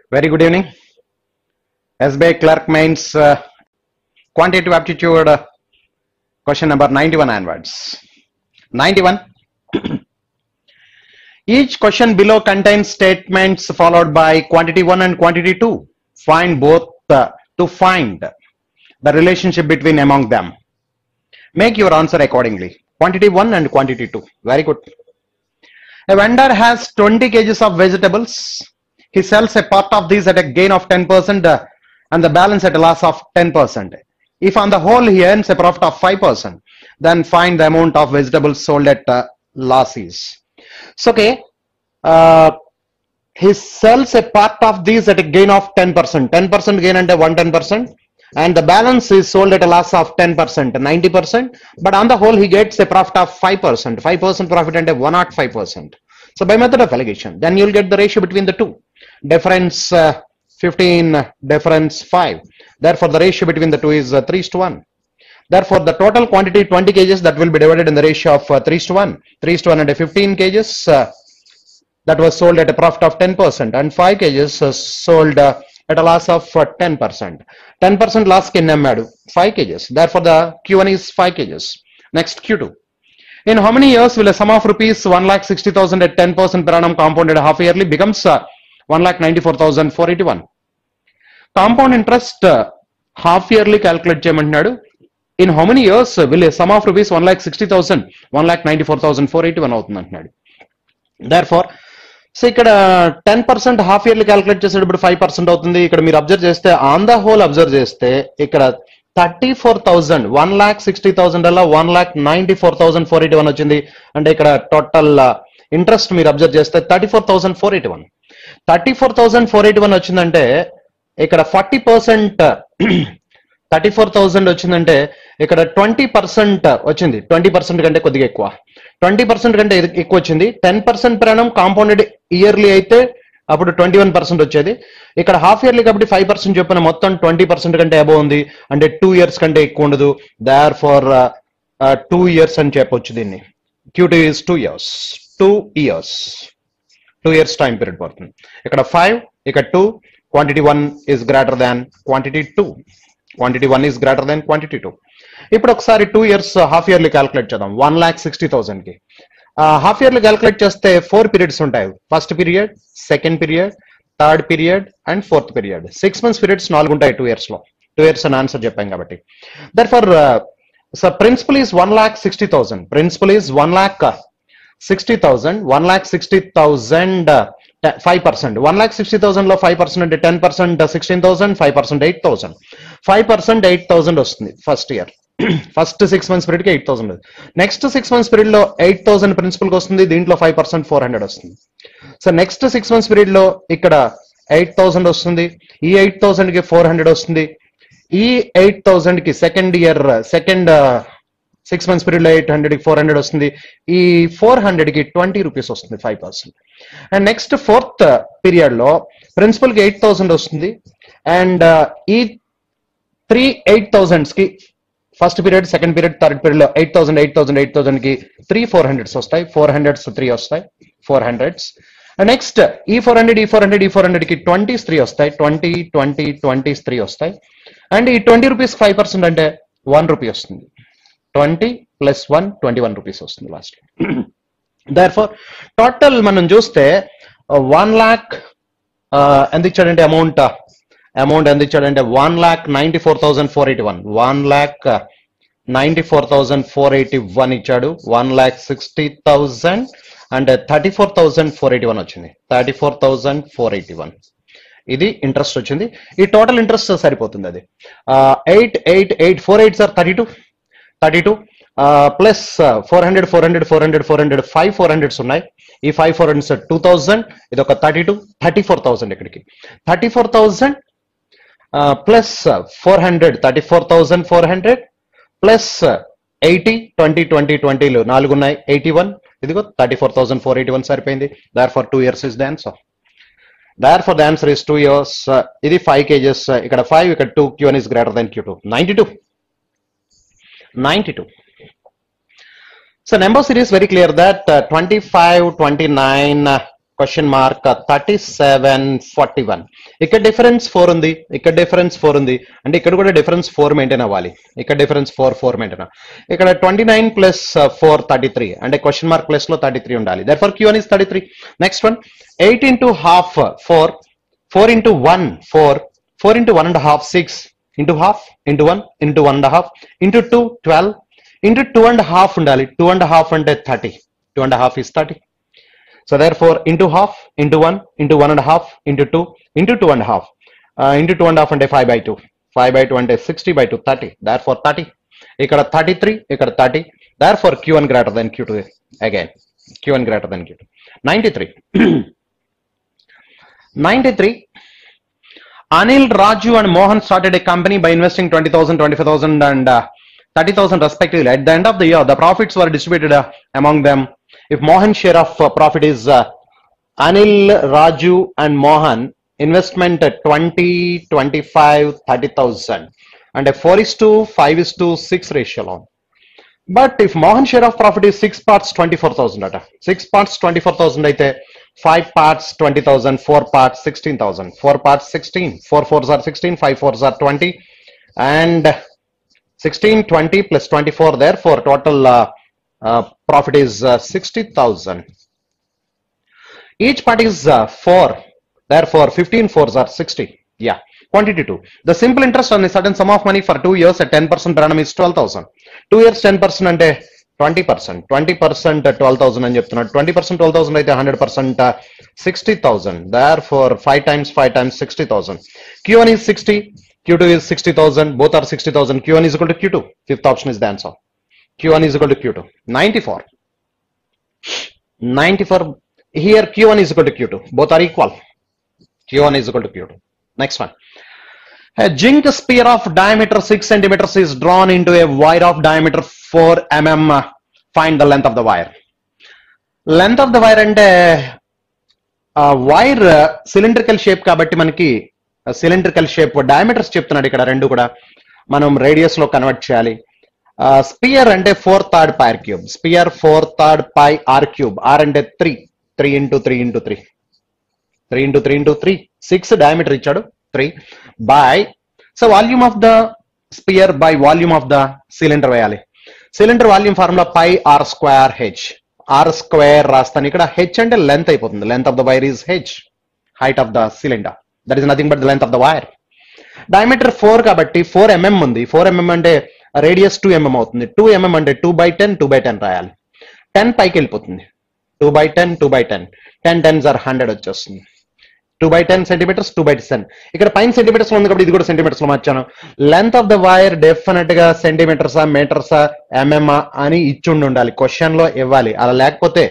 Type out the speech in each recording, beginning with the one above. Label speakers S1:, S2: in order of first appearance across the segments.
S1: Very good evening. SBI Clerk Mains Quantitative Aptitude question number 91 onwards. 91. Each question below contains statements followed by quantity 1 and quantity 2. Find both to find the relationship between among them. Make your answer accordingly. Quantity 1 and quantity 2. Very good. A vendor has 20 kgs of vegetables. He sells a part of these at a gain of 10% and the balance at a loss of 10%. If on the whole he earns a profit of 5%, then find the amount of vegetables sold at losses. So, okay, he sells a part of these at a gain of 10%. 10% gain and 110%. And the balance is sold at a loss of 10%, 90%. But on the whole, he gets a profit of 5%. 5% profit and a 105%. So by method of allegation, then you'll get the ratio between the two. Difference 15, difference 5. Therefore, the ratio between the two is 3:1. Therefore, the total quantity 20 kgs that will be divided in the ratio of 3:1. 3:1 and 15 kgs that was sold at a profit of 10% and 5 kgs sold at a loss of 10%. 10% loss in Namadu, 5 kgs. Therefore, the Q1 is 5 kgs. Next, Q2. In how many years will a sum of rupees 1,60,000 at 10% per annum compounded half yearly becomes 1,94,481? Compound interest half yearly calculate cheyamantadu. In how many years will a sum of rupees 1,60,000 1,94,481 అవుతుంది అంటున్నాడు. Therefore, so ఇక్కడ 10% half yearly calculate చేసేటప్పుడు 5% అవుతుంది. ఇక్కడ మీరు observe చేస్తే on the whole observe చేస్తే ఇక్కడ 34,000 1,60,000 అలా 1,94,481 వచ్చింది. అంటే ఇక్కడ టోటల్ ఇంట్రెస్ట్ మీరు అబ్జర్వ్ చేస్తే 34,481. 34,481 వచ్చిందంటే ఇక్కడ 40% 34,000 వచ్చిందంటే ఇక్కడ 20% వచ్చింది. 20% కంటే కొద్దిగా ఎక్కువ. 20% కంటే ఎక్కువ వచ్చింది. 10% ప్రయాణం కాంపౌండెడ్ ఇయర్లీ అయితే అప్పుడు 21% వచ్చేది. ఇక్కడ హాఫ్ ఇయర్లీ కాబట్టి 5% చెప్పిన మొత్తం 20% కంటే అబోవ్ ఉంది. అంటే 2 years కంటే ఎక్కువ ఉండదు. దేర్ ఫార్ 2 years అని చెప్పొచ్చు దీన్ని. Q2 is 2 years. 2 years. 2 years time period పడుతుంది. ఇక్కడ 5, ఇక్కడ 2. Quantity 1 is greater than quantity 2. Quantity 1 is greater than quantity 2. ఇప్పుడు ఒకసారి 2 years హాఫ్ ఇయర్లీ క్యాలిక్యులేట్ చేద్దాం. 1,60,000 కి హాఫ్ ఇయర్లీ క్యాలిక్యులేట్ చేస్తే 4 periods ఉంటాయి. First period, second period, third period and fourth period. 6 months periods 4 ఉంటాయి 2 years లో. 2 years అని answer చెప్పాం కాబట్టి. Therefore so principal is 1,60,000. Principal is 1,60,000. 1,60,000 5%. 1,60,000 లో 5% అంటే 10% 16,000, 5% 8,000. 5% 8,000 వస్తుంది first year. First 6 months period కి 8,000. నెక్స్ట్ 6 months పీరియడ్ లో 8,000 ప్రిన్సిపల్ కి వస్తుంది. దీంట్లో 5% 400 వస్తుంది. సో నెక్స్ట్ 6 months పీరియడ్ లో ఇక్కడ 8,000 వస్తుంది. ఈ 8,000 కి 400 వస్తుంది. ఈ 8,000 కి సెకండ్ 6 months పీరియడ్ లో 800 కి 400 వస్తుంది. ఈ 400 కి 20 రూపీస్ వస్తుంది 5%. అండ్ నెక్స్ట్ ఫోర్త్ పీరియడ్ లో ప్రిన్సిపల్ కి 8,000 వస్తుంది. అండ్ ఈ 3 8,000s కి first period, second period, third period లో 8,000 కి 3 400s వస్తాయి. 400s 3 వస్తాయి. 400s. నెక్స్ట్ ఈ 400 కి 20s 3 వస్తాయి. 20s 3 వస్తాయి. అండ్ ఈ 20 రూపీస్ 5% అంటే 1 రూపీ వస్తుంది. 20 + 1 21 రూపీస్ వస్తుంది లాస్ట్. దేర్ఫోర్ టోటల్ మనం చూస్తే 1 lakh ఎంత ఇచ్చాడంటే అమౌంట్ ఎంత ఇచ్చాడంటే 1,94,481. 1,94,481 ఇచ్చాడు. 1,60,000 అండ్ 34,481 వచ్చింది. 34,481 ఇది ఇంట్రెస్ట్ వచ్చింది. ఈ టోటల్ ఇంట్రెస్ట్ సరిపోతుంది. అది 8 8 8 4 8 సార్ 32 ప్లస్ 400 5 400s ఉన్నాయి. ఈ 5 400s 2,000. ఇది ఒక 34,000 ఇక్కడికి 34,000 ప్లస్ 400 34,400 ప్లస్ 80 20 20 4 ఉన్నాయి 81. ఇదిగో 34,481 సరిపోయింది. Therefore 2 years is the answer. Therefore the answer is 2 years. ఇది 5 kgs. ఇక్కడ 5, ఇక్కడ 2. Q1 is greater than Q2. 92. So number series very clear that 25, 29, question mark 3741. ఇక్కడ డిఫరెన్స్ 4 ఉంది, ఇక్కడ డిఫరెన్స్ 4 ఉంది, అంటే ఇక్కడ కూడా డిఫరెన్స్ 4 మెయింటైన్ అవ్వాలి. ఇక్కడ డిఫరెన్స్ 4 మెయింటైన్. ఇక్కడ 29 ప్లస్ 4 33, అంటే క్వశ్చన్ మార్క్ ప్లస్ లో 33 ఉండాలి. therefore q1 is 33. Next one 8 into half 4, 4 into 1 4, 4 into 1 and a half 6, into half, into 1, into 1 and a half, into 2 12, into 2 and a half ఉండాలి. 2 and a half అంటే 30, 2 and a half is 30. So therefore into half, into 1, into 1 and a half, into 2, into 2 and a half, into 2 and a half అంటే 5 by 2, 5 by 2 అంటే 60 by 2 30. therefore 30, ఇక్కడ 33, ఇక్కడ 30. therefore q1 greater than q2 again, q1 greater than q2. 93. 93. Anil, Raju and Mohan started a company by investing 20,000, 25,000 and 30,000 respectively. At the end of the year, the profits were distributed among them. If Mohan's share of profit is Anil, Raju and Mohan investment 20, 25, 30,000 and a 4:5:6 ratio. But if Mohan's share of profit is 6 parts 24,000 data, 6 parts 24,000 అయితే 5 parts 20,000, 4 parts 16,000, 4 parts 16, 4 4s are 16, 5 4s are 20 and 16 20 plus 24, therefore total profit is 60,000. Each part is 4, therefore 15 4s are 60. Yeah. Quantity 2. The simple interest on a certain sum of money for 2 years at 10% per annum is 12,000. 2 years 10% అంటే 20%. 20% 12,000 అని చెప్తున్నాడు. 20% 12,000 అయితే 100% 60,000. Therefore 5 times 5 times 60,000. Q1 is 60, Q2 is 60,000. Both are 60,000. Q1 is equal to Q2. Fifth option is the answer. Q1 is equal to Q2. 94. 94. Here Q1 is equal to Q2. Both are equal. Q1 is equal to Q2. Next one. A zinc sphere of diameter 6 centimeters is drawn into a wire of diameter 4 mm. Find the length of the wire. Length of the wire అంటే wire cylindrical shape కాబట్టి మనకి cylindrical shape diameters చెప్తున్నాడు ఇక్కడ రెండు కూడా మనం radius లో convert చేయాలి. స్పియర్ అంటే 4/3 pi r cube. Sphere 4/3 pi r cube. r అంటే 3, 3 into 3 into 3, 3 into 3 into 3, 6 diameter ఇచ్చాడు 3 by, so volume of the sphere by volume of the cylinder వేయాలి. Cylinder volume formula pi r square h. r square రాస్తాను, ఇక్కడ h అంటే length అయిపోతుంది. Length of the wire is h, height of the cylinder. That is nothing but the length of the wire. Diameter 4 కాబట్టి 4 mm ఉంది. 4 mm అంటే radius 2 mm అవుతుంది. 2 mm అంటే 2/10, 2/10 రాయాలి. 10 పైకి వెళ్ళిపోతుంది. 2/10, 2/10, 10 10s are 100 వచ్చేస్తుంది. 2/10 సెంటీమీటర్స్, 2/10. ఇక్కడ పైన సెంటీమీటర్స్ లో ఉంది కాబట్టి ఇది కూడా సెంటీమీటర్స్ లో మార్చాను. Length of the wire definite గా సెంటీమీటర్సా మీటర్సా ఎంఎం అని ఇచ్చుండి ఉండాలి, క్వశ్చన్ లో ఇవ్వాలి. అలా లేకపోతే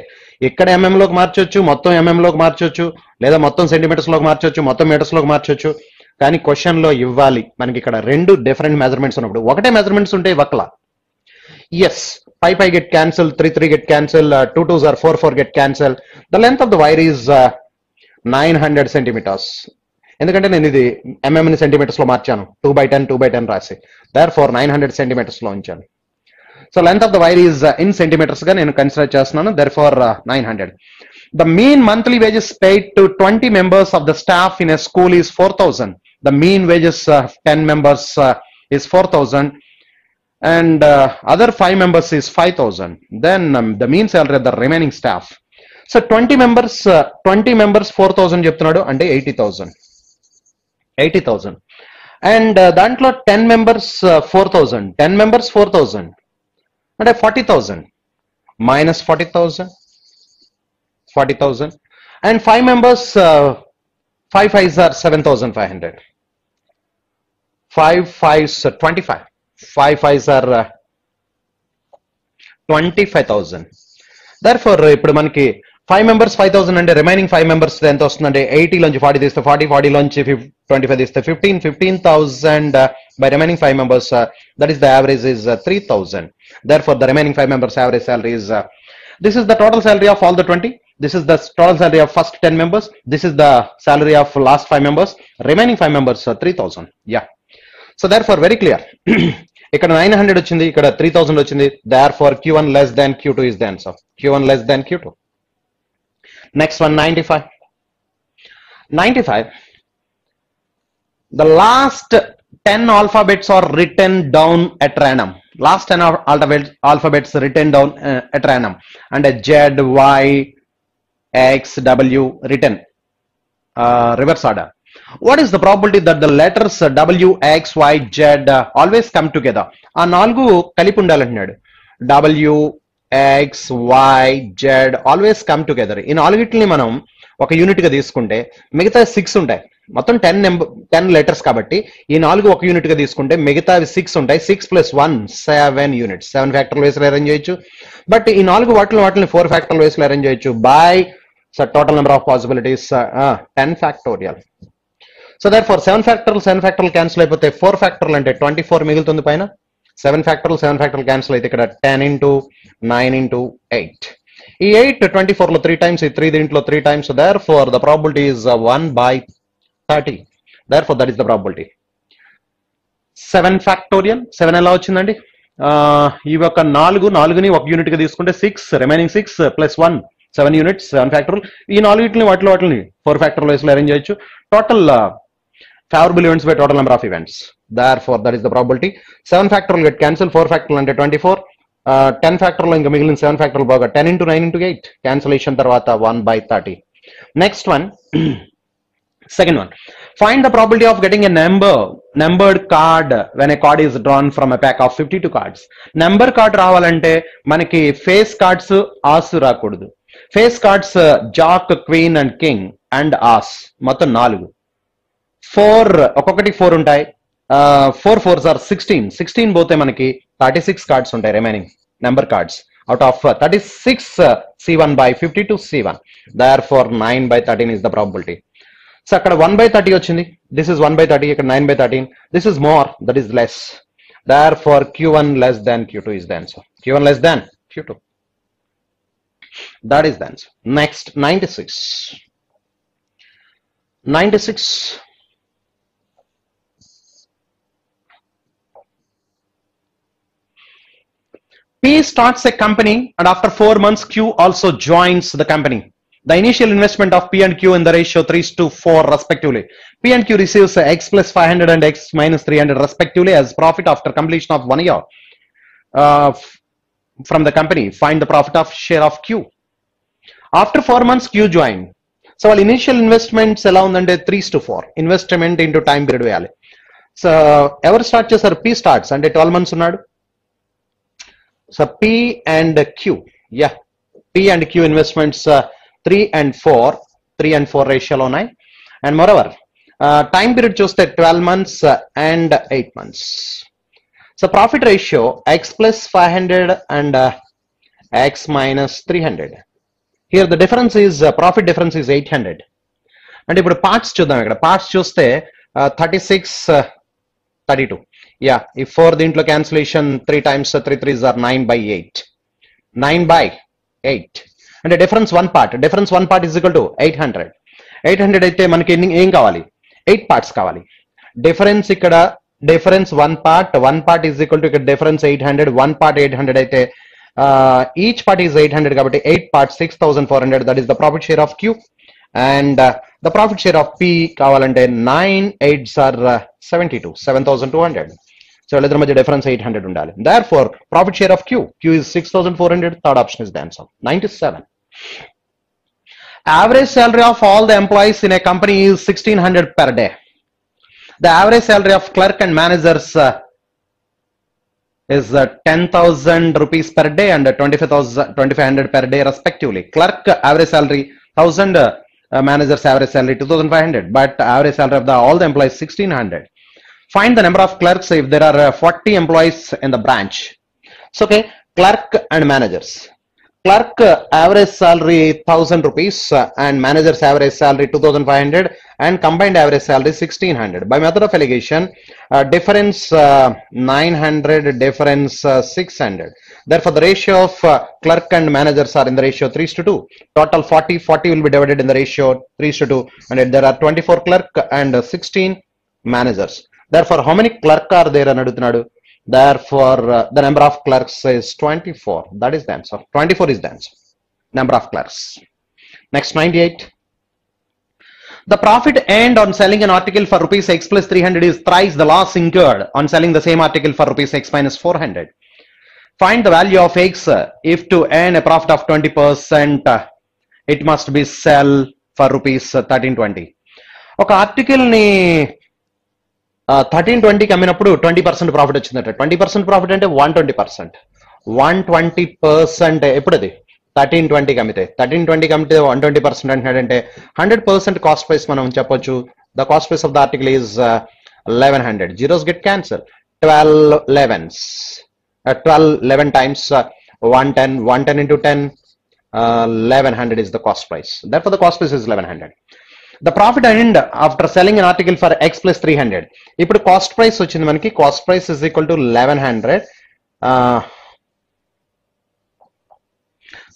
S1: ఇక్కడ ఎంఎం లోకి మార్చొచ్చు, మొత్తం ఎంఎం లోకి మార్చొచ్చు, లేదా మొత్తం సెంటీమీటర్స్ లోకి మార్చొచ్చు, మొత్తం మీటర్స్ లోకి మార్చొచ్చు. కానీ క్వశ్చన్ లో ఇవ్వాలి. మనకి ఇక్కడ రెండు డిఫరెంట్ మెజర్మెంట్స్ ఉన్నప్పుడు ఒకటే మెజర్మెంట్స్ ఉంటే ఇవ్వకలా. Yes, 5 5 get cancelled, 3 3 get cancelled, 2 2s are 4 4 get cancelled. The length of the wire is 900 centimeters. ఎందుకంటే నేను ఇది ఎంఎం ని సెంటీమీటర్స్ లో మార్చాను, 2/10 2/10 రాసి, therefore 900 centimeters లో ఉంచాను. So length of the wire is in centimetres గా నేను కన్సిడర్ చేస్తున్నాను, therefore 900. The mean monthly wages paid to 20 members of the staff in a school is 4,000. The mean wages 10 members is 4,000 and other 5 members is 5,000. Then the mean salary of the remaining staff. So 20 members 4,000 చెప్తున్నాడు అంటే 80,000. 80,000 and దాంట్లో 10 members 4,000. 10 members 4,000 అంటే 40,000 minus 40,000, 40,000 and 5 members 5 5s are 7,500. 5 5s 25. 5 5s are 25,000. Therefore ఇప్పుడు మనకి 5 members 5,000 అంటే remaining 5 members ఎంత వస్తుందంటే 80 లోంచి 40 తీస్తే 40, 40 లోంచి 25 తీస్తే 15, 15,000 by remaining 5 members. That is the average is 3,000. Therefore the remaining 5 members average salary is this is the total salary of all the 20. This is the total salary of first 10 members. This is the salary of last 5 members. Remaining 5 members 3,000. Yeah. So therefore very clear. ఇక్కడ 900 వచ్చింది, ఇక్కడ 3,000 వచ్చింది. Therefore Q1 less than Q2 is the answer. Q1 less than Q2. Next one, 95. 95. The last 10 alphabets are written down at random. Last 10 alphabets written down at random. And a Z, Y, X, W written reverse order. What is the probability that the letters W, X, Y, Z always come together? ఆ నాలుగు కలిపి ఉండాలంటున్నాడు. W, X, Y, Z always come together. ఈ నాలుగిటిని మనం ఒక unit గా తీసుకుంటే మిగతా 6 ఉంటాయి. మొత్తం 10 లెటర్స్ కాబట్టి ఈ నాలుగు ఒక యూనిట్ గా తీసుకుంటే మిగతావి 6 ఉంటాయి. 6 + 1 7 యూనిట్స్. 7 ఫ్యాక్టరల్ వేస్ లో అరేంజ్ చేయొచ్చు. బట్ ఈ నాలుగు వాటిని 4 ఫ్యాక్టరల్ వేస్ లో అరేంజ్ చేయొచ్చు by total number of possibilities 10 factorial. So therefore 7 factorial cancel అయిపోతే 4 factorial అంటే 24 మిగులుతుంది పైన. 7 factorial cancel అయితే ఇక్కడ 10 into 9 into 8. ఈ 8 24 లో 3 times, ఈ 3 దీంట్లో 3 times. So therefore the probability is 1/30. Therefore that is the probability. 7 factorial 7 ఎలా వచ్చిందండి? ఈ ఒక 4ని ఒక యూనిట్ గా తీసుకుంటే 6 రిమైనింగ్ 6 + 1 7 units, 7 factorial. ఈ నాలుగిటిని వాటిని 4 factorial ways లో అరేంజ్ చేయొచ్చు. Total favorable events by total number of events. Therefore that is the probability. 7 factorial get cancel. 4 factorial అంటే 24. 10 factorial ఇంకా మిగిలిన 7 factorial బాగా 10 into 9 into 8 cancellation తర్వాత 1/30. Next one, second one. Find the probability of getting a numbered card when a card is drawn from a pack of 52 cards. Number card రావాలంటే మనకి face cards ace రాకూడదు. Face cards jack, queen and king and ace మొత్తం 4. 4 ఒక్కొక్కటి 4 ఉంటాయి. 4 4s are 16 పోతే మనకి 36 cards ఉంటాయి remaining number cards. Out of 36 C1/52 C1. Therefore 9/13 is the probability. So అక్కడ 1/30 వచ్చింది. This is 1/30. ఇక్కడ 9/13. This is more, that is less. Therefore Q1 less than Q2 is the answer. Q1 less than Q2. That is the answer. Next, 96. 96. P starts a company and after 4 months Q also joins the company. The initial investment of P and Q in the ratio 3:4 respectively. P and Q receives X plus 500 and X minus 300 respectively as profit after completion of 1 year from the company. Find the profit of share of Q. After 4 months Q join. So వాళ్ళ initial investments ఎలా ఉందంటే 3:4 investment into time period వేయాలి. So ఎవరు start చేశారు? P starts అంటే 12 months ఉన్నాడు. So P and Q, yeah, P and Q investments 3 and 4 రేషియోలో ఉన్నాయి. అండ్ మోరోవర్ టైం పీరియడ్ చూస్తే 12 months and 8 months. So profit ratio X plus 500 and X minus 300. Here the difference is profit difference is 800. అంటే ఇప్పుడు parts చూద్దాం. ఇక్కడ parts చూస్తే 36 32. Yeah, if 4 దీంట్లో cancellation 3 times 3 3s are 9/8. 9/8. అంటే difference 1 part. Difference 1 part is equal to 800. 800 అయితే మనకి ఏం కావాలి? 8 parts కావాలి. డిఫరెన్స్ ఇక్కడ difference 1 part is equal to ఇక్కడ డిఫరెన్స్ 800. 1 part 800 అయితే each part is 800 కాబట్టి 8 parts 6400. That is the profit share of Q. And the profit share of P కావాలంటే 9 8s are 72. 7200. సో వీళ్ళిద్దరి మధ్య డిఫరెన్స్ 800 ఉండాలి. Therefore profit share of Q is 6400. Third option is the answer. 97. Average salary of all the employees in a company is 1600 per day. The average salary of clerk and managers is 10,000 rupees per day and 2500 per day respectively. Clerk average salary 1000, managers average salary 2500, but average salary of all the employees 1600. Find the number of clerks if there are 40 employees in the branch. So okay, clerk and managers. Clerk average salary 1000 rupees and managers average salary 2500 and combined average salary 1600. By method of allegation, difference 900, difference 600. Therefore the ratio of clerk and managers are in the ratio 3:2. Total 40 will be divided in the ratio 3:2, and there are 24 clerk and 16 managers. Therefore how many clerk are there అని అడుగుతున్నాడు. Therefore the number of clerks is 24. That is the answer. 24 is the answer. Number of clerks. Next 98. The profit earned on selling an article for rupees x plus 300 is thrice the loss incurred on selling the same article for rupees x minus 400. Find the value of x if to earn a profit of 20%, it must be sell for rupees 1320. ఒక article ని 1320కి అమ్మినప్పుడు 20% profit వచ్చిందట. 20% profit అంటే 120%. 120% ఎప్పుడు అది 1320కి అమ్మితే 1320కి అమ్మితే 120% అంటున్నాడంటే 100% cost price మనం చెప్పొచ్చు. The cost price of the article is 1100. Zeros get cancel. 12 11s. 11 times 110 into 10, 1100 is the cost price. Therefore the cost price is 1100. The profit earned after selling an article for x plus 300. ఇప్పుడు cost price వచ్చింది మనకి. Cost price is equal to 1100.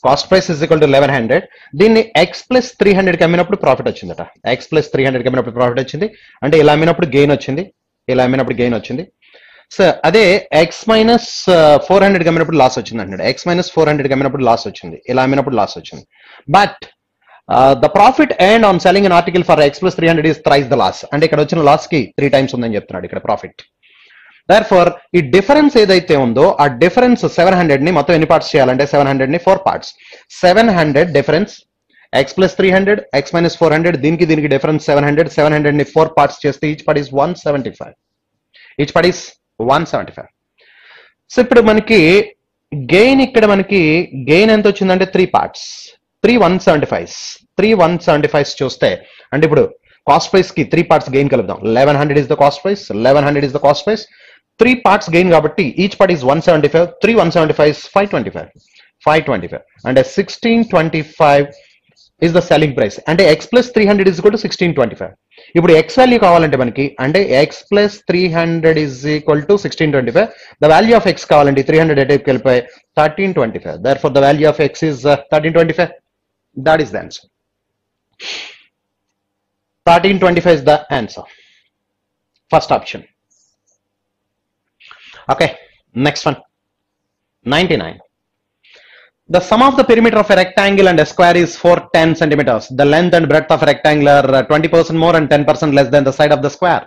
S1: Cost price is equal to 1100. దీన్ని x plus 300 కి అమ్మినప్పుడు profit వచ్చిందట. x plus 300 కి అమ్మినప్పుడు profit వచ్చింది. అంటే ఇలా అమ్మినప్పుడు గెయిన్ వచ్చింది. ఇలా అమ్మినప్పుడు గెయిన్ వచ్చింది. సో అదే ఎక్స్ మైనస్ 400 అమ్మినప్పుడు లాస్ వచ్చింది అంటున్నాడు. ఎక్స్ మైనస్ 400 అమ్మినప్పుడు లాస్ వచ్చింది. ఇలా అమ్మినప్పుడు లాస్ వచ్చింది. But the profit earned on selling an article for X plus 300 is thrice the loss. అంటే ఇక్కడ వచ్చిన లాస్ కి 3 times ఉందని చెప్తున్నాడు ఇక్కడ ప్రాఫిట్. Therefore ఈ డిఫరెన్స్ ఏదైతే ఉందో ఆ డిఫరెన్స్ 700 ని మొత్తం ఎన్ని పార్ట్స్ చేయాలంటే 700 ని 4 parts. 700 difference X plus 300 X minus 400 దీనికి డిఫరెన్స్ 700 ని 4 parts చేస్తే each part is 175. Each part is 175. So ఇప్పుడు మనకి గెయిన్ ఇక్కడ మనకి గెయిన్ ఎంత వచ్చిందంటే 3 parts. 3 175 చూస్తే అంటే ఇప్పుడు కాస్ట్ ప్రైస్ కి 3 parts gain కలుపుదాం. 1100 is the cost price. 1100 is the cost price. 3 parts gain కాబట్టి ఈచ్ పార్ట్ ఈస్ 175. 3 175 is 525 అంటే 1625 is the selling price. అంటే x plus 300 is equal to 1625. ఇప్పుడు x వాల్యూ కావాలంటే మనకి అంటే x plus 300 is equal to 1625. The value of x కావాలంటే 300 ఎటువైపు వెళ్ళిపోయి 1325. Therefore the value of x is 1325. That is the answer. 1325 is the answer. First option. Okay, next one. 99. The sum of the perimeter of a rectangle and a square is 410 centimeters. The length and breadth of a rectangle are 20% more and 10% less than the side of the square.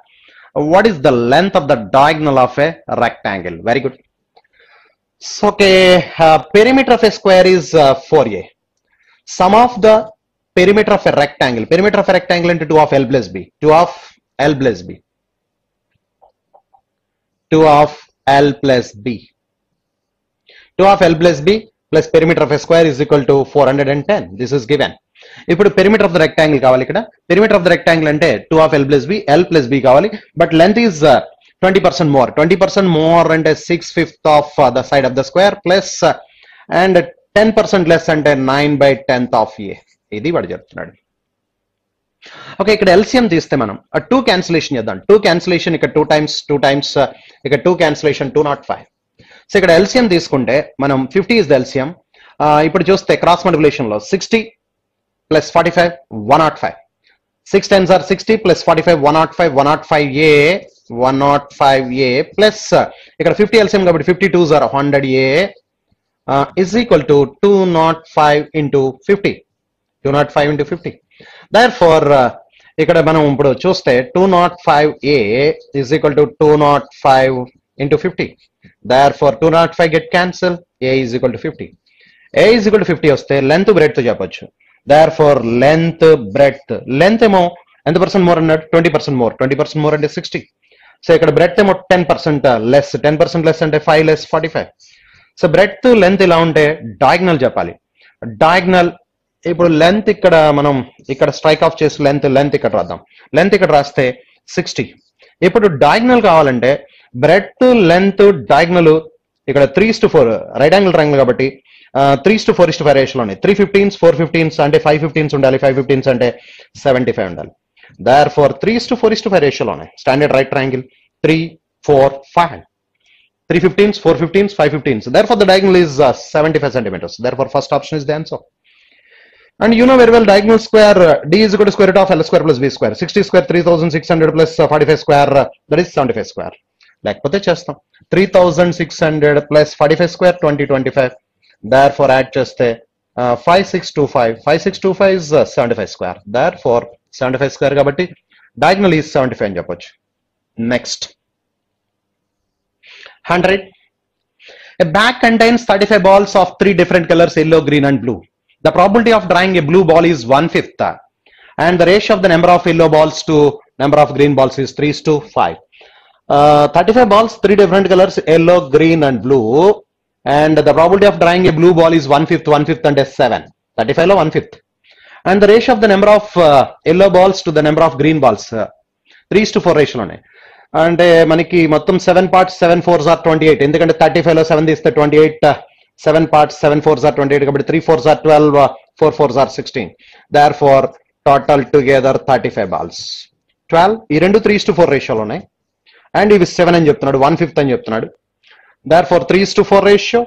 S1: What is the length of the diagonal of a rectangle? Very good. So, okay, perimeter of a square is 4a. Sum of the perimeter of a rectangle. Perimeter of a rectangle into 2 of L plus B. 2 of L plus B. 2 of L plus B. 2 of L plus B plus perimeter of a square is equal to 410. This is given. ఇప్పుడు perimeter of the rectangle కావాలి ఇక్కడ. Perimeter of the rectangle అంటే 2 of L plus B, L plus B కావాలి. But length is 20% more. 20% more అంటే 6/5 of the side of the square plus and 10% less అంటే 9/10 of A. ఇది వాడు చెప్తున్నాడు. Okay, ఇక్కడ ఎల్సిఎం తీస్తే మనం 2 క్యాన్సిలేషన్ చేద్దాం. 2 క్యాన్సిలేషన్ ఇక్కడ 2 times ఇక్కడ 2 క్యాన్సిలేషన్ 205. సో ఇక్కడ ఎల్సిఎం తీసుకుంటే మనం 50 ఇస్ ద ఎల్సిఎం. ఇప్పుడు చూస్తే క్రాస్ మల్టిప్లికేషన్ లో 60 plus 45 105. 6 10s are 60 plus 45 105a plus ఇక్కడ 50 ఎల్సిఎం కాబట్టి 52s are 100a is equal to 205 into 50. 205 into 50. Therefore ఇక్కడ మనం ఇప్పుడు చూస్తే 205a is equal to 205 into 50. Therefore 205 get cancel. A is equal to 50. A is equal to 50 వస్తే length breadth చెప్పొచ్చు. Therefore length breadth. Length ఏమో ఎంత percent more అన్నాడు? 20% more. 20% more అంటే 60. సో ఇక్కడ బ్రెడ్త్ ఏమో 10% లెస్. 10% లెస్ అంటే 5 less 45. సో బ్రెడ్త్ లెంత్ ఇలా ఉంటే డయాగ్నల్ చెప్పాలి. డయాగ్నల్ ఇప్పుడు లెంత్ ఇక్కడ మనం ఇక్కడ స్ట్రైక్ ఆఫ్ చేసి లెంత్ ఇక్కడ రాద్దాం. లెంత్ ఇక్కడ రాస్తే 60. ఇప్పుడు డయాగ్నల్ కావాలంటే బ్రెడ్త్ లెంత్ డయాగ్నల్ ఇక్కడ 3:4 రైట్ యాంగిల్ ట్రయాంగిల్ కాబట్టి 3:4:5 రేషియోలో ఉన్నాయి. 3 15s 4 15s అంటే 5 15s ఉండాలి. 5 15s అంటే 75 ఉండాలి. Therefore 3:4:5 రేషియోలో ఉన్నాయి. Standard right triangle 3 4 5. 3 15s 4 15s 5 15s. Therefore the diagonal is 75 centimeters. Therefore first option is the answer. And you know very well diagonal square d is equal to square root of L square plus B square. 60 square 3600 plus 45 square that is 75 square. లేకపోతే చేస్తాం 3600 plus 45 square 2025. Therefore add చేస్తే 5625. 5625 is 75 square. Therefore 75 square కాబట్టి diagonal is 75 అని చెప్పొచ్చు. Next, 100. A bag contains 35 balls of 3 different colors, yellow, green and blue. The probability of drawing a blue ball is 1/5 and the ratio of the number of yellow balls to number of green balls is 3:5. 35 balls, 3 different colors, yellow, green and blue, and the probability of drawing a blue ball is 1/5. 1/5 అంటే 7. 35 లో 1/5. And the ratio of the number of yellow balls to the number of green balls 3:4 రేషియోలోనే. అంటే మనకి మొత్తం 7 parts, 7 4s are 28. ఎందుకంటే 35 లో 7 తీస్తే 28, 7 parts, 7 4s are 28 కాబట్టి 3 4s are 12, 4 4s are 16. Therefore total together 35 balls. 12 ఈ రెండు 3:4 రేషియోలో ఉన్నాయి అండ్ ఇవి 7 అని చెప్తున్నాడు, 1/5 అని చెప్తున్నాడు. Therefore 3:4 రేషియో,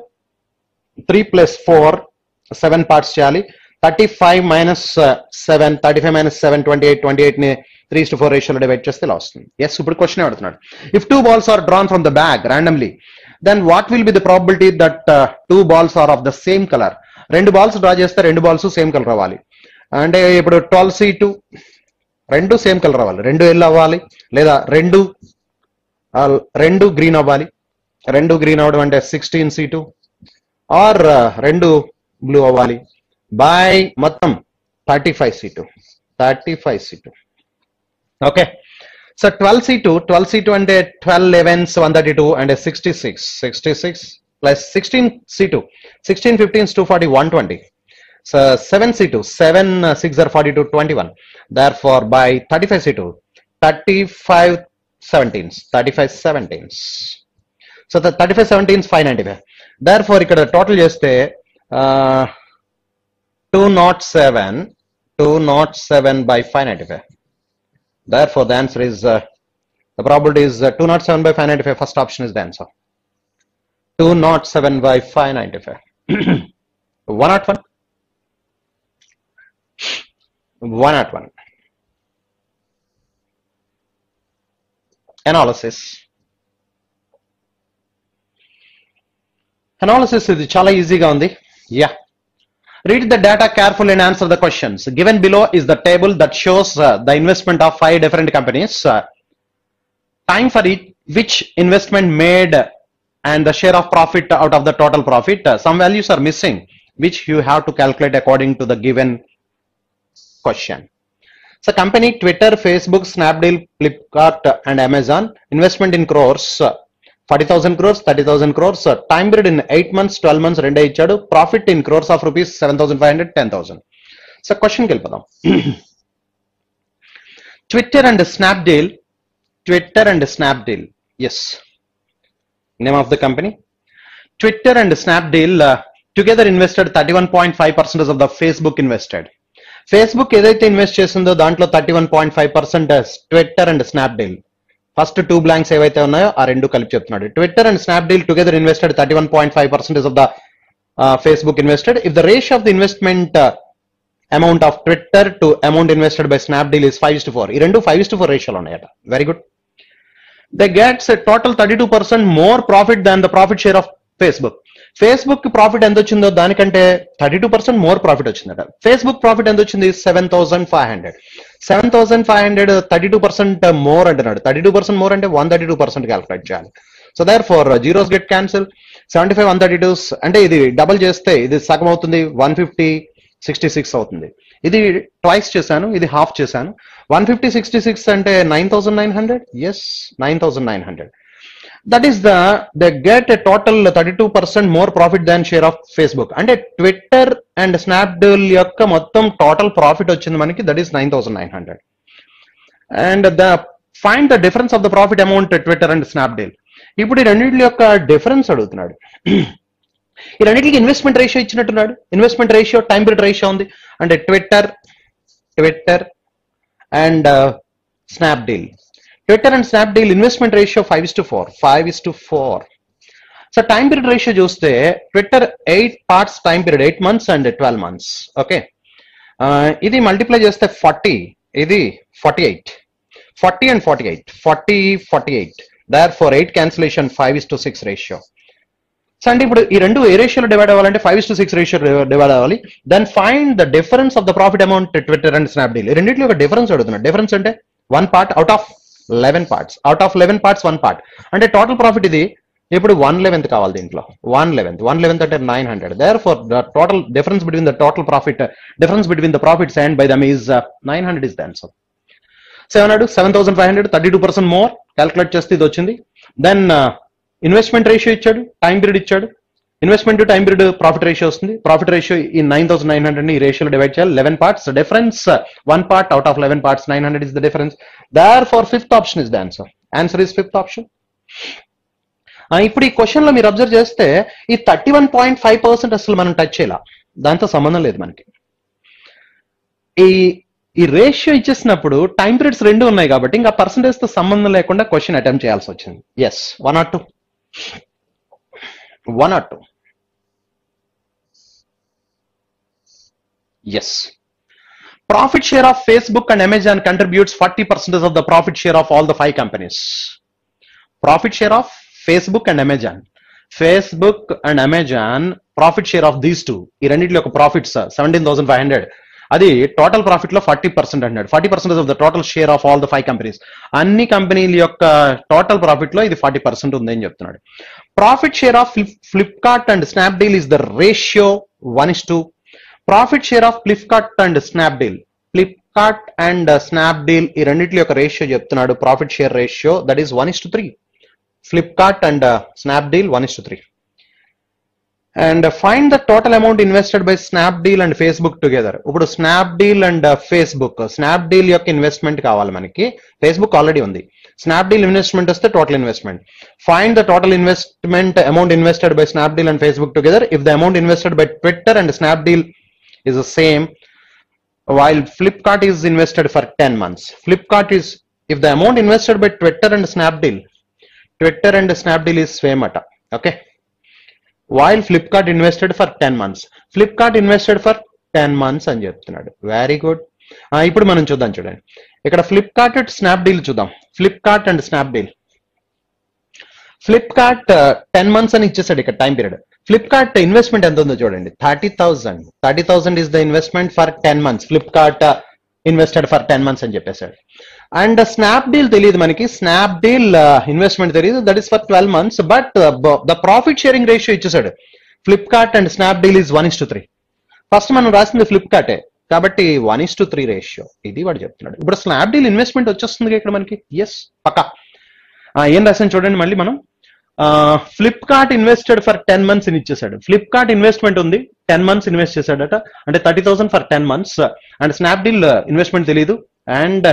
S1: 3 + 4 7 parts చేయాలి. 35 - 7 35 - 7 28. 28 ని 3:4 రేషియోలో డివైడ్ చేస్తే ఇలా వస్తుంది. ఎస్, ఇప్పుడు క్వశ్చన్ అడుగుతున్నాడు. If 2 balls are drawn from the bag randomly, then what will be the probability that 2 balls are of the same color? 2 balls draw చేస్తే 2 balls సేమ్ కలర్ అవ్వాలి. అంటే ఇప్పుడు 12C2 రెండు సేమ్ కలర్ అవ్వాలి, 2 yellow అవ్వాలి, లేదా 2 green అవ్వాలి. 2 green అవ్వడం అంటే 16C2 ఆర్ 2 బ్లూ అవ్వాలి బై మొత్తం 35C2. ఓకే, సో 12C2 అంటే 12 11s 132 అంటే 66 plus 16C2 16 15s 240 120. So 7C2 7 6 are 42 21. Therefore by 35C2 35 17s. So the 35 17s 595. Therefore ఇక్కడ టోటల్ చేస్తే 207 by 595. Therefore the answer is the probability is 207 by 595. First option is the answer. 207 by 595. 101. 101. Analysis ఇది చాలా ఈజీగా ఉంది. Yeah, read the data carefully and answer the questions. Given below is the table that shows the investment of 5 different companies. Time for which investment made and the share of profit out of the total profit. Some values are missing which you have to calculate according to the given question. So company Twitter, Facebook, Snapdeal, Flipkart and Amazon. Investment in crores, 40,000 crores, 30,000 crores. Time period in 8 months, 12 months రెండే ఇచ్చాడు. Profit in crores of rupees 7,500, 10,000. So question కి వెళ్ళిపోదాం. Twitter and Snapdeal. Yes, name of the company. Twitter and Snapdeal together invested 31.5% of the Facebook invested. Facebook ఏదైతే invest చేసిందో దాంట్లో 31.5% Twitter and Snapdeal. First 2 blanks ఏవైతే ఉన్నాయో ఆ రెండు కలిపి చెప్తున్నాడు. Twitter and Snapdeal together invested 31.5% of the Facebook invested. If the ratio of the investment amount of Twitter to amount invested by Snapdeal is 5:4. ఈ రెండు 5:4 రేషియోలో ఉన్నాయట. Very good. They gets total 32% more profit than the profit share of Facebook. Facebook profit ఎంత వచ్చిందో దానికంటే 32% more profit వచ్చిందట. Facebook profit ఎంత వచ్చింది? 7,500. 32% మోర్ అంటున్నాడు. 32% మోర్ అంటే 132% క్యాల్కులేట్ చేయాలి. So there four zeros get cancel. 75 132 అంటే ఇది డబుల్ చేస్తే ఇది సగం అవుతుంది, 150 66 అవుతుంది. ఇది ట్వైస్ చేశాను, ఇది హాఫ్ చేశాను. 150 66 అంటే 9,900. Yes, 9,900. That is they get a total 32% more profit than share of Facebook. అంటే ట్విట్టర్ అండ్ స్నాప్డీల్ యొక్క మొత్తం టోటల్ ప్రాఫిట్ వచ్చింది మనకి, that is 9,900. And find the difference of the profit amount Twitter and Snapdeal. ఇప్పుడు ఈ రెండింటి యొక్క difference అడుగుతున్నాడు. ఈ రెండింటికి ఇన్వెస్ట్మెంట్ రేషియో ఇచ్చినట్టున్నాడు. Investment ratio, time period ratio ఉంది. అంటే Twitter and Snapdeal. Twitter and Snapdeal investment ratio 5:4. So time period ratio చూస్తే Twitter 8 parts time period, 8 months and 12 months. Okay, ఇది మల్టిప్లై చేస్తే 40, ఇది 48. 40 and 48. 48. Therefore 8 cancellation, 5:6 ratio. So అంటే ఇప్పుడు ఈ రెండు ఏ రేషియోలో డివైడ్ అవ్వాలంటే 5:6 రేషియో డివైడ్ అవ్వాలి. Then find the difference of the profit amount Twitter and Snapdeal. రెండింటిలో ఒక డిఫరెన్స్ అడుగుతున్నాడు. డిఫరెన్స్ అంటే 1 part out of 11 parts. Out of 11 parts 1 part. అంటే టోటల్ ప్రాఫిట్ ఇది ఇప్పుడు 1/11 కావాలి దీంట్లో. 1/11 అంటే 900. Therefore the total difference between the total profit difference between the profits earned by them is 900 is the answer. 7,500 32% more calculate చేస్తే ఇది వచ్చింది. Then investment ratio ఇచ్చాడు, టైం పీరియడ్ ఇచ్చాడు. Investment to time period profit ratio వస్తుంది. Profit ratio ఈ 9,900 ఈ రేషియోలో divide చేయాలి. 11 parts. Difference 1 part out of 11 parts 900 is the difference. Therefore fifth option is the answer. Answer is fifth option. ఇప్పుడు ఈ question లో మీరు అబ్జర్వ్ చేస్తే ఈ 31.5% అసలు మనం టచ్ చేయాల, దాంతో సంబంధం లేదు మనకి. ఈ రేషియో ఇచ్చేసినప్పుడు టైం పీరియడ్స్ రెండు ఉన్నాయి కాబట్టి ఇంకా పర్సంటేజ్ తో సంబంధం లేకుండా క్వశ్చన్ అటెంప్ట్ చేయాల్సి వచ్చింది. Yes 1 or 2 1 or 2 yes. Profit share of Facebook and Amazon contributes 40% of the profit share of all the 5 companies. Profit share of Facebook and Amazon. Facebook and Amazon profit share of these two. ఈ రెండిట్లో ఒక profits 17,500. అది total profit లో 40% అన్నాడు. 40% of the total share of all the 5 companies. అన్ని కంపెనీల యొక్క total profit లో ఇది 40% ఉంది అని చెప్తున్నాడు. Profit share of Flipkart and Snapdeal is the ratio 1:2. Profit share of Flipkart and Snapdeal. Flipkart and Snapdeal ఈ రెండిట్లో యొక్క రేషియో చెప్తున్నాడు. Profit share ratio that is 1:3. Flipkart and Snapdeal 1:3. And find the total amount invested by Snapdeal and Facebook together. ఇప్పుడు Snapdeal and Facebook. Snapdeal యొక్క investment కావాలి మనకి. Facebook already ఉంది. Snapdeal investment వస్తే total investment. Find the total investment amount invested by Snapdeal and Facebook together. If the amount invested by Twitter and Snapdeal is the same, while Flipkart is invested for 10 months. Flipkart is, if the amount invested by Twitter and Snapdeal is same ata. Okay. While Flipkart invested for 10 months. Flipkart invested for 10 months అని చెప్తున్నాడు. Very good. ఇప్పుడు మనం చూద్దాం, చూడండి ఇక్కడ Flipkart and Snapdeal చూద్దాం. Flipkart and Snapdeal. Flipkart 10 months అని ఇచ్చేసాడు ఇక్కడ టైం పీరియడ్. ఫ్లిప్కార్ట్ ఇన్వెస్ట్మెంట్ ఎంత ఉందో చూడండి. 30,000 is the investment for 10 months. Flipkart invested for 10 months అని చెప్పేశాడు. అండ్ స్నాప్డీల్ తెలియదు మనకి. స్నాప్డీల్ ఇన్వెస్ట్మెంట్ తెలియదు, that is for 12 months. But the profit sharing ratio ఇచ్చేసాడు. Flipkart and Snapdeal is 1:3. First మనం రాసింది ఫ్లిప్కార్టే కాబట్టి 1:3 రేషియో. ఇది వాడు చెప్తున్నాడు. ఇప్పుడు స్నాప్డీల్ ఇన్వెస్ట్మెంట్ వచ్చేస్తుంది ఇక్కడ మనకి. ఎస్ పక్కా. ఏం రాసాను చూడండి మళ్ళీ మనం. ఫ్లిప్కార్ట్ ఇన్వెస్టెడ్ ఫర్ 10 months అని ఇచ్చేసాడు. ఫ్లిప్కార్ట్ ఇన్వెస్ట్మెంట్ ఉంది, 10 months ఇన్వెస్ట్ చేశాడట, అంటే 30,000 for 10 months. And Snapdeal investment తెలీదు అండ్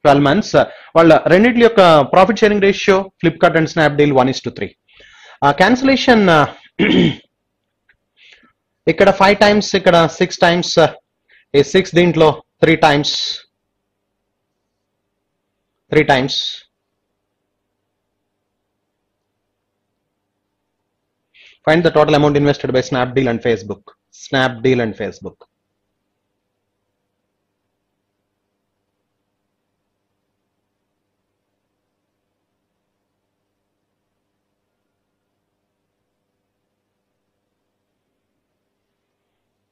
S1: 12 months. వాళ్ళ రెండింటి యొక్క profit sharing ratio Flipkart and Snapdeal 1:3. Cancellation ఇక్కడ 5 times, ఇక్కడ 6 times. ఈ 6 దీంట్లో 3 times. Find the total amount invested by Snapdeal and Facebook. Snapdeal and Facebook.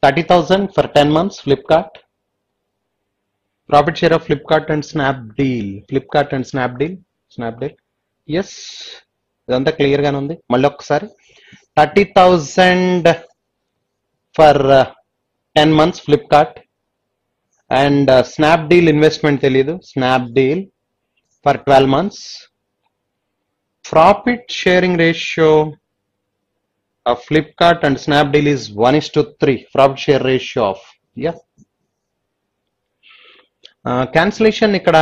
S1: $30,000 for 10 months. Flipkart. Profit share of Flipkart and Snapdeal. Flipkart and Snapdeal. Yes. ఇదంతా clear గానే ఉంది. మళ్ళీ ఒకసారి 30,000 for 10 months Flipkart and Snapdeal investment తెలియదు. Snapdeal for 12 months. Profit sharing ratio of Flipkart and Snapdeal is 1:3. Profit share ratio of cancellation ఇక్కడ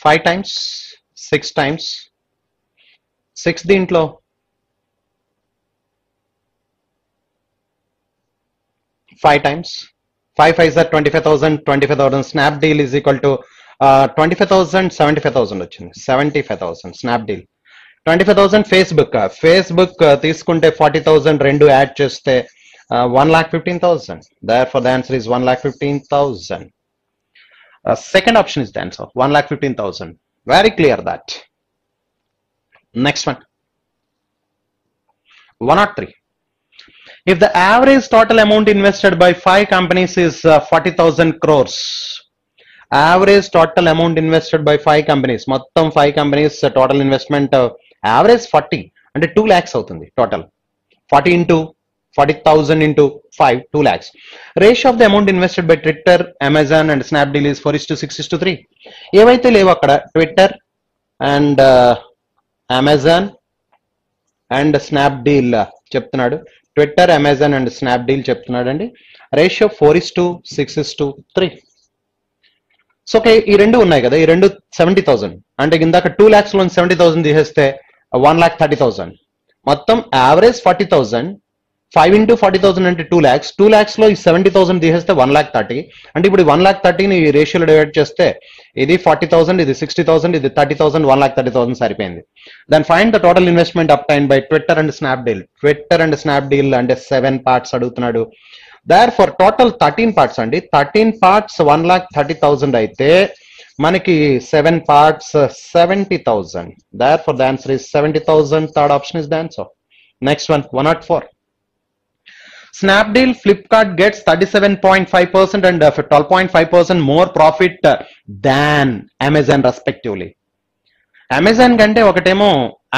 S1: 5 times, 6 times. 6 దీంట్లో 5 times. 5 5s are 25,000. 25,000. Snapdeal is equal to 25,000. 75,000 వచ్చింది. 75,000 Snapdeal. 25,000 Facebook తీసుకుంటే 40,000 రెండు add చేస్తే 1,15,000. Therefore the answer is 1,15,000. Second option is the answer, 1,15,000. Very clear that. Next one, 103. If the average total amount invested by 5 companies is 40,000 crores, average total amount invested by 5 companies, మొత్తం 5 companies total investment average 40 అంటే 2 lakhs అవుతుంది total. 40 into 40,000 into 5, 2 lakhs. Ratio of the amount invested by Twitter, Amazon and Snapdeal is 4:6:3. ఏవైతే లేవు అక్కడ Twitter and Amazon and Snapdeal చెప్తున్నాడు. Twitter, Amazon and Snapdeal చెప్తున్నాడు అండి. Ratio 4:6:3. So okay, ఈ రెండు ఉన్నాయి కదా, ఈ రెండు 70,000 అంటే ఇందాక 2 lakhs లో 70,000 తీసేస్తే 1,30,000. మొత్తం యావరేజ్ 40,000, 5 into 40,000 అంటే 2 lakhs. 2 lakhs లో ఈ 70,000 తీసేస్తే 1,30,000. అంటే ఇప్పుడు 1,30,000 ఈ రేషియోలో డివైడ్ చేస్తే ఇది 40,000, ఇది 60,000, ఇది 30,000, 1,30,000 సరిపోయింది. Then find the total investment obtained by Twitter and Snapdeal. Twitter and Snapdeal అంటే 7 parts అడుగుతున్నాడు. దేర్ ఫర్ టోటల్ 13 parts అండి. 13 parts 1,30,000 అయితే మనకి 7 parts 70,000. Therefore the answer is 70,000. Third option is the answer. Next one, 104. Snapdeal, Flipkart gets 37.5% and 12.5% more profit than Amazon respectively. Amazon కంటే ఒకటేమో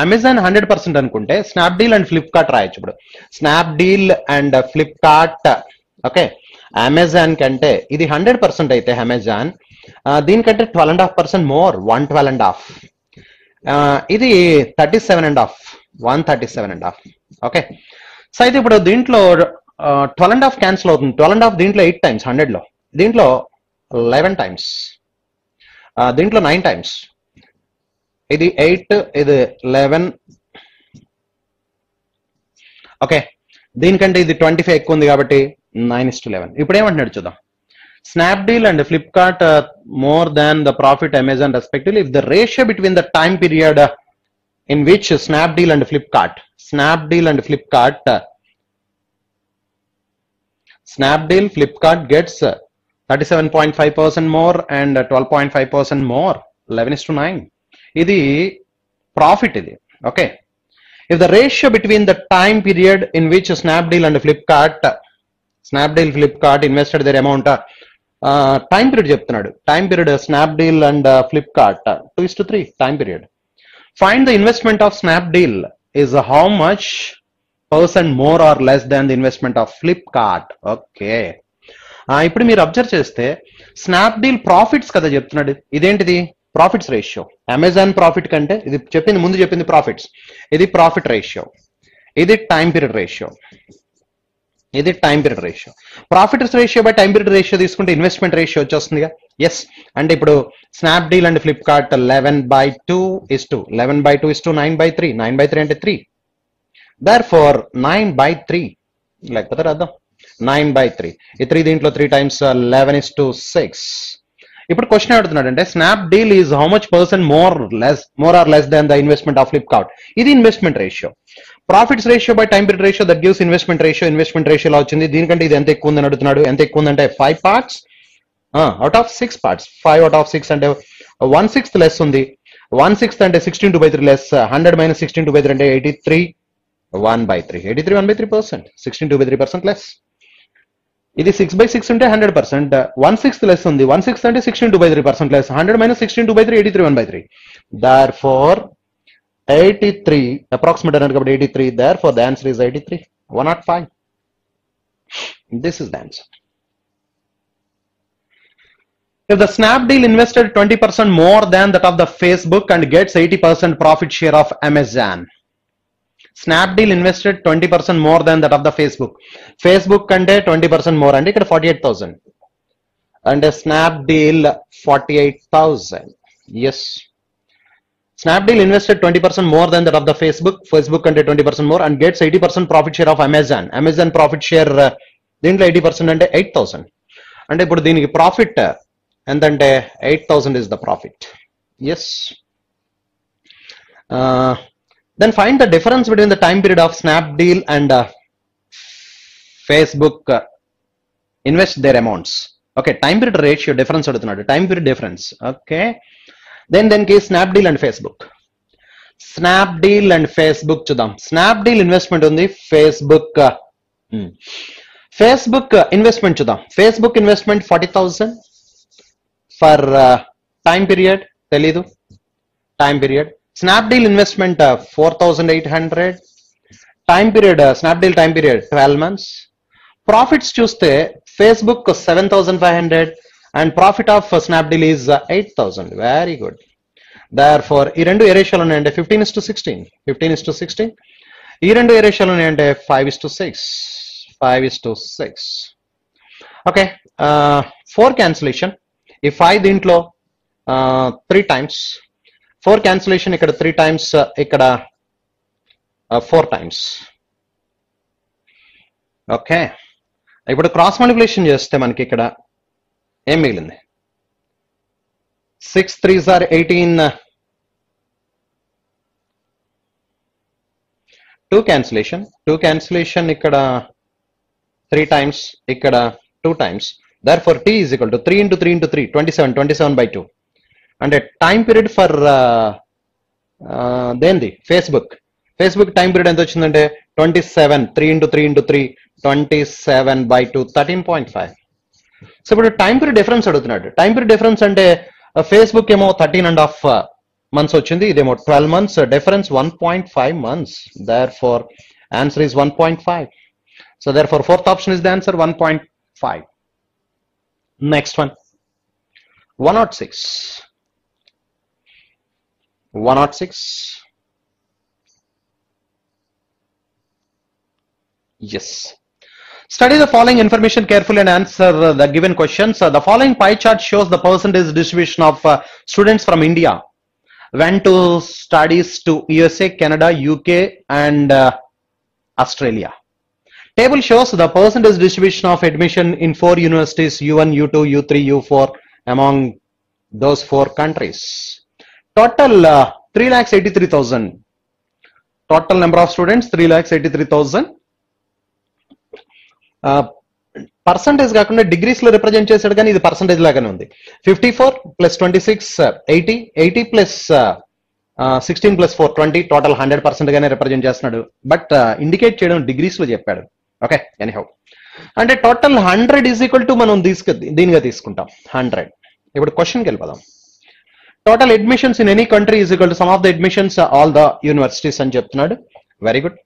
S1: Amazon 100% అనుకుంటే Snapdeal and Flipkart రాయొచ్చు. ఇప్పుడు Snapdeal and Flipkart okay, Amazon కంటే ఇది 100% అయితే Amazon దీనికంటే 12.5% more, 112.5. ఇది 37.5, 137.5. ఓకే, సో అయితే ఇప్పుడు దీంట్లో 12.5 క్యాన్సిల్ అవుతుంది. 12.5 దీంట్లో 8 times 100 లో, దీంట్లో 11 times, దీంట్లో 9 times. ఇది 8, ఇది 11. ఓకే, దీనికంటే ఇది 25 ఎక్కువ ఉంది కాబట్టి 9:11. ఇప్పుడు ఏమంటున్నాడు చూద్దాం. Snapdeal and Flipkart more than the profit Amazon respectively if the ratio between the time period in which Snapdeal and Flipkart gets 37.5% more and 12.5% more, 11:9. ఇది ప్రాఫిట్ ఇది. Okay, if the ratio between the time period in which Snapdeal and Flipkart invested their amount, time period చెప్తున్నాడు. time period Snapdeal and Flipkart 2:3 time period. Find the investment of Snapdeal is how much percent more or less than the investment of Flipkart. Okay, ఇప్పుడు మీరు observe చేస్తే Snapdeal profits కదా చెప్తున్నాడు. ఇదేంటిది? Profits ratio. Amazon profit కంటే ఇది ముందు చెప్పింది ప్రాఫిట్స్, ఇది ప్రాఫిట్ రేషియో, ఇది టైం పీరియడ్ రేషియో, ఇది time period ratio. Profits ratio by time period ratio తీసుకుంటే ఇన్వెస్ట్మెంట్ రేషియో వచ్చేస్తుందిగా. ఎస్, అంటే ఇప్పుడు Snapdeal అండ్ Flipkart 11/2 9/3. 9/3 అంటే 3. Therefore 9/3 లేకపోతే రాద్దాం 9/3. ఈ 3 దీంట్లో 3 times 11:6. ఇప్పుడు క్వశ్చన్ అడుగుతున్నాడు అంటే Snapdeal is how much percent more or less than the investment of Flipkart. ఇది investment ratio. Profits ratio by time period ratio that gives investment ratio. Investment రేషియోలో వచ్చింది. దీనికంటే ఇది ఎంత ఎక్కువ ఉందని అడుగుతున్నాడు. ఎంత ఎక్కువ ఉందంటే 5 parts out of 6 parts. 5 out of 6 అంటే 1/6 లెస్ ఉంది. 1/6 అంటే 16/3 లెస్. 100 - 16/3 అంటే 83 1/3. 83 1/3%. 16/3% లెస్. ఇది 6/6 ఉంటే 100%. 1/6 లెస్ ఉంది. 1/6 అంటే 16/3% లెస్. 100 - 16/3 83 1/3. Therefore 83 approximate అన్నారు కాబట్టి 83. Therefore the answer is 83. 105. This is the answer. If the Snapdeal invested 20% more than that of the Facebook and gets 80% profit share of Amazon. Snapdeal invested 20% more than that of the Facebook కంటే 20% more అంటే ఇక్కడ 48,000 అంటే Snapdeal 48,000. Yes, Snapdeal invested 20% more than that of the Facebook కంటే 20% more and gets 80% profit share of Amazon profit share దీంట్లో 80% అంటే 8,000. అంటే ఇప్పుడు దీనికి ప్రాఫిట్ ఎంతంటే 8,000 is the profit. Yes. Then find the difference between the time period of Snapdeal and Facebook invest their amounts. Okay, time period ratio difference అడుగుతున్నాడు. time period difference. Okay, then case Snapdeal and Facebook. Snapdeal and Facebook చూద్దాం. Snapdeal investment ఉంది, Facebook investment చూద్దాం. Facebook investment 40,000 for time period, తెలీదు time period. Snapdeal investment 4,800 time period. Snapdeal time period 12 months. Profits చూస్తే Facebook 7,500 and profit of Snapdeal is 8,000. Very good. Therefore ఈ రెండు ఏ రేషియోలో ఉన్నాయంటే 15:16, 15:16. ఈ రెండు ఏ రేషియోలో ఉన్నాయంటే 5:6, 5:6. Okay, 4 cancellation. ఈ 5 దీంట్లో 3 times, 4 క్యాన్సిలేషన్ ఇక్కడ 3 times, ఇక్కడ 4 times. ఓకే, ఇప్పుడు క్రాస్ మల్టిప్లికేషన్ చేస్తే మనకి ఇక్కడ ఏం మిగిలింది? 6 3s are 18. 2 cancellation ఇక్కడ 3 times, ఇక్కడ 2 times. Therefore t is equal to 3 into 3 into 3, 27/2. అంటే టైం పీరియడ్ ఫర్ దేంది ఫేస్బుక్ టైం పీరియడ్ ఎంత వచ్చిందంటే 27, 3 into 3 into 3, 27/2, 13.5. సో ఇప్పుడు టైం పీరియడ్ డిఫరెన్స్ అడుగుతున్నాడు. టైం పీరియడ్ డిఫరెన్స్ అంటే ఫేస్బుక్ ఏమో 13.5 months వచ్చింది, ఇదేమో 12 months. Difference 1.5 months. Therefore answer is 1.5. So therefore fourth option is the answer, 1.5. Next one, 106. Yes. Study the following information carefully and answer the given questions. The following pie chart shows the percentage distribution of students from India went to studies to USA, Canada, UK and Australia. Table shows the percentage distribution of admission in 4 universities, U1, U2, U3, U4 among those 4 countries. Total 3,83,000. Total number of students 3,83,000. Percentage కాకుండా degrees లో represent చేశాడు, కానీ ఇది percentage లాగానే ఉంది. 54 + 26 80, 80 + 16 + 4 20, total 100% గానే represent చేస్తున్నాడు. But indicate చేయడం డిగ్రీస్ లో చెప్పాడు. ఓకే, ఎనీహౌ అంటే టోటల్ 100 ఈజ్ ఈక్వల్ టు మనం దీనిగా తీసుకుంటాం 100. ఇప్పుడు క్వశ్చన్కి వెళ్ళిపోదాం. Total admissions in any country is equal to some of the admissions all the universities అని చెప్తున్నాడు. Very good.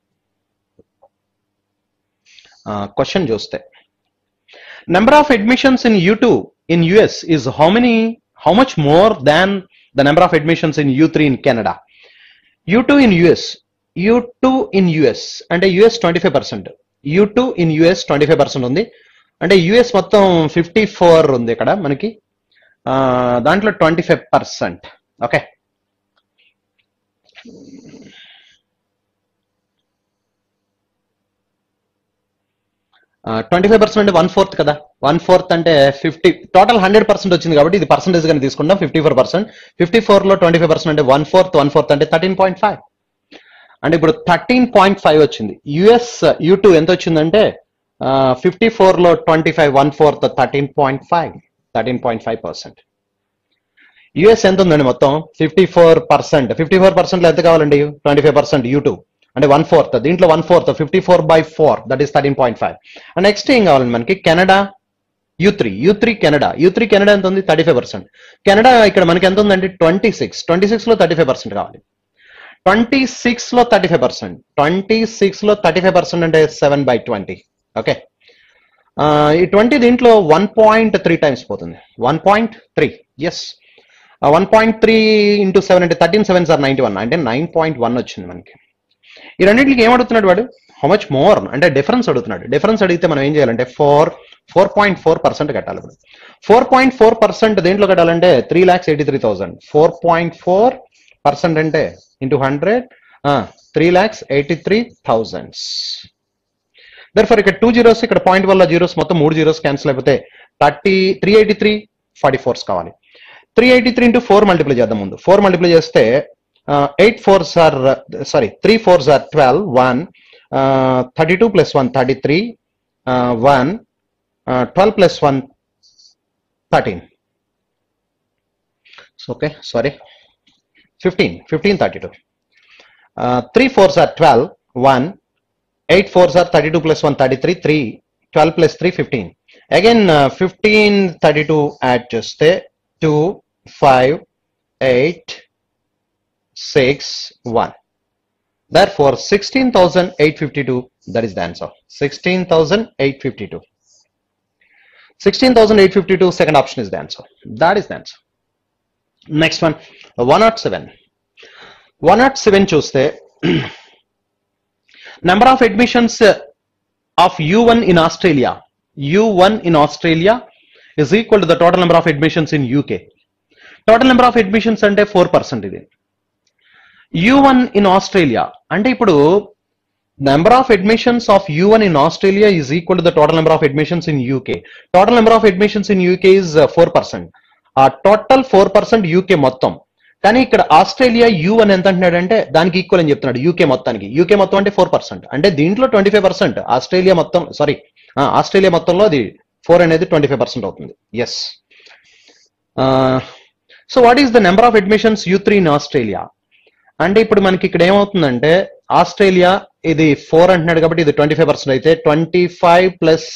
S1: క్వశ్చన్ చూస్తే number of admissions in U2 in US is how much more than the number of admissions in U3 in Canada. U2 in US అంటే US 25%, U2 in US 25% ఉంది. అంటే US మొత్తం 54 ఉంది ఇక్కడ మనకి, దాంట్లో 25%. Okay, 25% అంటే 1/4 కదా. 1/4 అంటే 50. టోటల్ 100% వచ్చింది కాబట్టి ఇది పర్సంటేజ్ గానే తీసుకుంటాం. 54%. 54 లో 25% అంటే 1/4 అంటే 13.5. అంటే ఇప్పుడు 13.5 వచ్చింది. US U2 ఎంత వచ్చిందంటే 54 లో 25 1/4 13.5%. US ఎంత ఉందండి మొత్తం 54%. 54% లో ఎంత కావాలండి? 25% U2 అంటే 1/4. దీంట్లో 1/4 54/4, దట్ ఈస్ 13.5. అండ్ నెక్స్ట్ ఏం కావాలండి మనకి? కెనడా U3 కెనడా ఎంత ఉంది? 35%. కెనడా ఇక్కడ మనకి ఎంత ఉందండి? 26 లో 35% కావాలి. 26 లో 35% అంటే 7/20. ఓకే, ఈ 20 దీంట్లో 1.3 టైమ్స్ పోతుంది. 1.3. ఎస్, 1.3 into 7 అంటే 13 7s are 91 అంటే 9.1 వచ్చింది మనకి. ఈ రెండింటికి ఏం అడుగుతున్నాడు వాడు? హౌ మచ్ మోర్ అంటే డిఫరెన్స్ అడుగుతున్నాడు. డిఫరెన్స్ అడిగితే మనం ఏం చేయాలంటే 4.4% కట్టాలి. ఇప్పుడు 4.4% దేంట్లో కట్టాలంటే 3,83,000. 4.4% అంటే ఇంటూ 100 3,83,000. దర్ఫర్ ఇక్కడ 2 zeros, ఇక్కడ పాయింట్ వల్ల జీరోస్, మొత్తం 3 zeros క్యాన్సిల్ అయిపోతే 383 44s కావాలి. 383 into 4 మల్టిప్లై చేద్దాం. ముందు 4 మల్టిప్లై చేస్తే 3 4s are 12, 1 32 + 1 33, 1 12 + 1 13. Okay, sorry 15 32. 3 4s are 12, 1, 8 4s are 32 plus 1, 33, 3, 12 plus 3, 15. Again, 15, 32 add చేస్తే 2, 5, 8, 6, 1. Therefore, 16,852, that is the answer. 16,852. 16,852, second option is the answer. That is the answer. Next one, 107. 107 చూస్తే number of admissions of U1 in Australia. U1 in Australia is equal to the total number of admissions in UK. Total number of admissions అంటే 4% ఇది. U1 in Australia అంటే ఇప్పుడు number of admissions of U1 in Australia is equal to the total number of admissions in UK. Total number of admissions in UK is 4%. Total 4% UK మొత్తం. కానీ ఇక్కడ Australia U1 ఎంత అంటున్నాడు అంటే దానికి equal అని చెప్తున్నాడు యూకే మొత్తానికి. యూకే మొత్తం అంటే 4%. అంటే దీంట్లో 25%. ఆస్ట్రేలియా మొత్తంలో అది 4 అనేది 25% అవుతుంది. Yes. So what is the number of admissions U3 in Australia అంటే ఇప్పుడు మనకి ఇక్కడ ఏమవుతుందంటే ఆస్ట్రేలియా ఇది 4 అంటున్నాడు కాబట్టి ఇది 25% అయితే 25 ప్లస్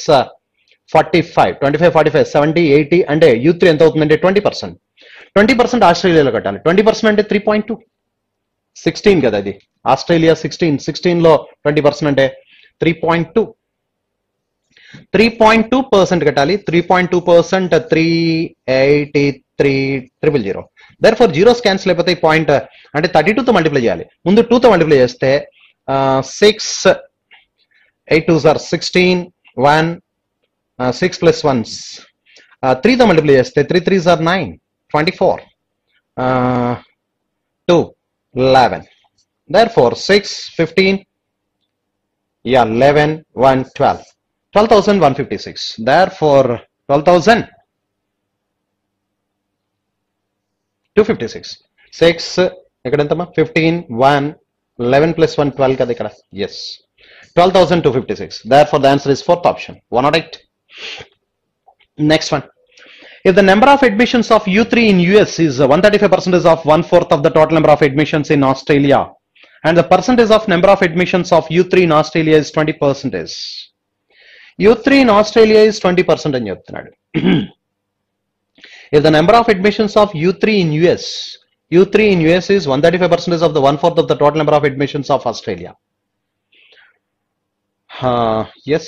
S1: 45, 25, 45, 70, 80 అంటే U3 ఎంత అవుతుందంటే 20%. 20% ఆస్ట్రేలియాలో కట్టాలి. 20% అంటే 3.2, 16 కదా అది. ఆస్ట్రేలియా 16 లో 20% అంటే 3.2, 3.2% కట్టాలి. 3.2% 383,000. Therefore zeros cancel అయిపోతాయి. పాయింట్ అంటే 32 తో మల్టిప్లై చేయాలి. ముందు 2 తో మల్టిప్లై చేస్తే 6, 8 2s are 16, 1, 6 plus 1s 3 తో మల్టిప్లై చేస్తే 3 3s are 9, 24, 2, 11. Therefore 6, 15, 11, 1, 12. 12,156. Therefore 12,256. 6 ఇక్కడ ఎంతమ్మా 15, 1, 11 plus 1, 12 కదా ఇక్కడ. Yes. 12,256. Therefore the answer is fourth option. 108. Next one. If the number of admissions of U3 in US is 135% of 1/4 of the total number of admissions in Australia, and the percentage of number of admissions of U3 in Australia is 20%. U3 in Australia is 20% అని చెప్తున్నాడు. If the number of admissions of U3 in US is 135% of the 1/4 of the total number of admissions of Australia. Yes.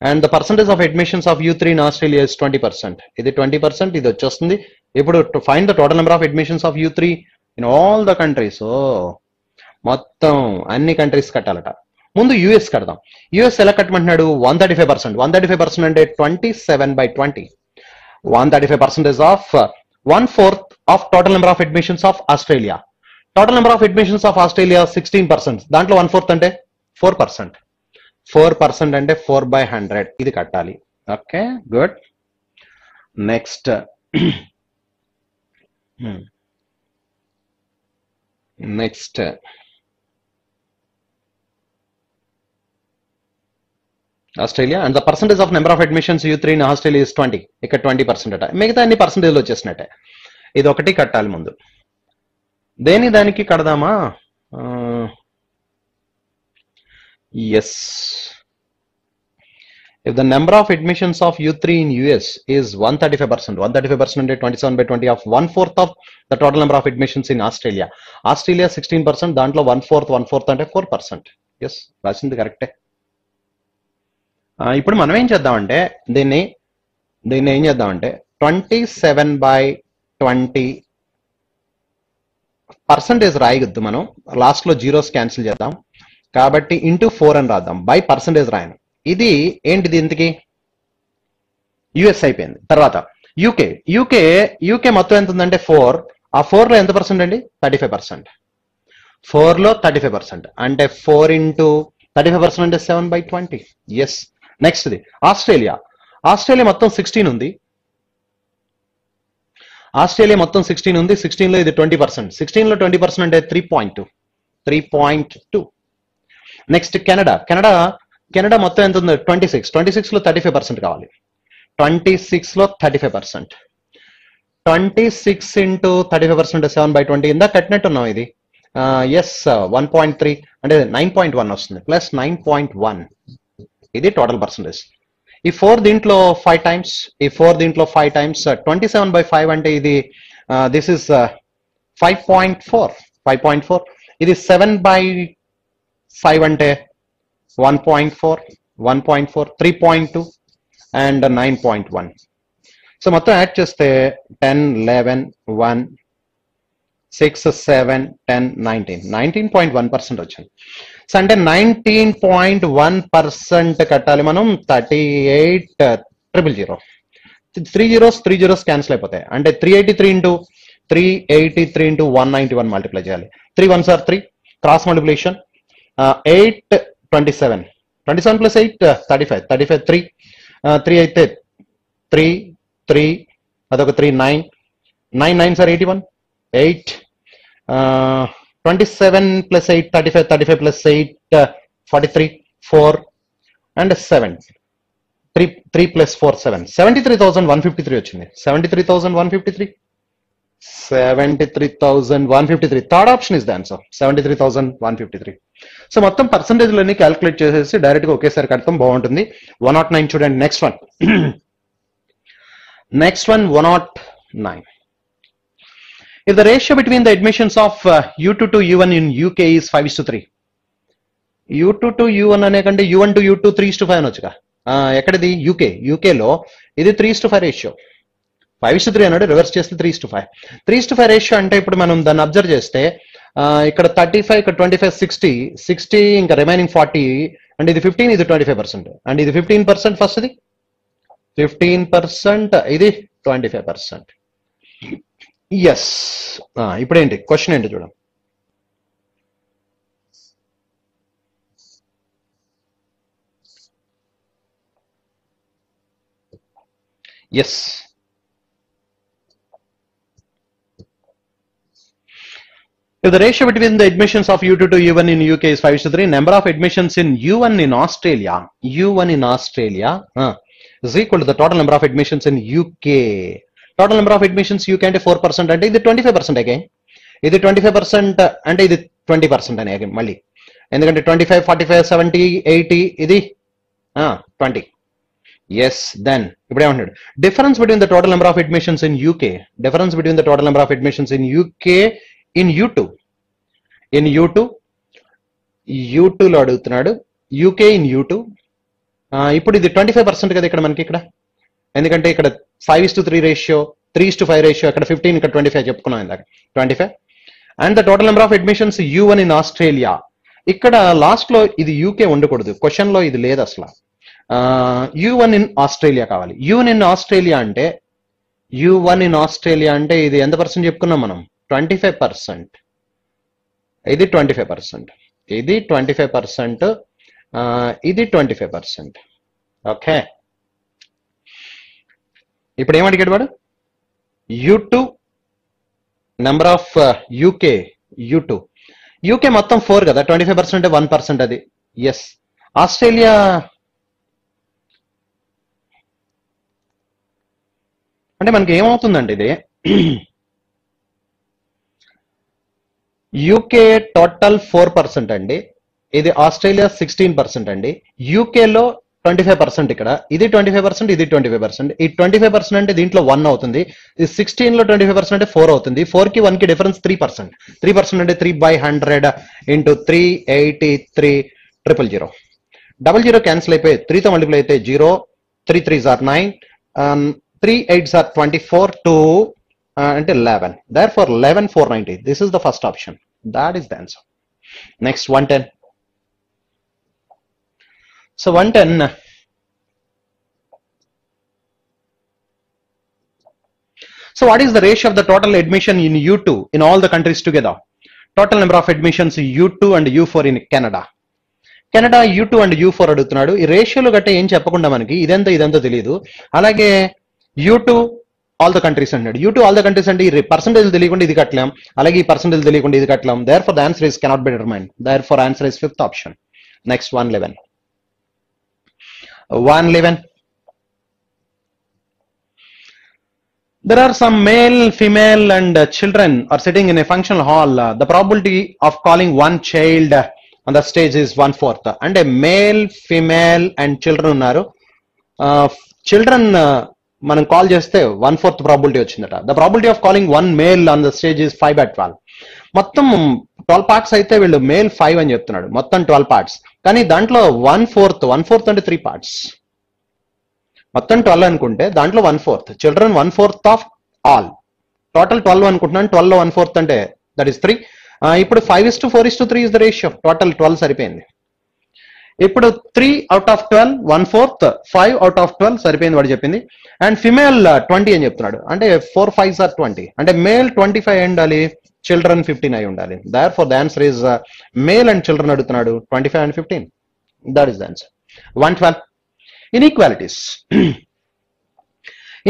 S1: And the percentage of admissions of U3 in Australia is 20%. ఇది 20%, ఇది వచ్చేస్తుంది. ఇప్పుడు to find the total number of admissions of U3 in all the countries. మొత్తం అన్ని countries కట్టాలట. ముందు US కడదాం. US ఎలా కట్టమంటున్నాడు? 135%. 135% అంటే 27/20. 135% of 1/4 of total number of admissions of Australia. Total number of admissions of Australia 16%. దాంట్లో 1/4 అంటే 4%. 4% అంటే 4/100. ఇది కట్టాలి. Okay, good. Next Australia and the percentage of number of admissions U3 in Australia is 20. ఇక్కడ 20% అట. మిగతా అన్ని పర్సంటేజ్లు వచ్చేసినట్టే. ఇది ఒకటి కట్టాలి ముందు. దానికి కడదామా? Yes. If the number of admissions of U3 in US is 135%, 135% అంటే 27/20 of 1/4 of the total number of admissions in Australia. Australia 16%, దాంట్లో 1/4 అంటే 4%. ఎస్, రాసింది కరెక్టే. ఇప్పుడు మనం ఏం చేద్దామంటే దీన్ని ఏం చేద్దామంటే 27/20% రాయగద్దు. మనం లాస్ట్ లో జీరోస్ క్యాన్సిల్ చేద్దాం కాబట్టి ఇంటూ 4 అని రాద్దాం. బై పర్సంటేజ్ రాయను. ఇది ఏంటిది? ఇంతకి యుఎస్ అయిపోయింది. తర్వాత యూకే మొత్తం ఎంత ఉందంటే 4. ఆ 4 లో ఎంత పర్సెంట్ అండి? 35%. 4 లో 35% అంటే 4 ఇంటూ 35% అంటే 7/20. ఎస్. నెక్స్ట్ ఇది ఆస్ట్రేలియా మొత్తం 16 ఉంది. 16 లో ఇది 20%. 16 లో 20% అంటే 3.2. నెక్స్ట్ కెనడా మొత్తం ఎంత ఉంది? 26 లో 35% కావాలి. 26 లో 35%. 26 ఇంటూ 35% 7/20. ఇందాక కట్టినట్టు ఉన్నాం. ఇది ఎస్ 1.3 అంటే 9.1 వస్తుంది ప్లస్ 9.1 ఇది టోటల్ పర్సంటేజ్. ఈ 4 దీంట్లో 5 టైమ్స్, ఈ 4 దీంట్లో 5 టైమ్స్ 27/5 అంటే ఇది దిస్ ఇస్ 5.4 ఇది 7/5 అంటే 1.4 3.2 అండ్ 9.1. సో మొత్తం యాడ్ చేస్తే 10 11 1 6 7 10 19.1% వచ్చింది. సో అంటే 19.1% కట్టాలి మనం. 38,000. 3 zeros క్యాన్సిల్ అయిపోతాయి. అంటే 383 ఇంటూ 383 ఇంటూ 191 మల్టిప్లై చేయాలి. 3 1s are 3 cross multiplication 8 27 plus 8 35 3 అయితే 3 అదొక 3 9 9 are 81 8 27 plus 8 35 plus 8 43 4 and 7 3 plus 4 7 73,153 వచ్చింది. 73,153 third option is the answer. 73,153. So మొత్తం పర్సంటేజ్లన్నీ క్యాలిక్యులేట్ చేసేసి డైరెక్ట్ గా ఒకేసారి కడతాం, బాగుంటుంది. 109 చూడండి. Next one 109. If the ratio between the admissions of U2 to U1 in UK is 5:3, U2 to U1 అనే కంటే U1 to U2 3:5 అనొచ్చుగా. ఎక్కడిది? UK లో ఇది 3:5 రేషియో. 5:3 అన్నాడు, రివర్స్ చేస్తే 3:5. 3:5 రేషియో అంటే ఇప్పుడు మనం దాన్ని అబ్జర్వ్ చేస్తే ఇక్కడ 35, ఇక్కడ 25, 60 ఇంకా రిమైనింగ్ 40 అండ్ ఇది 15, ఇది 25% అండ్ ఇది 15% ఫస్ట్, ఇది 15%, ఇది 25%. ఎస్. ఇప్పుడు ఏంటి క్వశ్చన్ ఏంటి చూడండి. Yes. If the ratio between the admissions of U2 to U1 in UK is 5:3, number of admissions in U1 in Australia is equal to the total number of admissions in UK. Total number of admissions UK అంటే 4% అంటే ఇది 25% again. ఇది 25% అంటే ఇది 20% అని again మళ్ళీ, ఎందుకంటే 25 45 70 80 ఇది 20. ఎస్. దెన్ ఇప్పుడు ఏమంటాడు? Difference between the total number of admissions in UK, difference between the total number of admissions in UK in U2 లో అడుగుతున్నాడు. UK in U2. ఇప్పుడు ఇది 25% కదా ఇక్కడ మనకి, ఇక్కడ ఎందుకంటే ఇక్కడ 5:3 రేషియో, 3:5 రేషియో, ఇక్కడ 15, ఇక్కడ 25 చెప్పుకున్నాం ఇందాక 25. And the total number of admissions U1 in Australia. ఇక్కడ లాస్ట్ లో ఇది యూకే ఉండకూడదు, క్వశ్చన్ లో ఇది లేదు అసలు. U1 ఇన్ ఆస్ట్రేలియా కావాలి. U1 ఇన్ ఆస్ట్రేలియా అంటే ఇది ఎంత పర్సెంట్ చెప్పుకున్నాం మనం? 25%. ఇది 25%, ఇది 25%, ఇది 25%. ఓకే. ఇప్పుడు ఏమడిగాడు వాడు? U2 నెంబర్ ఆఫ్ యూకే మొత్తం 4 కదా, 25% అంటే 1% అది. ఎస్. ఆస్ట్రేలియా అంటే మనకి ఏమవుతుందండి ఇది? యూకే టోటల్ 4% అండి, ఇది ఆస్ట్రేలియా 16% అండి. యూకేలో 25% ఇక్కడ, ఇది 25%, ఇది 25%. ఈ 25% అంటే దీంట్లో 1 అవుతుంది. ఈ 16 లో 25% అంటే 4 అవుతుంది. 4 కి 1 కి డిఫరెన్స్ 3%. 3% అంటే 3/100 ఇంటూ 383,000. 00 క్యాన్సిల్ అయిపోయి 3తో మల్టిప్లై అయితే 0, 3 3s are 9, 3 8s are 24, 2 అంటే 11. Therefore 11,490. This is the first option. That is the answer. Next 110. So 110. So what is the ratio of the total admission in U2 in all the countries together? Total number of admissions U2 and U4 in Canada. U2 and U4 అడుగుతున్నాడు. ఈ రేషియోలు గట్ట ఏం చెప్పకుండా మనకి ఇదంతా తెలియదు. అలాగే U2 all the countries అన్నాడు. U2 ఆల్ ద కంట్రీస్ అంటే ఈ పర్సంటేజ్ తెలియకుండా ఇది కట్టలేం, అలాగే ఈ పర్సంటేజ్ తెలియకుండా ఇది కట్టలేం. Therefore the answer is cannot be determined. Therefore answer is fifth option. Next 111. 111. There are some male, female and children are sitting in a functional hall. The probability of calling one child on the stage is 1/4. And a male, female and children unnaru. Children మనం call చేస్తే 1/4 probability వచ్చిందట. The probability of calling one male on the stage is 5/12. మొత్తం 12 parts అయితే వీళ్ళు male 5 అని చెప్తున్నాడు. మొత్తం 12 parts, కానీ దాంట్లో 1/4 అంటే 3 పార్ట్స్. మొత్తం 12 అనుకుంటే దాంట్లో 1/4 చిల్డ్రన్, 1/4 ఆఫ్ ఆల్. టోటల్ 12 అనుకుంటున్నాను. 12 లో 1/4 అంటే దట్ ఈస్ 3. ఇప్పుడు 5:4:3 ఇస్ ద రేషియో. టోటల్ 12 సరిపోయింది. ఇప్పుడు 3 out of 12, 1/4, 5 out of 12 సరిపోయింది వాడు చెప్పింది. అండ్ ఫిమేల్ 20 అని చెప్తున్నాడు. అంటే 4 5s are 20. అంటే మేల్ 25 అయి ఉండాలి, చిల్డ్రన్ 15 అయి ఉండాలి. Therefore the answer is male and children అడుగుతున్నాడు, 25 and 15. That is the answer. 112. Inequalities.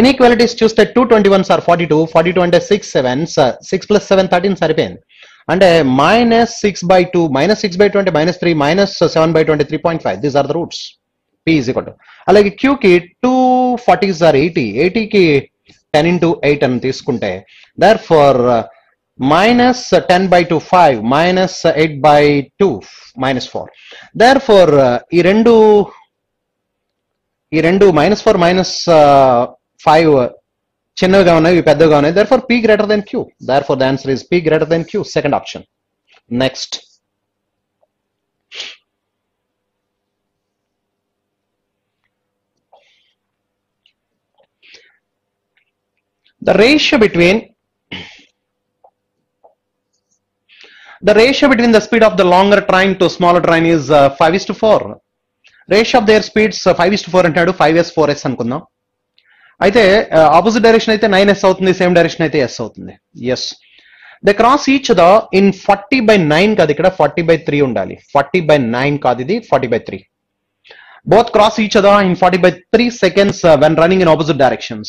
S1: Inequalities చూస్తే 2 21s are 42. 42 అంటే 6 7s, 6 plus 7 13 సరిపోయింది. అంటే -6/2, -6/2 అంటే -3, -7/2 అంటే 3.5. These are the roots. P is equal to. అలాగే Q కి 2 40s are 80. 80 కి 10 into 8 అని తీసుకుంటే therefore -10/2 5, -8/2 -4. Therefore ఈ రెండు -4 -5 చిన్నగా ఉన్నాయి, ఇవి పెద్దగా ఉన్నాయి. therefore P greater than Q. therefore the answer is P greater than Q, second option. Next, the ratio between the speed of the longer train to smaller train is 5:4. ratio of their speeds 5:4 అంటాడు. 5s 4s అనుకుందాం. అయితే opposite direction అయితే 9s అవుతుంది, same direction అయితే s అవుతుంది. Yes, they cross each the in 40/9 కాదు, ఇక్కడ 40/3 ఉండాలి. 40/9 కాదు, ఇది 40/3. Both cross each other in 40/3 seconds when running in opposite directions.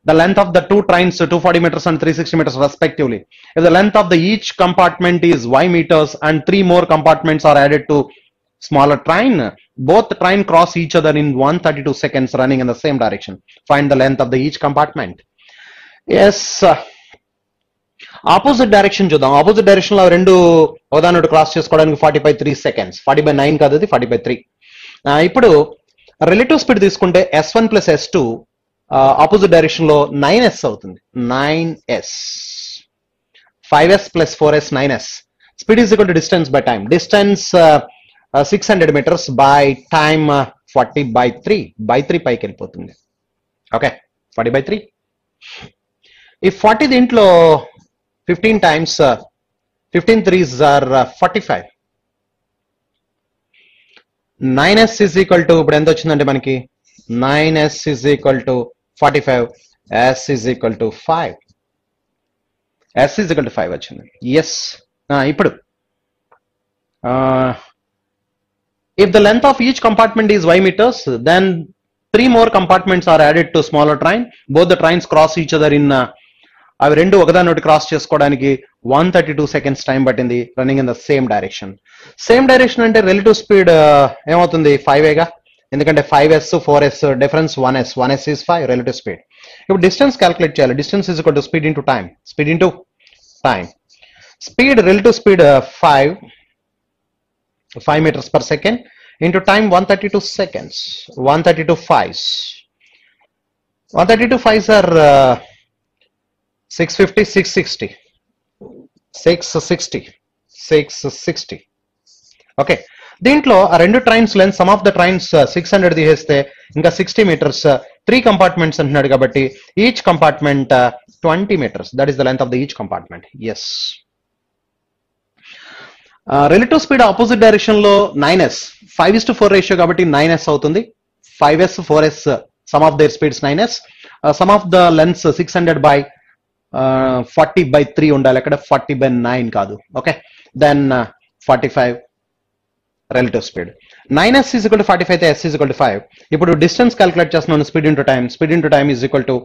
S1: The length of the two trains 240 meters and 360 meters respectively. If the length of the each compartment is y meters and 3 more compartments are added to smaller train, both the train cross each other in 132 seconds running in the same direction. Find the length of the each compartment. Yes, opposite direction చూద్దాం. Opposite direction లో రెండు ఒకదానొకటి cross చేసుకోవడానికి 40/3 seconds. 40/9 కాదు, అది 40/3. ఇప్పుడు relative speed తీసుకుంటే s1 plus s2 opposite direction లో 9s అవుతుంది. 9s. 5s plus 4s 9s. Speed is equal to distance by time. Distance 600 meters by time 40/3. by 3 పైకి వెళ్ళిపోతుంది. ఓకే, 40/3. ఈ 40 దీంట్లో 15 times 15 3s are 45. 9s is equal to ఇప్పుడు ఎంత వచ్చిందంటే మనకి 9s is equal to 45. s is equal to 5. s is equal to 5 వచ్చింది. Yes, ఇప్పుడు if the length of each compartment is y meters, then 3 more compartments are added to smaller train. Both the trains cross each other in అవి రెండు ఒకదానొకటి cross చేసుకోవడానికి 132 seconds time పట్టింది, running in the same direction. Same direction అంటే relative speed ఏమవుతుంది? 5ఏగా, ఎందుకంటే 5s 4s difference 1s. 1s is 5 relative speed. ఇప్పుడు distance calculate చేయాలి. Distance is equal to speed into time. Speed into time. Speed relative speed 5 meters per second into time 132 seconds. 132 5s. 132 5s are 650 660. 660. Okay, దీంట్లో ఆ రెండు trains length, sum of the trains 600 తీసేస్తే ఇంకా 60 meters. 3 compartments అంటున్నాడు కాబట్టి each compartment 20 meters. That is the length of the each compartment. Yes, relative speed opposite direction లో 9s. 5:4 ratio కాబట్టి 9s అవుతుంది. 5s 4s sum of their speeds 9s. Sum of the lengths 600 by 40/3 ఉండాలి, అక్కడ 40/9 కాదు. Okay, then 45 relative speed. 9s is equal to 45 అయితే s is equal to 5. ఇప్పుడు distance calculate చేస్తున్నాను. Speed into time. Speed into time is equal to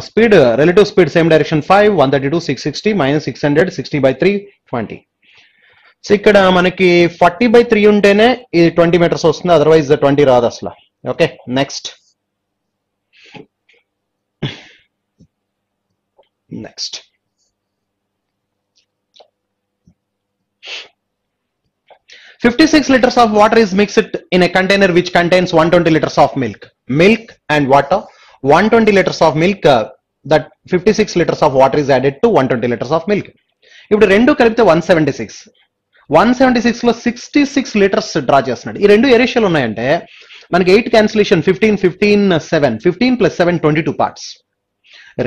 S1: speed relative speed same direction 5 132 660 minus 600 60/3 20. So ఇక్కడ మనకి 40/3 ఉంటేనే ఇది 20 meters వస్తుంది, otherwise 20 రాదు అసలు. Okay, next next 56 liters of water is mixed in a container which contains 120 liters of milk. Milk and water, 120 liters of milk, that 56 liters of water is added to 120 liters of milk. ఇప్పుడు రెండు కలిపితే 176 లో 66 litres draw చేస్తున్నాడు. ఈ రెండు ఏ రేషియోలు ఉన్నాయంటే మనకి 8 cancellation 15 7 15 plus 7 22 parts.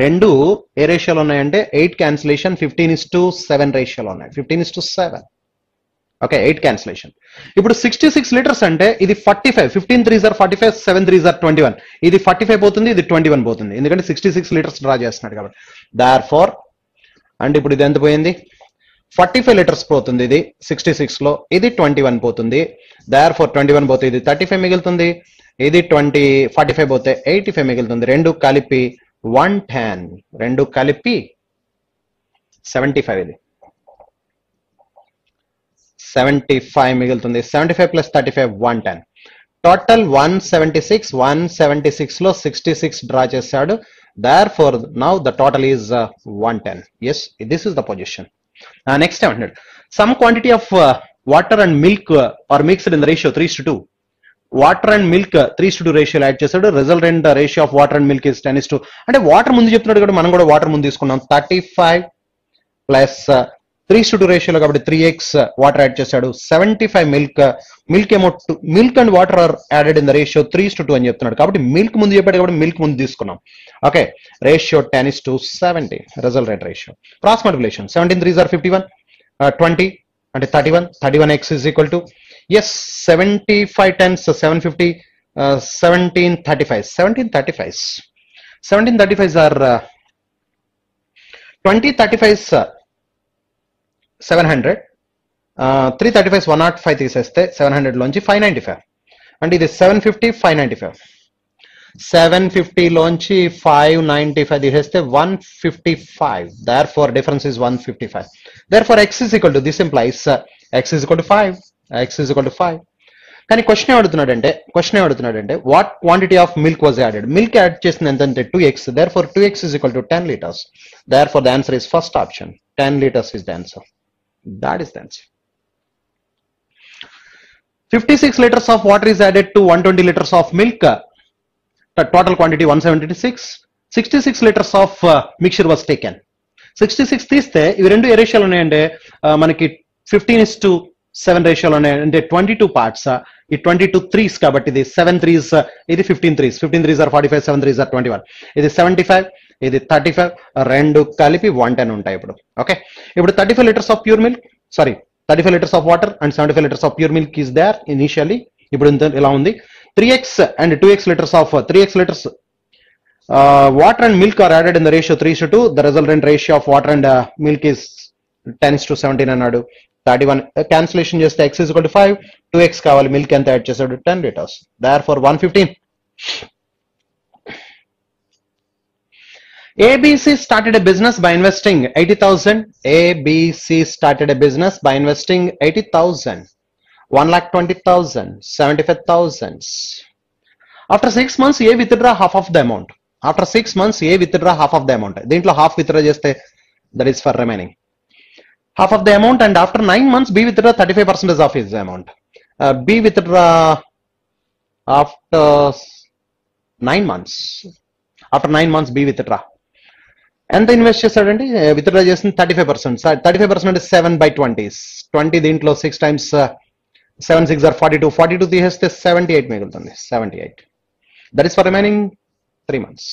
S1: రెండు ఏ రేషియోలు ఉన్నాయంటే 8 క్యాన్సిలేషన్ 15:7 రేషియోలో ఉన్నాయి. 15:7. Okay, 8 cancellation. ఇప్పుడు 66 లీటర్స్ అంటే ఇది 45, 15 3s are 45, 7 3s are 21. ఇది 45 పోతుంది, ఇది 21 పోతుంది, ఎందుకంటే 66 లీటర్స్ డ్రా చేస్తున్నాడు కాబట్టి. దేర్ ఫోర్ అంటే ఇప్పుడు ఇది ఎంత పోయింది, 45 లీటర్స్ పోతుంది, ఇది 66 లో, ఇది 21 పోతుంది. దేర్ ఫోర్ 21 పోతే ఇది 35 మిగులుతుంది, ఇది 45 పోతే 85 మిగులుతుంది. రెండు కలిపి 110, రెండు కలిపి 75, ఇది 75 మిగులుతుంది. 75 ప్లస్ 35 110. టోటల్ 176 లో 66 డ్రా చేశాడు. Therefore now the total is 110. Yes, this is the position. Next ఏమంటున్నాడు, some quantity of water and milk are mixed in the ratio 3:2. Water and milk 3:2 రేషియోలో యాడ్ చేశాడు. Resultant ratio of water and milk is 10:2. అంటే water ముందు చెప్తున్నాడు కాబట్టి మనం కూడా water ముందు తీసుకున్నాం. 35 ప్లస్ 3:2 రేషియోలో కాబట్టి 3x వాటర్ యాడ్ చేశాడు. 75 మిల్క్ ఏమో milk and water are added in the ratio 3:2 అని చెప్తున్నాడు కాబట్టి మిల్క్ ముందు చెప్పాడు కాబట్టి మిల్క్ ముందు తీసుకున్నాం. Okay, ratio 10:70 resultant ratio. Cross multiplication 17 3s are 51, 20 అంటే 31x is equal to, yes, 75 10s 750, 1735s are 2035s 700, 335s 105 తీసేస్తే 700 లోంచి 595 అంటే ఇది 750 595. 750 లోంచి 595 తీసేస్తే 155. therefore difference is 155. therefore x is equal to, this implies x is equal to 5. కానీ question ఏమడుతున్నాడంటే what quantity of milk was added. Milk add చేసింది ఎంతంటే 2x. therefore 2x is equal to 10 liters. therefore the answer is first option. 10 liters is the answer. That is the answer. 56 liters of water is added to 120 liters of milk. The total quantity 176. 66 liters of mixture was taken. 66 తీస్తే ఇవి రెండు ఏ రేషియోలు ఉన్నాయంటే మనకి 15:7 రేషియోలో ఉన్నాయి. అంటే 22 parts, ఈ 22 3s కాబట్టి ఇది 7 3s, ఇది 15 3s. 15 3s are 45, 7 3s are 21. ఇది 75, ఇది 35, రెండు కలిపి 110 ఉంటాయి ఇప్పుడు. ఓకే, ఇప్పుడు 35 liters of pure milk, 35 liters of water and 75 liters of pure milk is there initially. ఇప్పుడు ఇలా ఉంది. 3x and 2x liters of 3x liters water and milk are added in the ratio 3:2. the resultant ratio of water and milk is 10:17 అన్నాడు. 31 cancellation చేస్తే x is equal to 5, 2x కావాలి, milk ఎంత add చేశాడు 10 liters. therefore 115. ABC started a business by investing 80,000. ABC started a business by investing 80,000, 1,20,000, 75,000. After 6 months, A withdraw half of the amount. After 6 months, A withdraw half of the amount. దీంట్లో half withdraw చేస్తే that is for remaining half of the amount, and after 9 months, B withdraw 35% of his amount. B withdraw after 9 months. After 9 months, B withdraw. ఎంత invest చేశాడండి, withdraw చేసింది 35%. 35% అంటే 7/20. 20 దీంట్లో 6 times 7 6 are 42. 42 తీసేస్తే 78 మిగులుతుంది. 78. That is for remaining 3 months.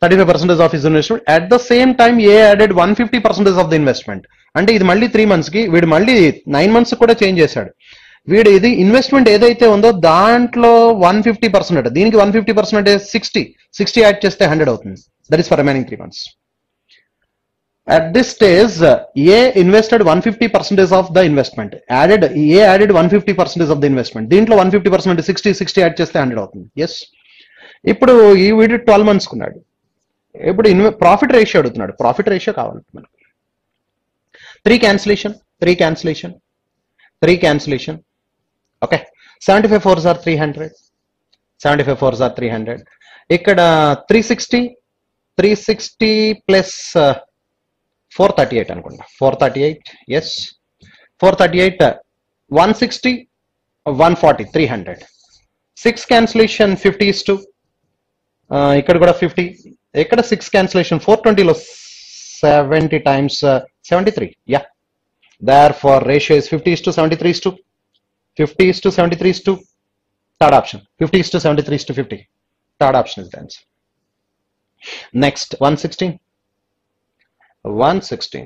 S1: 35% of his investment. At the same time A added 150% of the investment. అంటే ఇది మళ్ళీ 3 months కి, వీడు మళ్ళీ 9 months కూడా చేంజ్ చేశాడు. వీడు ఇది ఇన్వెస్ట్మెంట్ ఏదైతే ఉందో దాంట్లో 150% అంటే దీనికి 150% అంటే 60 యాడ్ చేస్తే 100 అవుతుంది. That is for remaining 3 months. At this stage A invested 150% of the investment. A added 150% of the investment. దీంట్లో 150% అంటే 60 యాడ్ చేస్తే 100 అవుతుంది. ఎస్, ఇప్పుడు ఈ వీడు 12 months కున్నాడు. ఇప్పుడు ప్రాఫిట్ రేషియో అడుగుతున్నాడు. ప్రాఫిట్ రేషియో కావాలి మనకు. 3 cancellation. Okay, 75 4s are 300. 75 4s are 300. ఇక్కడ 360 360 ప్లస్ 438 అనుకుంటా. 438, ఎస్ 438, 160, 140, 300. 6 క్యాన్సిలేషన్ 50:2. ఇక్కడ కూడా 50. ఇక్కడ 6 cancellation 420లో 70 times 73. Yeah. Therefore, ratio is 50:73:2. 50:73:2. Third option. 50:73:50. Third option is the answer. Next, 116. 116.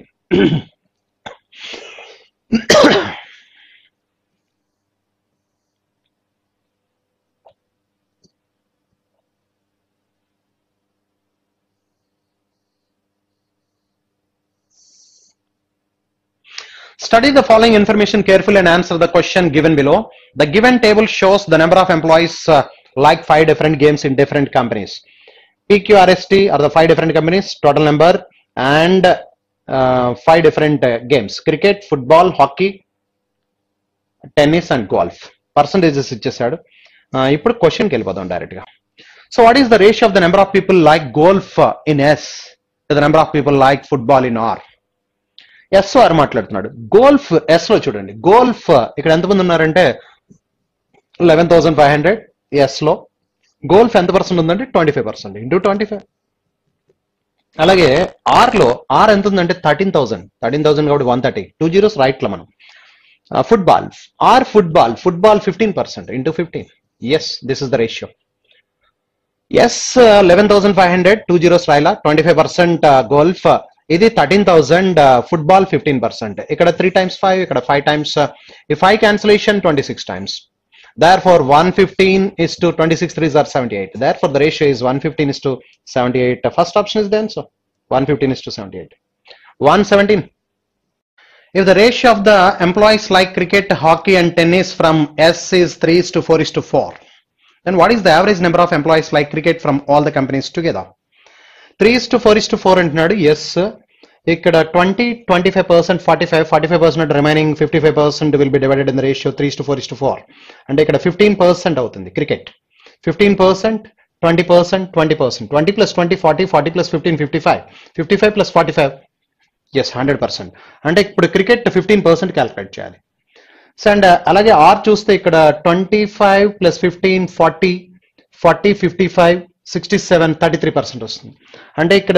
S1: Study the following information carefully and answer the question given below. The given table shows the number of employees like 5 different games in different companies. PQRST are the 5 different companies, total number, and 5 different games: cricket, football, hockey, tennis, and golf. Percentages ఇచ్చేసాడు. ఇప్పుడు క్వశ్చన్కి వెళ్ళిపోదాం డైరెక్ట్గా. So what is the ratio of the number of people like golf in S to the number of people like football in R? S R మాట్లాడుతున్నాడు. Golf S లో చూడండి, golf ఇక్కడ ఎంతమంది ఉన్నారంటే 11,500. ఎస్ లో గోల్ఫ్ ఎంత పర్సెంట్ ఉందంటే 25% into 25. అలాగే ఆర్ లో ఆర్ ఎంత ఉందంటే 13,000 కాబట్టి 130. 2 zeros రైట్ లో మనం. Football R football 15% into 15. Yes this is the ratio. Yes 11,500, 2 zeros రాయిలా, 25% గోల్ఫ్. ఇది 13,000 ఫుట్బాల్ 15%. ఇక్కడ 3 times 5, ఇక్కడ 5 times 5 cancellation 26 times. Therefore 115 is to 26 3s are 78. Therefore the ratio is 115 is to 78. First option is the answer. 115 is to 78. 117. If the ratio of the employees like cricket, hockey, and tennis from S is 3 is to 4 is to 4, then what is the average number of employees like cricket from all the companies together? 3 is to 4 is to 4 అంటున్నాడు. Yes ఇక్కడ 20, 25%, 45% remaining 55% will be divided in the ratio 3 is to 4 is to 4. అంటే ఇక్కడ 15% అవుతుంది cricket. 15%, 20%, 20%. 20 plus 20, 40, 40 plus 15, 55. 55 plus 45, yes 100%. అంటే ఇప్పుడు cricket 15% calculate చేయాలి. So and అలాగే are చూస్తే ఇక్కడ 25 plus 15, 40, 40, 55, 67, 33% వస్తుంది. అంటే ఇక్కడ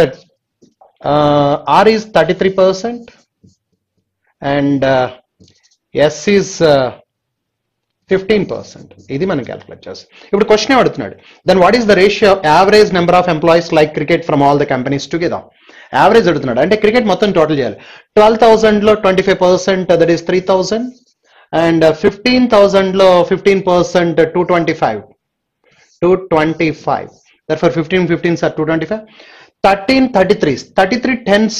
S1: R is 33% and S is 15%. ఇది మనం క్యాల్కులేట్ చేస్తాం. ఇప్పుడు క్వశ్చన్ అడుగుతున్నాడు, then what is the ratio average number of employees like cricket from all the companies together? Average అడుగుతున్నాడు అంటే క్రికెట్ మొత్తం టోటల్ చేయాలి. 12,000లో 25%, దట్ ఈస్ 3,000, అండ్ 15,000లో 15%, 225. Therefore 15 15s are 225. 13 33s, 33 10s,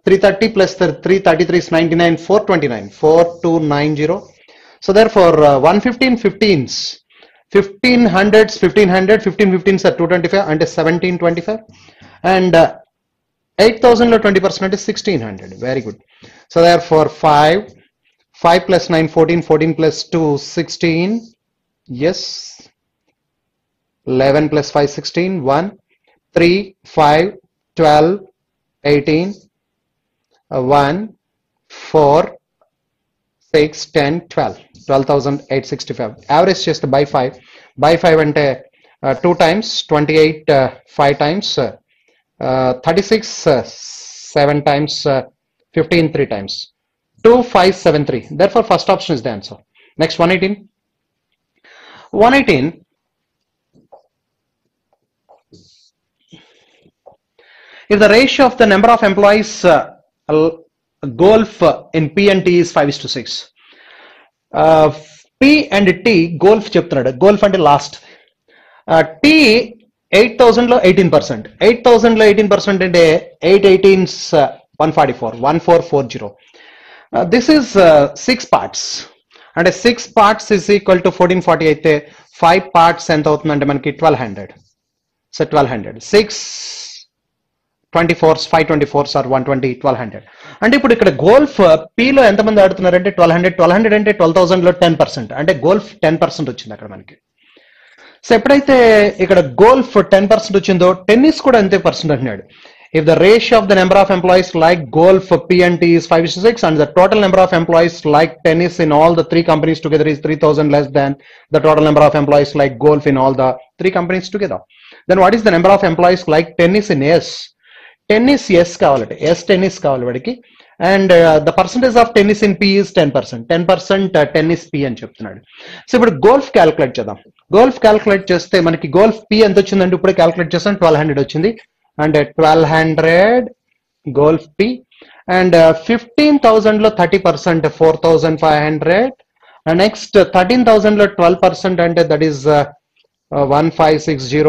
S1: 330 plus 333 is 99, 429, 4290. So therefore 115 15s, 1500s 1500, 15 15s are 225 and 1725, and 8,000 lo 20% is 1600. Very good. So therefore 5 plus 9 14, 14 plus 2 16. Yes. 11 plus 5 16, 1, 3, 5, 12, 18, 1, 4, 6, 10, 12. 12,865. Average just by 5. By 5 and 2 times, 28, 5 times, 36, 7 times, 15, 3 times. 2573. Therefore first option is the answer. Next 118. 118. If the ratio of the number of employees golf in P and T is 5 is to 6. P and T golf చెప్తున్నాడు. Golf అంటే last. T 8,000లో 18%. 8,000లో 18% అంటే 8 18s 144, 1440. This is 6 parts. అంటే 6 parts is equal to 1440 అయితే 5 parts ఎంత అవుతుందంటే మనకి 1200. So 1200. 6 24s, 524s are 120, 1200. అంటే ఇప్పుడు ఇక్కడ గోల్ఫ్ పీలో ఎంతమంది ఆడుతున్నారంటే 1200 అంటే 12,000లో 10%. అంటే గోల్ఫ్ 10% వచ్చింది అక్కడ మనకి. సో ఎప్పుడైతే ఇక్కడ గోల్ఫ్ 10% వచ్చిందో టెన్నిస్ కూడా అంతే పర్సెంట్ అంటున్నాడు. If the ratio of the number of employees like golf P and T is 5:6 and the total number of employees like tennis in all the three companies together is 3,000 less than the total number of employees like golf in all the three companies together, then what is the number of employees like tennis in S? Tennis yes కావాలంటే S tennis కావాలి వాడికి, and the percentage of tennis in P is 10%. 10% tennis P అని చెప్తున్నాడు. So ఇప్పుడు golf calculate చేద్దాం. Golf calculate చేస్తే మనకి golf P ఎంత వచ్చిందంటే ఇప్పుడే క్యాలిక్యులేట్ చేస్తాం 1200 వచ్చింది. And 1200 golf P and 15,000 lo 30% 4,500 and next 13,000 lo 12% and that is 1560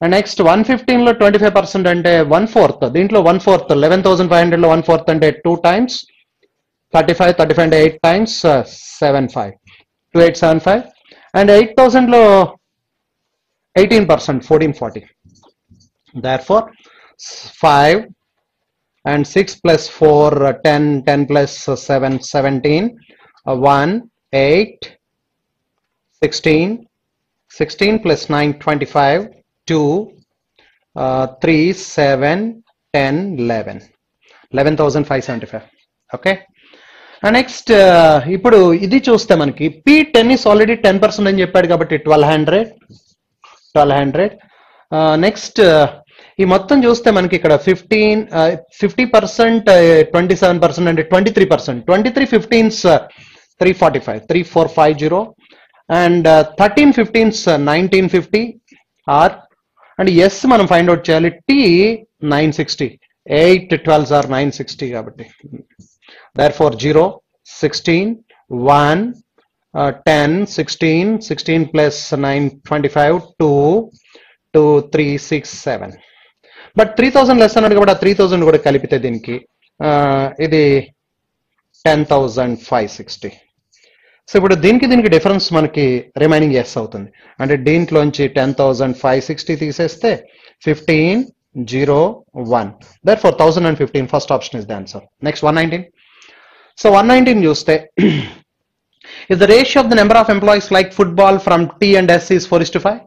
S1: and next 115 lo 25% and 1/4 దీంట్లో 1/4 11,500 లో 1/4 అంటే 2 times 35 అంటే 8 times 75 2875 and 8,000 లో 18% 1440. Therefore 5 and 6 plus 4 10 10 plus 7 17 1 8 16 16 plus 9 25 2 3 7 10 11 11,575. okay. And next ఇప్పుడు ఇది చూస్తే మనకి P టెన్నిస్ ఆల్రెడీ 10% అని చెప్పాడు కాబట్టి 1200 నెక్స్ట్ ఈ మొత్తం చూస్తే మనకి ఇక్కడ 50% 27% అంటే 23%. 23 15s 345 3450 and 13 15s 1950 R and S మనం ఫైండ్ అవుట్ చేయాలి. T 960 8 12s are 960 కాబట్టి therefore 0 16 1 10 16 16 plus 9 25 2 2 3 6 7 బట్ 3,000 లెస్ అన్నాడు కాబట్టి 3,000 కూడా కలిపితే దీనికి ఇది 10,560. సో ఇప్పుడు దీనికి డిఫరెన్స్ మనకి రిమైనింగ్ ఎస్ అవుతుంది. అంటే దీంట్లోంచి 10,560 తీసేస్తే 1501. therefore 1015 first option is the answer. Next 119. So 119 చూస్తే if the ratio of the number of employees like football from T and S is 4:5,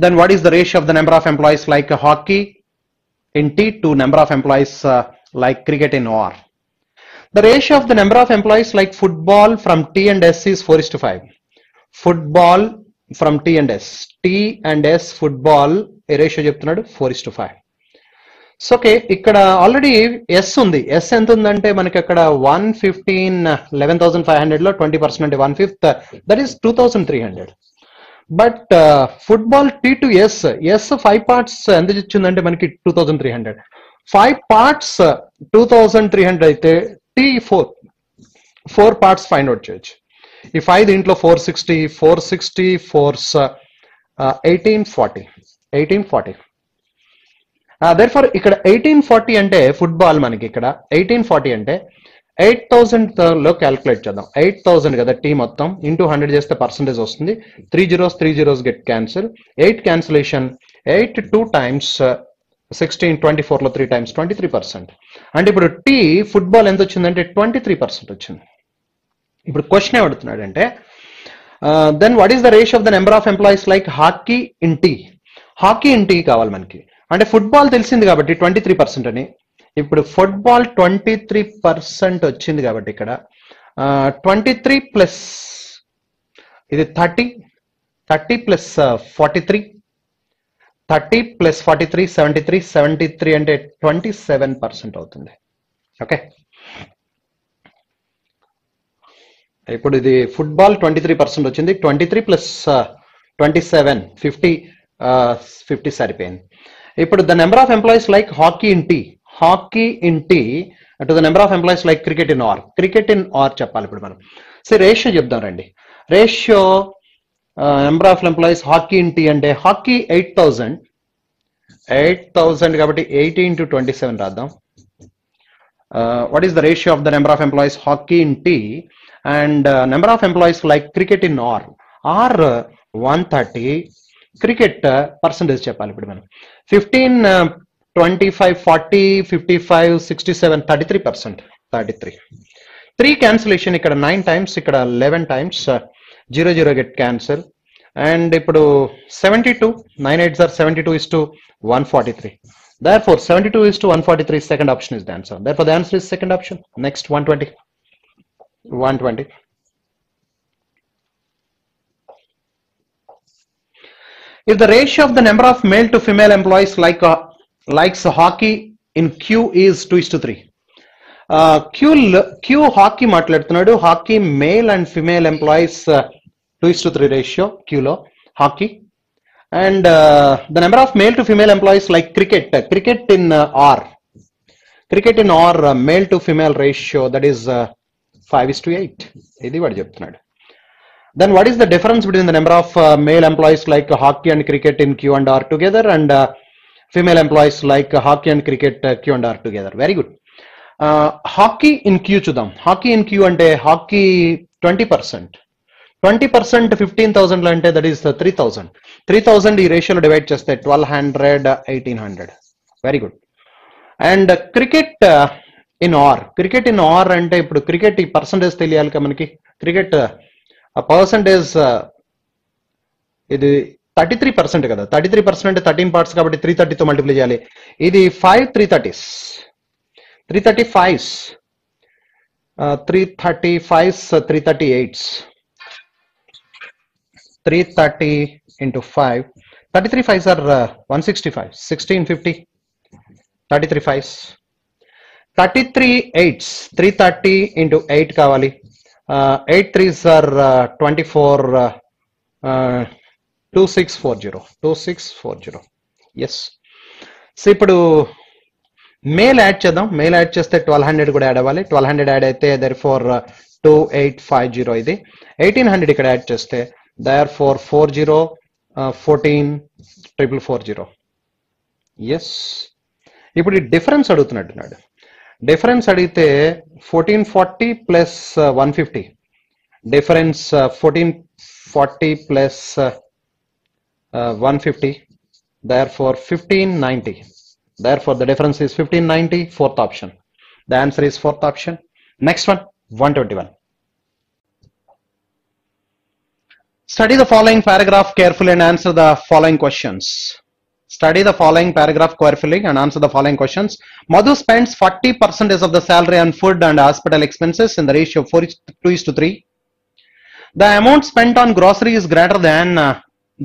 S1: then what is the ratio of the number of employees like hockey in T to number of employees like cricket in R? The ratio of the number of employees like football from T and S is 4:5. Football from T and S. T and S football a ratio చెప్తున్నాడు 4:5. So okay, ఇక్కడ already yes ఉంది. Yes ఎంత ఉందంటే మనకి అక్కడ 115 11,500 లో 20% అంటే 1/5 that is 2,300. But football T to S 5 parts ఎంత ఇచ్చిందంటే మనకి 2,300. 5 parts 2,300 అయితే T 4 parts ఫైండ్ అవుట్ చేయొచ్చు. ఈ 5 దీంట్లో 460 4s 1840. therefore ఇక్కడ 1840 అంటే ఫుట్బాల్ మనకి ఇక్కడ 1840 అంటే 8,000 లో క్యాల్కులేట్ చేద్దాం. 8,000 కదా టీ మొత్తం ఇంటూ 100 చేస్తే పర్సంటేజ్ వస్తుంది. 3 zeros get cancel. 8 cancellation 8 2 times 16 24 లో 3 times 23%. అంటే ఇప్పుడు టీ ఫుట్బాల్ ఎంత వచ్చిందంటే 23% వచ్చింది. ఇప్పుడు క్వశ్చన్ ఏమడుతున్నాడు అంటే then what is the ratio of the number of employees like hockey in T. Hockey in T కావాలి మనకి. అంటే ఫుట్బాల్ తెలిసింది కాబట్టి 23% అని. ఇప్పుడు ఫుట్బాల్ 23% వచ్చింది కాబట్టి ఇక్కడ 23 ప్లస్ ఇది 30 ప్లస్ 43 30 ప్లస్ 43 73 అంటే 27% అవుతుంది. ఓకే, ఇప్పుడు ఇది ఫుట్బాల్ 23% వచ్చింది. 23 ప్లస్ 27 50 సరిపోయింది. ఇప్పుడు the number of employees like hockey in T to the number of employees like cricket in R చెప్పాలి. ఇప్పుడు మనం సో రేషియో చెప్దాం రండి. Ratio number of employees hockey in T అంటే హాకీ 8,000 కాబట్టి 80 into 27 రాద్దాం. What is the ratio of the number of employees hockey in T and number of employees like cricket in R 130. Cricket percentage చెప్పాలి ఇప్పుడు మనం. 15 25 40 55 67 33%. 3 cancellation ఇక్కడ 9 times ఇక్కడ 11 times 0 get cancel. And ఇప్పుడు 72, 9 8s are 72 is to 143. Therefore, 72 is to 143, second option is the answer. Therefore, the answer is second option. Next, 120. 120. If the ratio of the number of male to female employees likes hockey in Q is 2:3. Q hockey మాట్లాడుతున్నాడు. Hockey male and female employees 2:3 ratio Q లో hockey. And the number of male to female employees like cricket in R. Cricket in R male to female ratio, that is 5:8. ఇది వాడు చెప్తున్నాడు. Then what is the difference between the number of male employees like hockey and cricket in Q and R together and female employees like hockey and cricket Q and R together? Very good. Hockey in Q చూద్దాం. Hockey in Q అంటే hockey 20%. 20% 15,000 అంటే that is 3,000. 3,000 ఈ రేషియోలో divide చేస్తే 1,200, 1,800. Very good. And cricket in R. Cricket in R అంటే ఇప్పుడు cricket ఈ percentage తెలియాలి కదా మనకి. క్రికెట్ పర్సంటేజ్ ఇది 33% కదా. 33% అంటే 13 పార్ట్స్ కాబట్టి 330తో మల్టిప్లై చేయాలి. ఇది 5 330s. 335s. 335s 338s. 330 into 5. 33 5s are 165. 1650. 33 5s. 33 8s. 330 into 8 కావాలి. 8 3s are 24. 2640. 2640. Yes. సో ఇప్పుడు మేల్ యాడ్ చేద్దాం. మేల్ యాడ్ చేస్తే 1200 కూడా యాడ్ అవ్వాలి. 1200 యాడ్ అయితే therefore 2850 ఇది. 1800 ఇక్కడ యాడ్ చేస్తే therefore 40 14 yes. ఇప్పుడు ఈ డిఫరెన్స్ అడుగుతున్నాడు. డిఫరెన్స్ అడిగితే 1440 plus 150. Difference 1440 plus 150. therefore 1590. therefore the difference is 1590. Fourth option. The answer is fourth option. Next one, 121. Study the following paragraph carefully and answer the following questions. Study the following paragraph carefully and answer the following questions. Madhu spends 40% of the salary on food and hospital expenses in the ratio of 2:3. The amount spent on grocery is greater than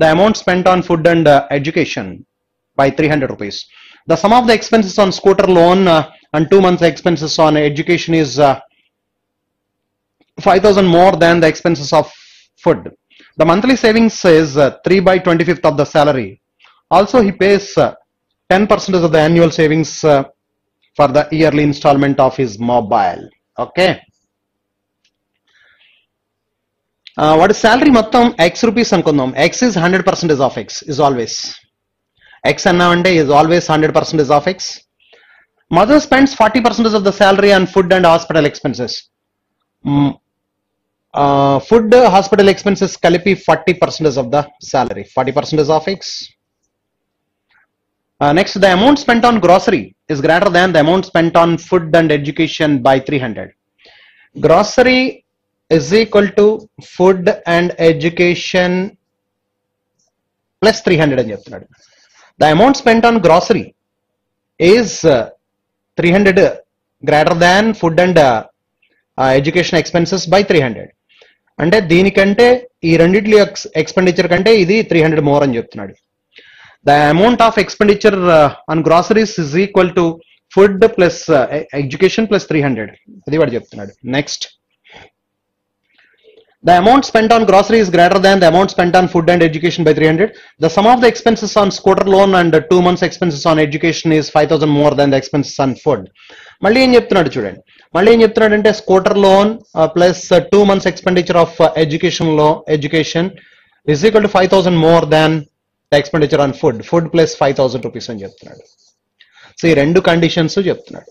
S1: the amount spent on food and education by 300 rupees. The sum of the expenses on scooter loan and 2 months expenses on education is 5,000 more than the expenses of food. The monthly savings is 3/25 of the salary. Also, he pays 10% of the annual savings for the yearly installment of his mobile. Okay. What is salary మొత్తం x rupees అనుకుందాం. X is 100% of x is always. X అన్నామంటే is always 100% of x. Mother spends 40% of the salary on food and hospital expenses. Food, hospital expenses కలిపి 40% of the salary. 40% of x. Next, the amount spent on grocery is greater than the amount spent on food and education by 300. Grocery is equal to food and education plus 300 అని చెప్తున్నాడు. The amount spent on grocery is 300 greater than food and education expenses by 300. అంటే దీనికంటే ఈ రెండిట్ల expenditure కంటే ఇది 300 more అని చెప్తున్నాడు. The amount of expenditure on groceries is equal to food plus education plus 300. అది వాడు చెప్తున్నాడు. Next. The amount spent on grocery is greater than the amount spent on food and education by 300. The sum of the expenses on scooter loan and 2 months expenses on education is 5,000 more than the expenses on food. మళ్ళీ ఏం చెప్తున్నాడు చూడండి. మళ్ళీ ఏం చెప్తున్నాడు అంటే scooter loan plus 2 months expenditure of education is equal to 5,000 more than the expenditure on food. Food plus 5,000 rupees అని చెప్తున్నాడు. సో ఈ రెండు కండిషన్స్ చెప్తున్నాడు.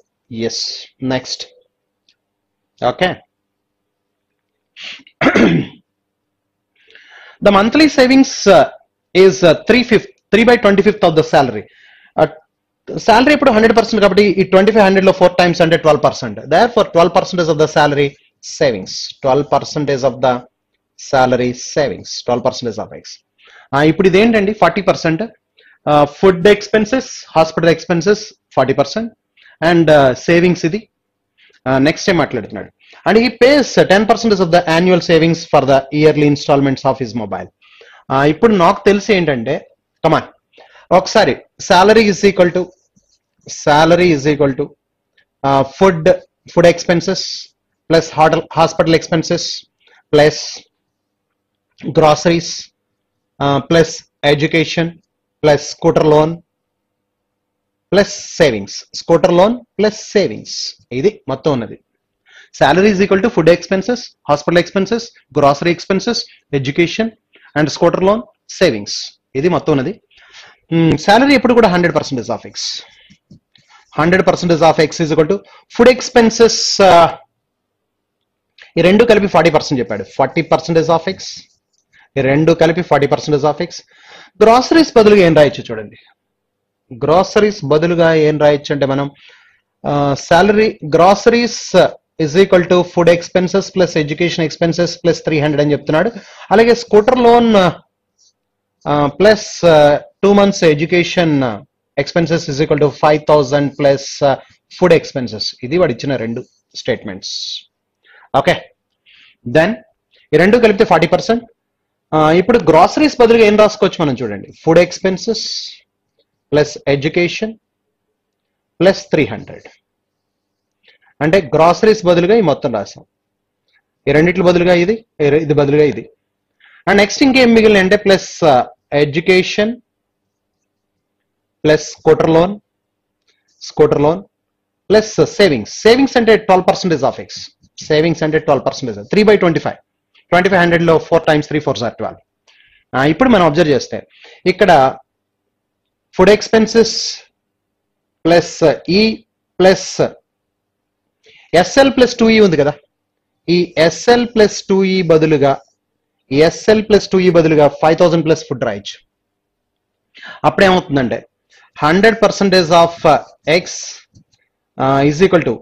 S1: Yes. Next. Okay. The monthly savings is 3/25 of the salary. Salary ఇప్పుడు 100% కాబట్టి ఈ 2500 లో 4 times అంటే 12%. Therefore 12% of the salary savings. 12% of the salary savings. 12% of X. ఇప్పుడు ఇదేంటండి 40%. Food expenses, hospital expenses 40%, and savings ఇది. నెక్స్ట్ ఏం మాట్లాడుతున్నాడు, and he pays 10% of the annual savings for the yearly instalments of his mobile. ఇప్పుడు నాకు తెలిసి ఏంటంటే, కమాన్ ఒకసారి salary is equal to food expenses plus hospital expenses plus groceries plus education plus scooter loan plus savings. Scooter loan plus savings, ఇది మొత్తం ఉన్నది. Salary is equal to food expenses, hospital expenses, grocery expenses, education and scooter loan, savings, ఇది మొత్తం ఉన్నది. Salary ఎప్పుడు కూడా 100% of X. 100% of X is equal to food expenses. ఈ రెండు కలిపి 40% చెప్పాడు. 40% of X. ఈ రెండు కలిపి 40% of X. గ్రాసరీస్ బదులుగా ఏం రాయొచ్చు చూడండి. గ్రాసరీస్ బదులుగా ఏం రాయొచ్చు అంటే మనం salary groceries is equal to food expenses plus education expenses plus 300 అని చెప్తున్నాడు. అలాగే scooter loan plus 2 months education expenses is equal to 5,000 plus food expenses. ఇది వాడు ఇచ్చిన రెండు స్టేట్మెంట్స్. ఓకే, దెన్ ఈ రెండు కలిపితే 40%. ఇప్పుడు గ్రాసరీస్ బదులుగా ఏం రాసుకోవచ్చు మనం చూడండి. Food expenses plus education plus 300. అంటే గ్రాసరీస్ బదులుగా ఈ మొత్తం రాసాం. ఈ రెండిట్ల బదులుగా ఇది, ఇది బదులుగా ఇది. అండ్ నెక్స్ట్ ఇంకేం మిగిలిన అంటే plus education plus scooter loan plus savings. Savings అంటే 12% ఆఫ్ ఎక్స్. సేవింగ్స్ అంటే 12%. 3/25. 2500 లో 4 times 3 4s are 12. ఇప్పుడు మనం అబ్జర్వ్ చేస్తే ఇక్కడ ఫుడ్ ఎక్స్పెన్సెస్ ప్లస్ ఈ ప్లస్ ఎస్ఎల్ ప్లస్ 2ఈ ఉంది కదా. ఈ ఎస్ఎల్ ప్లస్ 2ఈ బదులుగా 5,000 ప్లస్ ఫుడ్ రాయొచ్చు. అప్పుడేమవుతుందంటే 100% of X is equal to,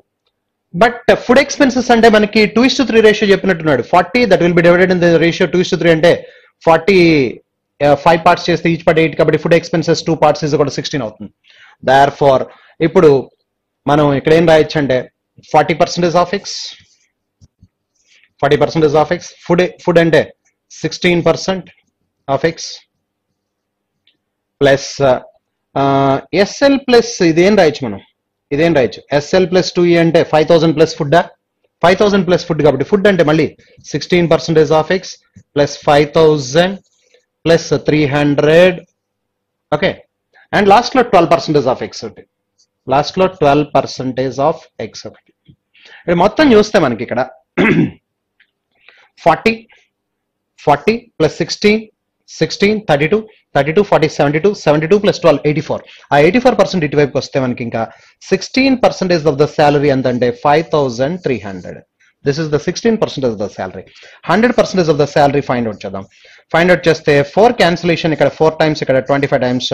S1: but food expenses అంటే మనకి 2:3 రేషియో చెప్పినట్టున్నాడు. 40 that will be divided in the ratio 2:3 అంటే 40 5 parts చేస్తే ఈచ్ పార్ట్ 8 కాబట్టి ఫుడ్ ఎక్స్పెన్సెస్ 2 parts ఈజ్ కూడా 16 అవుతుంది. దేర్ ఫార్ ఇప్పుడు మనం ఇక్కడ ఏం రాయొచ్చు అంటే 40% of X, 40% of X. Food అంటే 16% of X plus SL plus ఇదేం రాయొచ్చు మనం, ఇదేం రాయొచ్చు ఎస్ఎల్ ప్లస్ 2e అంటే 5,000 ప్లస్ ఫుడ్. 5,000 ప్లస్ ఫుడ్ కాబట్టి ఫుడ్ అంటే మళ్ళీ 16% of X plus 5,000 plus 300. Okay, and last లో 12% ఆఫ్ ఎక్స్ ఒకటి. లాస్ట్ లో 12% ఆఫ్ ఎక్స్ ఒకటి. మొత్తం చూస్తే మనకి ఇక్కడ 40 ప్లస్ 16 32 40 72 ప్లస్ 12 84. ఆ 84% ఇటువైపుకి వస్తే మనకి ఇంకా 16% ఆఫ్ ద శాలరీ ఎంత అంటే 5,300. This is the 16% of the salary. 100% of the salary find out చేద్దాం. ఫైండ్ అవుట్ చేస్తే 4 క్యాన్సిలేషన్ ఇక్కడ 4 times, ఇక్కడ 25 times.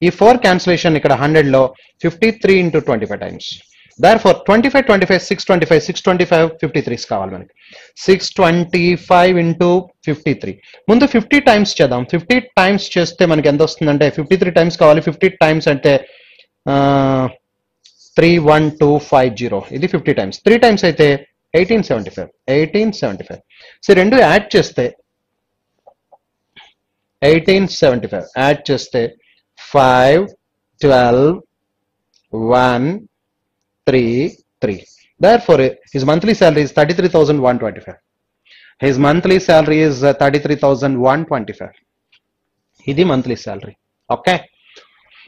S1: ఈ 4 క్యాన్సిలేషన్ ఇక్కడ 100 లో 53 into 25 times. Therefore 25 25 625 625 53s కావాలి మనకి. 625 into 53. ముందు 50 times చేద్దాం. 50 times చేస్తే మనకి ఎంత వస్తుందంటే 53 times కావాలి. 50 times అంటే 31250. ఇది 50 times. 3 times అయితే 1875. సో రెండు యాడ్ చేస్తే 1875 యాడ్ చేస్తే 5 12 1 3 3. Therefore his monthly salary is 33,125. His monthly salary is 33,125. ఇది మంత్లీ శాలరీ. ఓకే,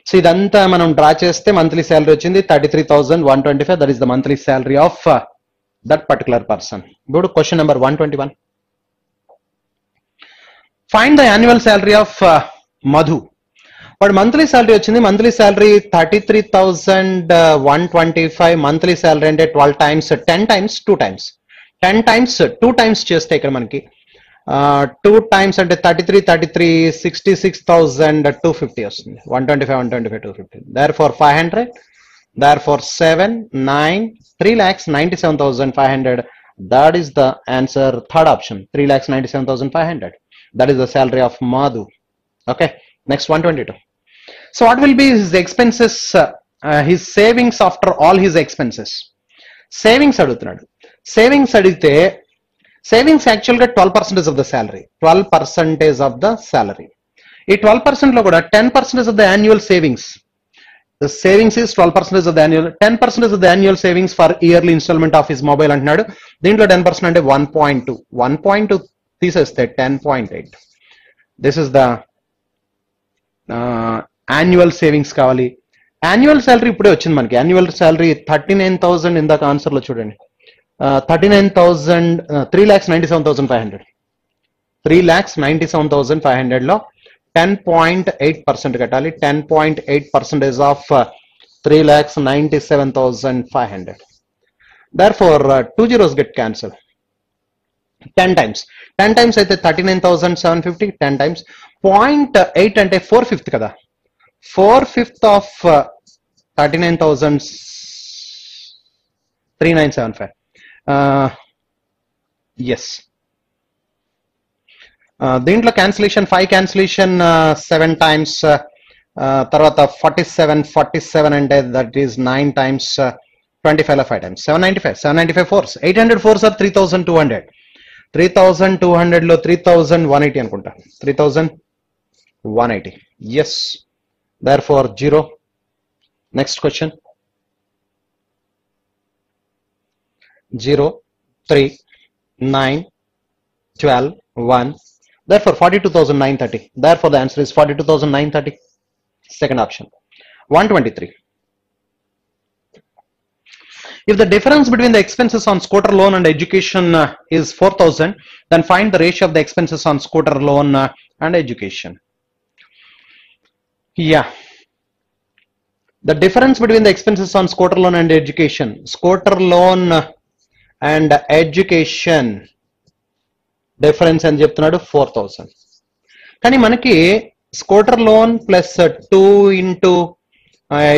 S1: సో ఇదంతా మనం డ్రా చేస్తే మంత్లీ శాలరీ వచ్చింది 33,125. That is the monthly salary of that particular person. ఇప్పుడు question number 121. Find the annual salary of Madhu. వాడు monthly salary వచ్చింది. Monthly salary 33,125. Monthly salary అంటే 12 times 10 times 2 times 10 times 2 times చేస్తే ఇక్కడ మనకి 2 times అంటే 33 66,250 వస్తుంది. 125 250. Therefore 500. Therefore 7 9 3,97,500. That is the answer. Third option, 3,97,500. That is the salary of Madhu. Okay, next 122. So what will be his expenses, his savings after all his expenses? Savings అడుగుతున్నాడు. Savings అడిగితే savings actual గా 12% of the salary, 12% of the salary. ఈ 12% లో కూడా 10% of the annual savings. The savings is 12% of the annual, 10% of the annual savings for yearly installment of his mobile అంటున్నాడు. దీంట్లో 10% అంటే 1.2. 1.2 తీసేస్తే 10.8. This is the annual savings కావాలి. Annual salary ఇప్పుడే వచ్చింది మనకి. యాన్యువల్ శాలరీ 39,000 ఇందాక ఆన్సర్ లో చూడండి. 39,000, 3,97,500. 3,97,500 లో 10.8% కట్టాలి. 10.8% of 3,97,500. Therefore, 2 zeros get cancelled. 10 times. 10 times అయితే 39,750. 10 times. 0.8 అంటే 4/5 కదా. 4/5 of 39,397.5. Yes. దీంట్లో క్యాన్సిలేషన్ 5 క్యాన్సిలేషన్ 7 times, తర్వాత 47 అంటే that is 9 times, 25 5 times, 795 fours, 800 fours are 3,200. 3,200 లో 3,180 అనుకుంటా. 3,180. Yes. Therefore 0. Next question. 0, 3, 9, 12, 1. Therefore 42,930. Therefore the answer is 42,930. Second option. 123. If the difference between the expenses on scooter loan and education is 4,000, then find the ratio of the expenses on scooter loan and education. Yeah. The difference between the expenses on scooter loan and education. Scooter loan and education difference అని చెప్తున్నాడు 4,000. కానీ మనకి scooter loan plus 2 into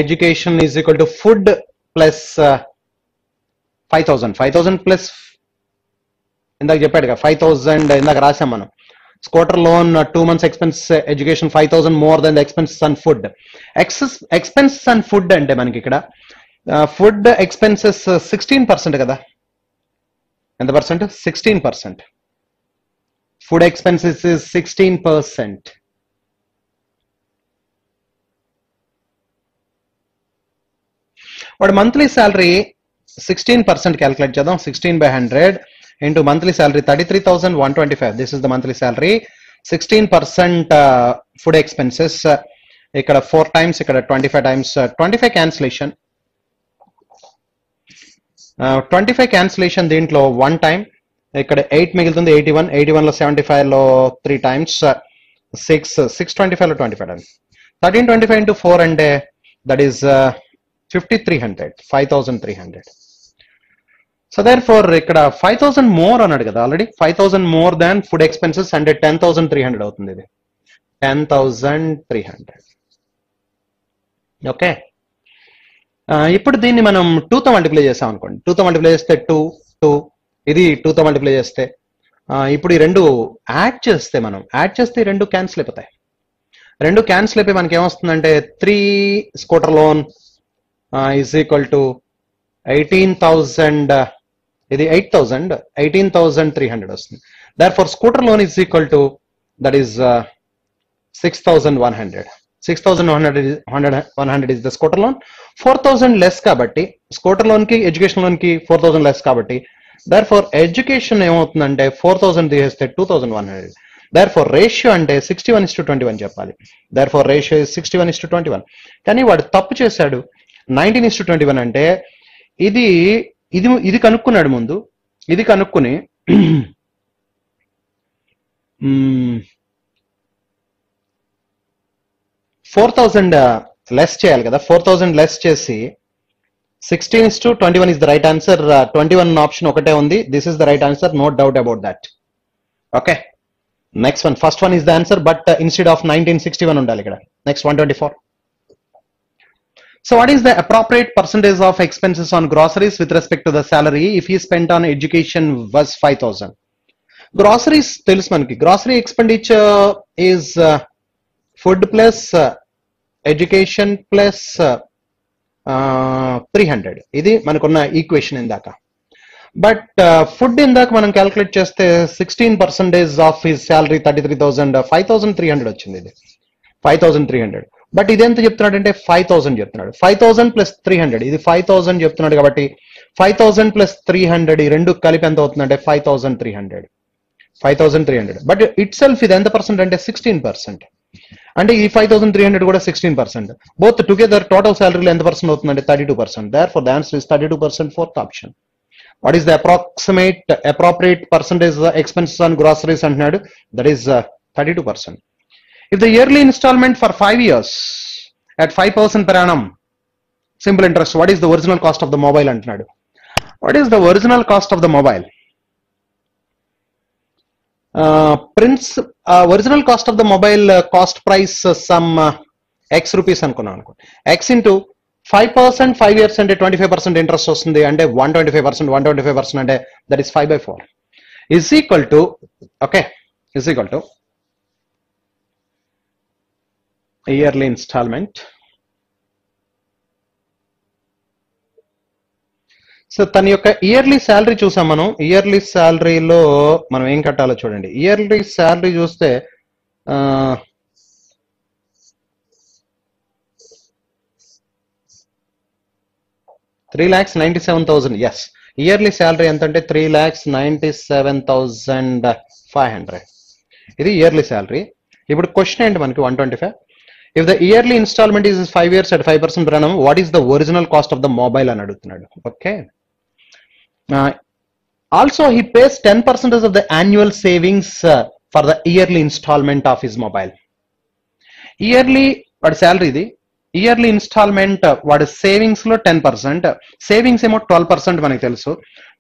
S1: education is equal to food plus 5,000. 5,000 plus ఇందాక చెప్పాడుగా 5,000 ఇందాక రాసాం మనం. Scooter loan 2 months expense, education 5,000 more than the expenses on food. Expenses on food అంటే మనకి ఇక్కడ ఫుడ్ ఎక్స్పెన్సెస్ 16% కదా. ఎంత percent? 16%. Food expenses is 16%. What monthly salary 16% calculate చేద్దాం. 16/100 into monthly salary 33,125. This is the monthly salary. 16% food expenses. ఇక్కడ 4 times, ఇక్కడ 25 times. 25 cancellation. 25 cancellation దీంట్లో 1 time. ఇక్కడ 8 మిగులుతుంది. 81 లో 75 లో 3 times, 625 లో 25 times. 1325 into 4 అంటే దట్ ఈస్ 5,300. 5,300. సో therefore ఇక్కడ 5,000 మోర్ అన్నాడు కదా already. 5,000 more than food expenses అంటే 10,300 అవుతుంది. ఇది 10,300. ఓకే, ఇప్పుడు దీన్ని మనం 2తో మల్టిప్లై చేసాం అనుకోండి. 2తో మల్టిప్లై చేస్తే 2, ఇది 2తో మల్టిప్లై చేస్తే ఇప్పుడు ఈ రెండు యాడ్ చేస్తే ఈ రెండు క్యాన్సిల్ అయిపోతాయి. రెండు క్యాన్సిల్ అయిపోయి మనకి ఏమొస్తుందంటే 3 scooter loan is equal to 18,000. ఇది 8,000, 18,300 వస్తుంది. therefore scooter loan is equal to that is 6,100. 6,100 is the scooter loan. 4,000 less కాబట్టి స్కూటర్ లోన్ కి ఎడ్యుకేషన్ లోన్ కి 4,000 less కాబట్టి therefore ఎడ్యుకేషన్ ఏమవుతుందంటే 4,000 తీసేస్తే 2,100. therefore రేషియో అంటే 61:21 చెప్పాలి. therefore ratio is 61:21. కానీ వాడు తప్పు చేశాడు. 19:21 అంటే ఇది కనుక్కున్నాడు ముందు. ఇది కనుక్కుని 4,000 లెస్ చేయాలి కదా. 4,000 లెస్ చేసి 16:21 is the right answer. 21 option ఒకటే ఉంది. This is the right answer, no doubt about that. Okay, next one. First one is the answer, but instead of 1961 ఉండాలి ఇక్కడ. Next 124. So what is the appropriate percentage of expenses on groceries with respect to the salary if he spent on education was 5,000? Groceries తెలుసు మనకి. Grocery expenditure is food plus education plus 300. ఇది మనకున్న equation ఇందాక. But food ఇందాక మనం calculate చేస్తే 16% of his salary 33,000, 5,300 వచ్చింది. ఇది 5,300. బట్ ఇదెంత చెప్తున్నాడు అంటే 5,000 చెప్తున్నాడు. 5,000 ప్లస్ 300, ఇది 5,000 చెప్తున్నాడు కాబట్టి 5,000 ప్లస్ 300 ఈ రెండు కలిపి ఎంత అవుతుందంటే 5,300. 5,300. బట్ ఇట్ సెల్ఫ్ ఇది ఎంత పర్సెంట్ అంటే 16%. అంటే ఈ 5,300 కూడా 16%. బోత్ టుగెదర్ టోటల్ శాలరీలో ఎంత పర్సెంట్ అవుతుందంటే 32%. Therefore the answer is 32%, fourth option. What is the appropriate percentage expenses on groceries అంటున్నాడు? That is 32%. If the yearly installment for 5 years at 5% per annum simple interest, what is the original cost of the mobile అంటున్నాడు? What is the original cost of the mobile? Original cost of the mobile cost price some x rupees అనుకున్నాం అనుకో. x into 5%, 5 years అంటే 25% interest వస్తుంది. అంటే 125% అంటే that is 5/4 is equal to, okay, is equal to yearly installment. So తన యొక్క yearly salary చూసాం మనం. ఇయర్లీ శాలరీలో మనం ఏం కట్టాలో చూడండి. ఇయర్లీ శాలరీ చూస్తే 3,97,000. ఎస్, ఇయర్లీ శాలరీ ఎంత అంటే 3,97,500. ఇది ఇయర్లీ శాలరీ. ఇప్పుడు క్వశ్చన్ ఏంటి మనకి 125. If the yearly installment is 5 years at 5% per annum, what is the original cost of the mobile అని అడుగుతున్నాడు. Okay. Also he pays 10% of the annual savings for the yearly installment of his mobile. Yearly వాడి salary ఇది. Yearly instalment వాడి savings లో 10%. Savings ఏమో 12% మనకి తెలుసు.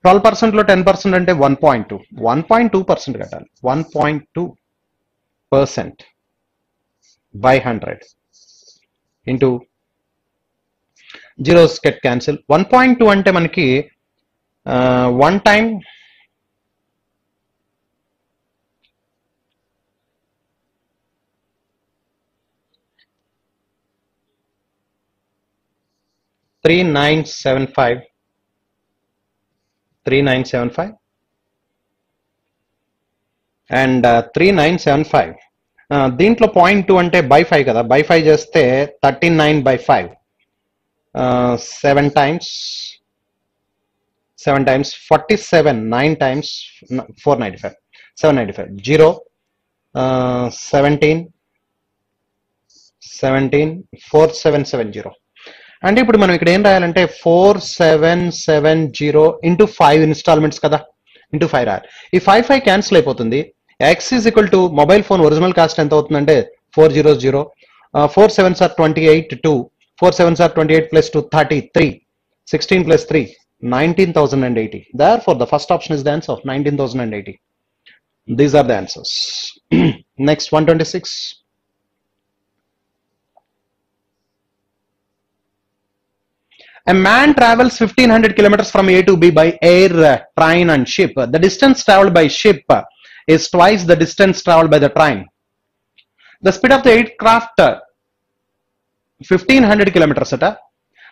S1: 12% లో 10% అంటే 1.2% కట్టాలి. 1.2% by 100 into zeros get cancel. 1.2 అంటే మనకి one time 3975 and 3975. దీంట్లో 0.2 అంటే by 5 కదా. by 5 చేస్తే 39/5. 7 times 47. 9 times 495. 795. 0 17 4770. అంటే ఇప్పుడు మనం ఇక్కడ ఏం రాయాలంటే 4770 ఇంటూ 5 ఇన్స్టాల్మెంట్స్ కదా, ఇంటూ 5 రాయాలి. ఈ 5 క్యాన్సిల్ అయిపోతుంది. x is equal to mobile phone original cost ఎంత అవుతుందంటే 400. 4 7s are 28. 4 7s are 28 plus 2 33. 16 plus 3 19,080. Therefore the first option is the answer of 19,080. These are the answers. Next 126. A man travels 1,500 kilometers from A to B by air, train and ship. The distance traveled by ship is twice the distance traveled by the train. The speed of the aircraft 1,500 kilometers.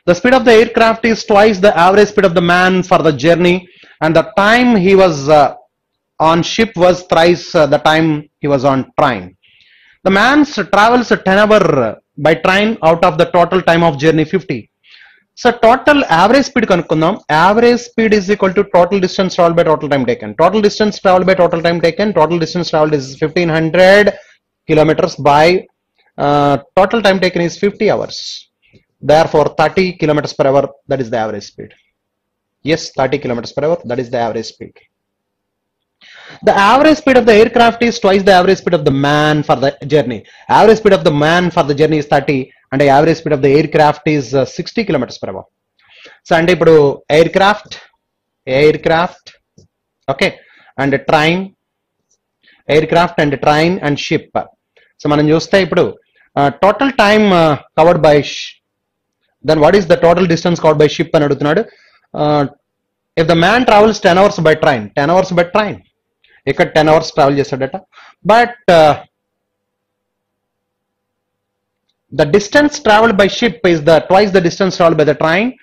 S1: The speed of the aircraft is twice the average speed of the man for the journey, and the time he was on ship was thrice the time he was on train. The man travels 10 hours by train out of the total time of journey 50. So total average speed kanukkundam. Average speed is equal to total distance traveled by total time taken. Total distance traveled by total time taken. Total distance traveled is 1,500 kilometers by total time taken is 50 hours. Therefore 30 kilometers per hour, that is the average speed. Yes, 30 kilometers per hour, that is the average speed. The average speed of the aircraft is twice the average speed of the man for the journey. Average speed of the man for the journey is 30 and the average speed of the aircraft is 60 kilometers per hour. So and ipudu aircraft okay, and train, aircraft and train and ship. So మనం చూస్తే ఇప్పుడు total time covered by then what is the total distance covered by ship అని అడుగుతున్నాడు. If the man travels 10 hours by train, 10 hours by train, ఇక్కడ 10 hours travel చేస్తాడట. But The distance traveled by ship is the twice the distance traveled by the train.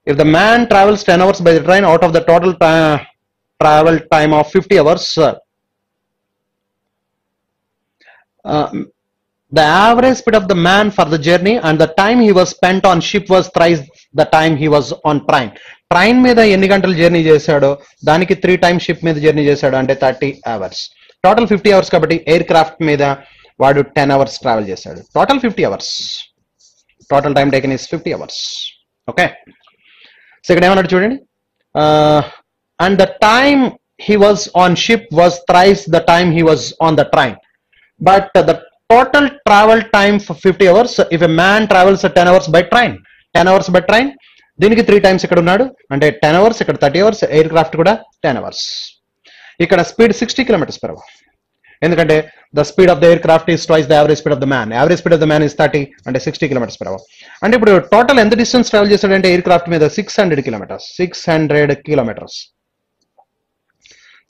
S1: If the man travels 10 hours by the train, out of the total travel time of 50 hours, the average speed of the man for the journey and the time he was spent on ship was thrice the time he was on train. Train మీద ఎన్ని గంటలు journey చేశాడో దానికి 3 times ship మీద journey చేశాడు అంటే 30 hours. Total 50 hours కాబట్టి air craft మీద వాడు 10 hours ట్రావెల్ చేశాడు. Total 50 hours. Total time taken is 50 hours. Okay, so ఇక్కడ ఏమన్నాడు చూడండి, and the time he was on ship was thrice the time he was on the train. But the total travel time for 50 hours if a man travels 10 hours by train. 10 hours by train, దీనికి 3 times ఇక్కడ ఉన్నాడు అంటే 10 hours, ఇక్కడ 30 hours, air craft కూడా 10 hours. ఇక్కడ speed 60 km/h, ఎందుకంటే the speed of the air craft is twice the average speed of the man. Average speed of the man is 30 అంటే 60 km/h. అంటే ఇప్పుడు టోటల్ ఎంత డిస్టెన్స్ ట్రావెల్ చేశాడంటే air craft మీద 600 kilometers.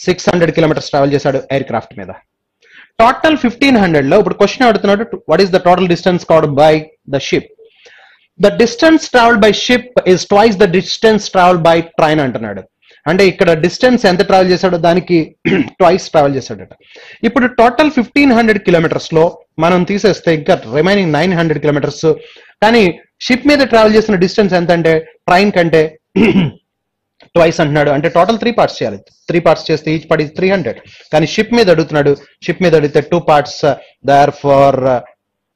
S1: 600 kilometers travel చేశాడు air craft మీద. Total 1500 లో ఇప్పుడు క్వశ్చన్ అడుగుతున్నాడు, what is the total distance covered by the ship. The distance travelled by ship is twice the distance travelled by train అంటున్నాడు. అంటే ఇక్కడ డిస్టెన్స్ ఎంత ట్రావెల్ చేశాడో దానికి ట్వైస్ ట్రావెల్ చేశాడట. ఇప్పుడు టోటల్ 1500 kilometers లో మనం తీసేస్తే ఇంకా రిమైనింగ్ 900 kilometers. కానీ షిప్ మీద ట్రావెల్ చేసిన డిస్టెన్స్ ఎంత అంటే ట్రైన్ కంటే ట్వైస్ అంటున్నాడు. అంటే టోటల్ 3 parts చేయాలి. 3 parts చేస్తే ఈచ్ పార్ట్ 300. కానీ షిప్ మీద అడుగుతున్నాడు, షిప్ మీద అడిగితే 2 parts. దేర్ ఫార్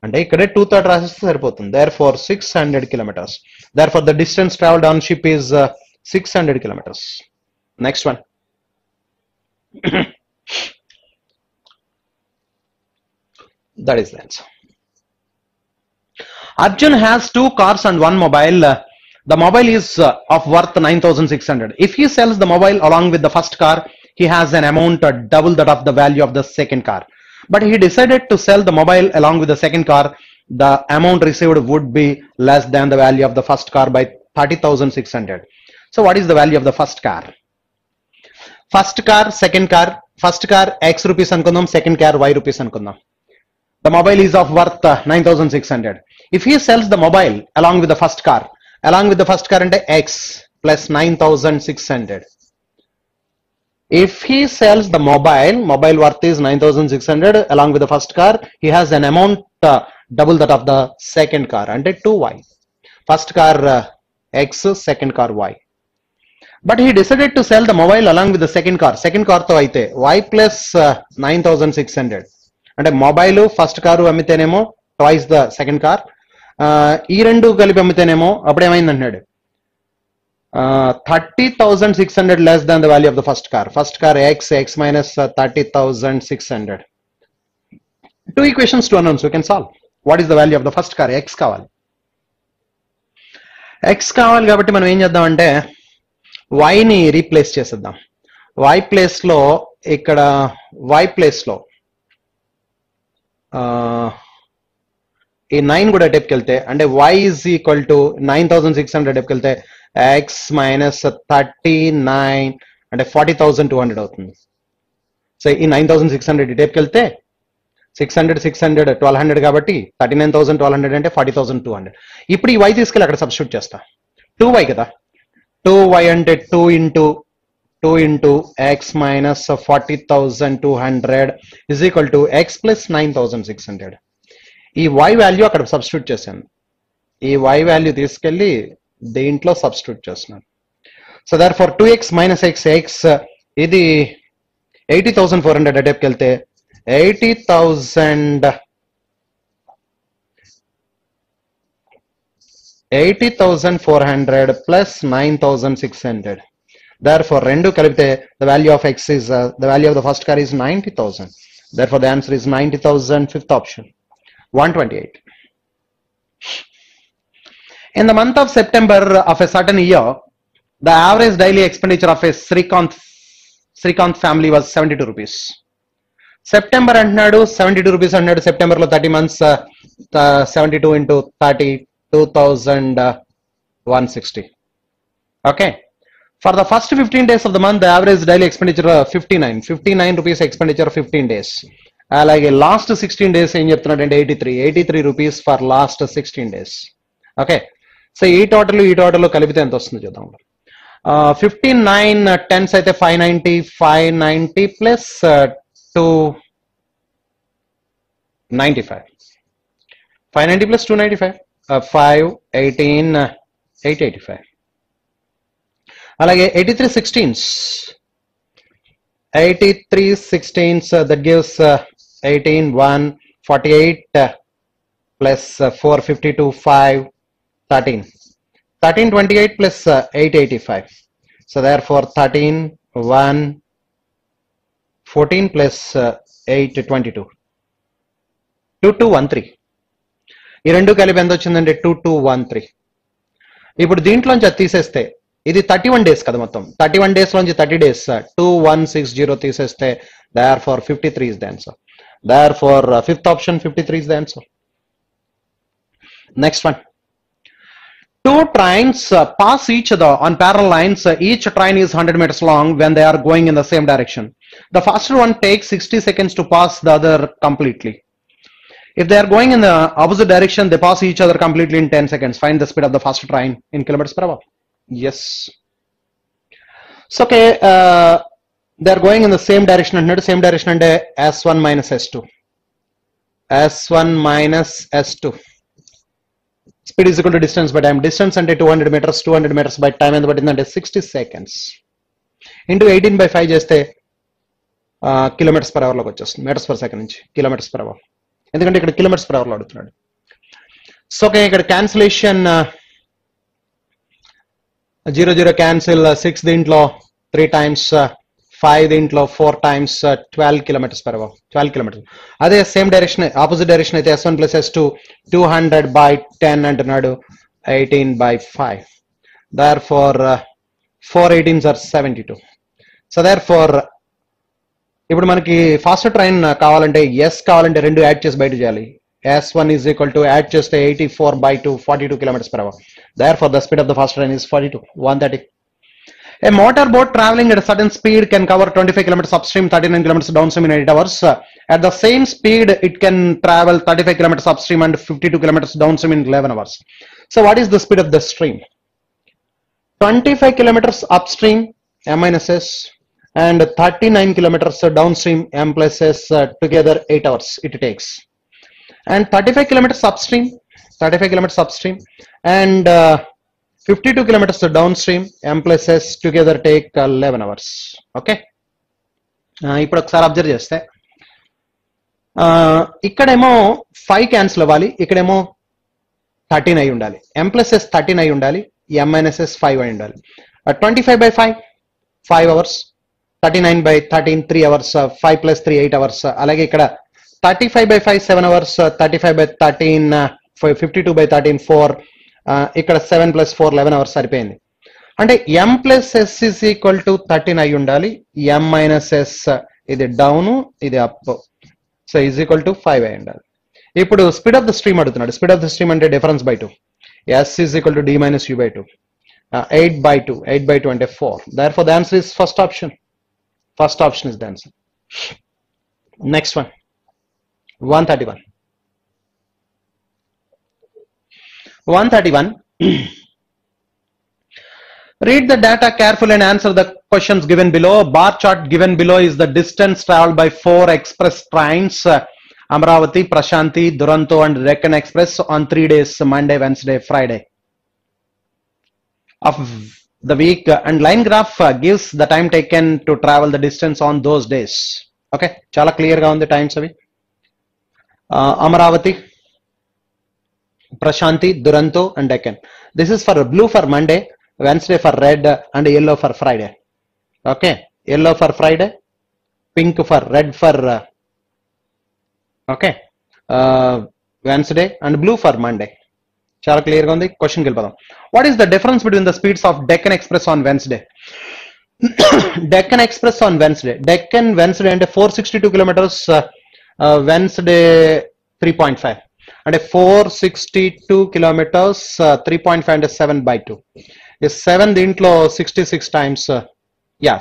S1: అంటే ఇక్కడే 2/3 రాసేస్తే సరిపోతుంది. Therefore 600 kilometers. Therefore the distance travelled on ship is 600 kilometers. Next one, that is the answer. Arjun has 2 cars and 1 mobile. The mobile is of worth 9,600. If he sells the mobile along with the first car, he has an amount double that of the value of the second car. But he decided to sell the mobile along with the second car. The amount received would be less than the value of the first car by 30,600. So what is the value of the first car? First car, second car. First car X rupees anukundam, second car Y rupees anukundam. The mobile is of worth 9,600. If he sells the mobile along with the first car అంటే X plus 9,600. If he sells the mobile worth is 9,600 along with the first car, he has an amount double that of the second car అంటే 2Y. First car X, second car Y. But he decided to sell the mobile along with the second car తో అయితే Y plus 9,600 అంటే mobile first car అమ్మితేనేమో twice the second car. ఈ రెండు కలిపి అమ్మితేనేమో అప్పుడు ఏమైంది అంటున్నాడు, 30,600 less than the value of the first car. First car X minus 30,600. 2 equations to announce, we can solve. What is the value of the first car? X కావాలి. X కావాలి కాబట్టి మనం ఏం చేద్దాం అంటే Y ని రీప్లేస్ చేసేద్దాం. Y ప్లేస్ లో ఇక్కడ Y ప్లేస్ లో ఈ 9 కూడా డెప్కి వెళ్తే అంటే y ఈజ్ ఈక్వల్ టు 9,600 డెప్కి వెళ్తే x మైనస్ 39 అంటే 40,200 అవుతుంది. సో ఈ 9,600 డెప్కి వెళ్తే 600 1200 కాబట్టి 39,1200 అంటే 40,200. ఇప్పుడు ఈ y తీసుకెళ్ళి అక్కడ సబ్స్టిట్యూట్ చేస్తా. 2y కదా, 2y అంటే 2 into x minus 40,200 is equal to x plus 9,600. ఈ y వాల్యూ అక్కడ సబ్స్టిట్యూట్ చేశాను. ఈ y వాల్యూ తీసుకెళ్ళి దీంట్లో సబ్స్టిట్యూట్ చేస్తున్నాను. So therefore 2x minus x ఇది 80,400 అటెప్కి వెళ్తే 80,400 plus 9,600. Therefore, rendu kalipte the value of x is the value of the first car is 90,000. Therefore, the answer is 90,000. Fifth option. 128. In the month of September of a certain year, the average daily expenditure of a Srikanth family was 72 rupees. September అంటున్నాడు 72 rupees అంటున్నాడు. September లో 30 months 72 into 30 2,160. Okay. For the first 15 days of the month, the average daily expenditure 59 rupees expenditure 15 days. అలాగే last 16 days ఏం చెప్తున్నాడంటే 83 rupees for last 16 days. Okay, so ఈ total కలిపితే ఎంత వస్తుంది చూద్దాం. 59 10s అయితే 590 ప్లస్ 295, 590 ప్లస్ 295, 518 885. అలాగే 83 16s that gives 18 148 plus 452 5 13 1328 plus 885. So therefore 13 1 14 plus 822 2213. ఈ రెండు కలిపి ఎంత వచ్చిందంటే 2213. ఇప్పుడు దీంట్లోంచి అది తీసేస్తే ఇది 31 days కదా, మొత్తం 31 days లోంచి 30 days 2160 తీసేస్తే therefore 53 is the answer. Therefore fifth option 53 is the answer. Next one. Two trains pass each other on parallel lines. Each train is 100 meters long when they are going in the same direction. The faster one takes 60 seconds to pass the other completely. If they are going in the opposite direction, they pass each other completely in 10 seconds. Find the speed of the faster train in kilometers per hour. Yes. So okay, they are going in the same direction and same direction and S1 minus S2. S1 minus S2. Speed is equal to distance by time. Distance ante 200 meters. 200 meters by time ఎంత పట్టిందంటే 60 seconds. Into 18/5 చేస్తే kilometres per hour లోకి వచ్చేస్తుంది. Metres per second నుంచి kilometres per hour, ఎందుకంటే ఇక్కడ kilometres per hour లో అడుగుతున్నాడు. So okay, ఇక్కడ క్యాన్సిలేషన్ 0 క్యాన్సిల్, 6 దీంట్లో 3 times, 5 దీంట్లో 4 times, 12 kilometers per hour, 12 kilometers. అదే సేమ్ డైరెక్షన్ ఆపోజిట్ డైరెక్షన్ అయితే S1 plus S2 200/10 అంటున్నాడు, 18/5. Therefore 4 18s are 72. So therefore ఇప్పుడు మనకి ఫాస్ట్ ట్రైన్ కావాలంటే ఎస్ కావాలంటే రెండు యాడ్ చేసి బయట చేయాలి. S1 is equal to add చేస్తే 84/2 42 kilometers per hour. Therefore the speed of the fast train is 130. A motorboat traveling at a certain speed can cover 25 kilometers upstream, 39 kilometers downstream in 8 hours. At the same speed, it can travel 35 kilometers upstream and 52 kilometers downstream in 11 hours. So what is the speed of the stream? 25 kilometers upstream, M minus S, and 39 kilometers downstream, M plus S, together 8 hours it takes. And 35 kilometers upstream, and 52 kilometers downstream, M plus S, together take 11 hours. Okay. ఇప్పుడు ఒకసారి observe చేస్తే ఇక్కడేమో 5 cancel అవ్వాలి, ఇక్కడేమో 13 అయి ఉండాలి, M plus S 13 అయి ఉండాలి, M minus S 5 అయి ఉండాలి. 25/5 5 hours, 39/13 3 hours, 5 plus 3 8 hours. అలాగే ఇక్కడ 35/5 7 hours, 35/13 52/13 4, ఇక్కడ 7 plus 4 11 hours సరిపోయింది. అంటే M plus S is equal to 13 అయి ఉండాలి, M minus S ఇది డౌన్ ఇది up, so is equal to 5 అయి ఉండాలి. ఇప్పుడు స్పీడ్ ఆఫ్ ద స్ట్రీమ్ అడుగుతున్నాడు. స్పీడ్ ఆఫ్ ద స్ట్రీమ్ అంటే difference by 2, S is equal to D minus U by 2, 8/2 అంటే 4. Therefore the answer is first option is the answer. Next one, 131. Read the data carefully and answer the questions given below. Bar chart given below is the distance traveled by 4 express trains, Amravati, Prashanti, Duranto and Deccan Express on 3 days, Monday, Wednesday, Friday of the week, and line graph gives the time taken to travel the distance on those days. Okay, chala clear ga undi times avi. Amravati, Prashanti, Duranto and Deccan. This is for blue for Monday, Wednesday for red, and yellow for Friday. Okay, yellow for Friday, pink for red for okay Wednesday, and blue for Monday. Chala clear ga undi. Question ki velipodam. What is the difference between the speeds of Deccan Express on Wednesday? Deccan Express on Wednesday అంటే 462 kilometers, Wednesday 3.5 అంటే 462 kilometers, 3.5 అంటే 7/2. ఈ 7 దీంట్లో 66 times,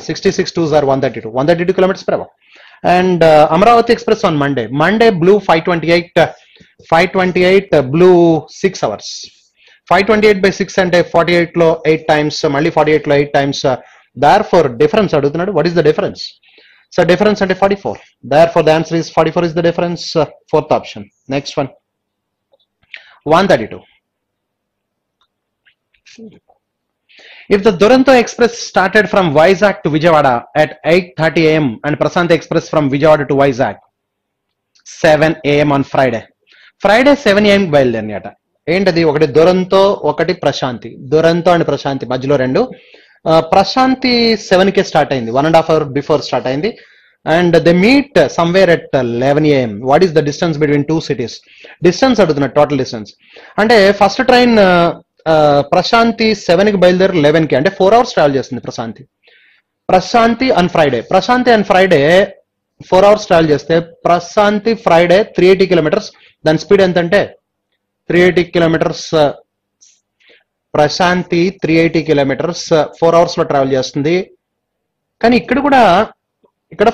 S1: 66 2s are 132 kilometers per hour. And Amravati Express on Monday blew 528 blew 6 hours. 528 by 6 అంటే 48 లో 8 times, మళ్ళీ 48 లో 8 times. Therefore difference అడుగుతున్నాడు. What is the difference? So difference అంటే 44. Therefore the answer is 44 is the difference. Fourth option. Next one. 132. If the Duronto Express started from Vizag to Vijayawada at 8:30 a.m. and Prasanthi Express from Vijayawada to Vizag 7 a.m. on Friday. Friday 7 a.m. బయలుదేరినట. ఏంటది? ఒకటి దురంతో, ఒకటి Prashanti. Duronto and Prashanti మధ్యలో రెండు. ప్రశాంతి 7 కే start అయింది, 1.5 hours before start అయింది. And they meet somewhere at 11 a.m. What is the distance between two cities? Distance అడుగుతున్నా, total distance. అంటే first train Prashanti 7 కి బయలుదేరి 11 కి, అంటే 4 hours ట్రావెల్ చేస్తుంది Prashanti. Prashanti and Friday 4 hours travel చేస్తే ప్రశాంతి ఫ్రైడే 380 kilometers. దాని స్పీడ్ ఎంత అంటే 380 kilometers. ప్రశాంతి 380 kilometers 4 hours లో ట్రావెల్ చేస్తుంది. కానీ ఇక్కడ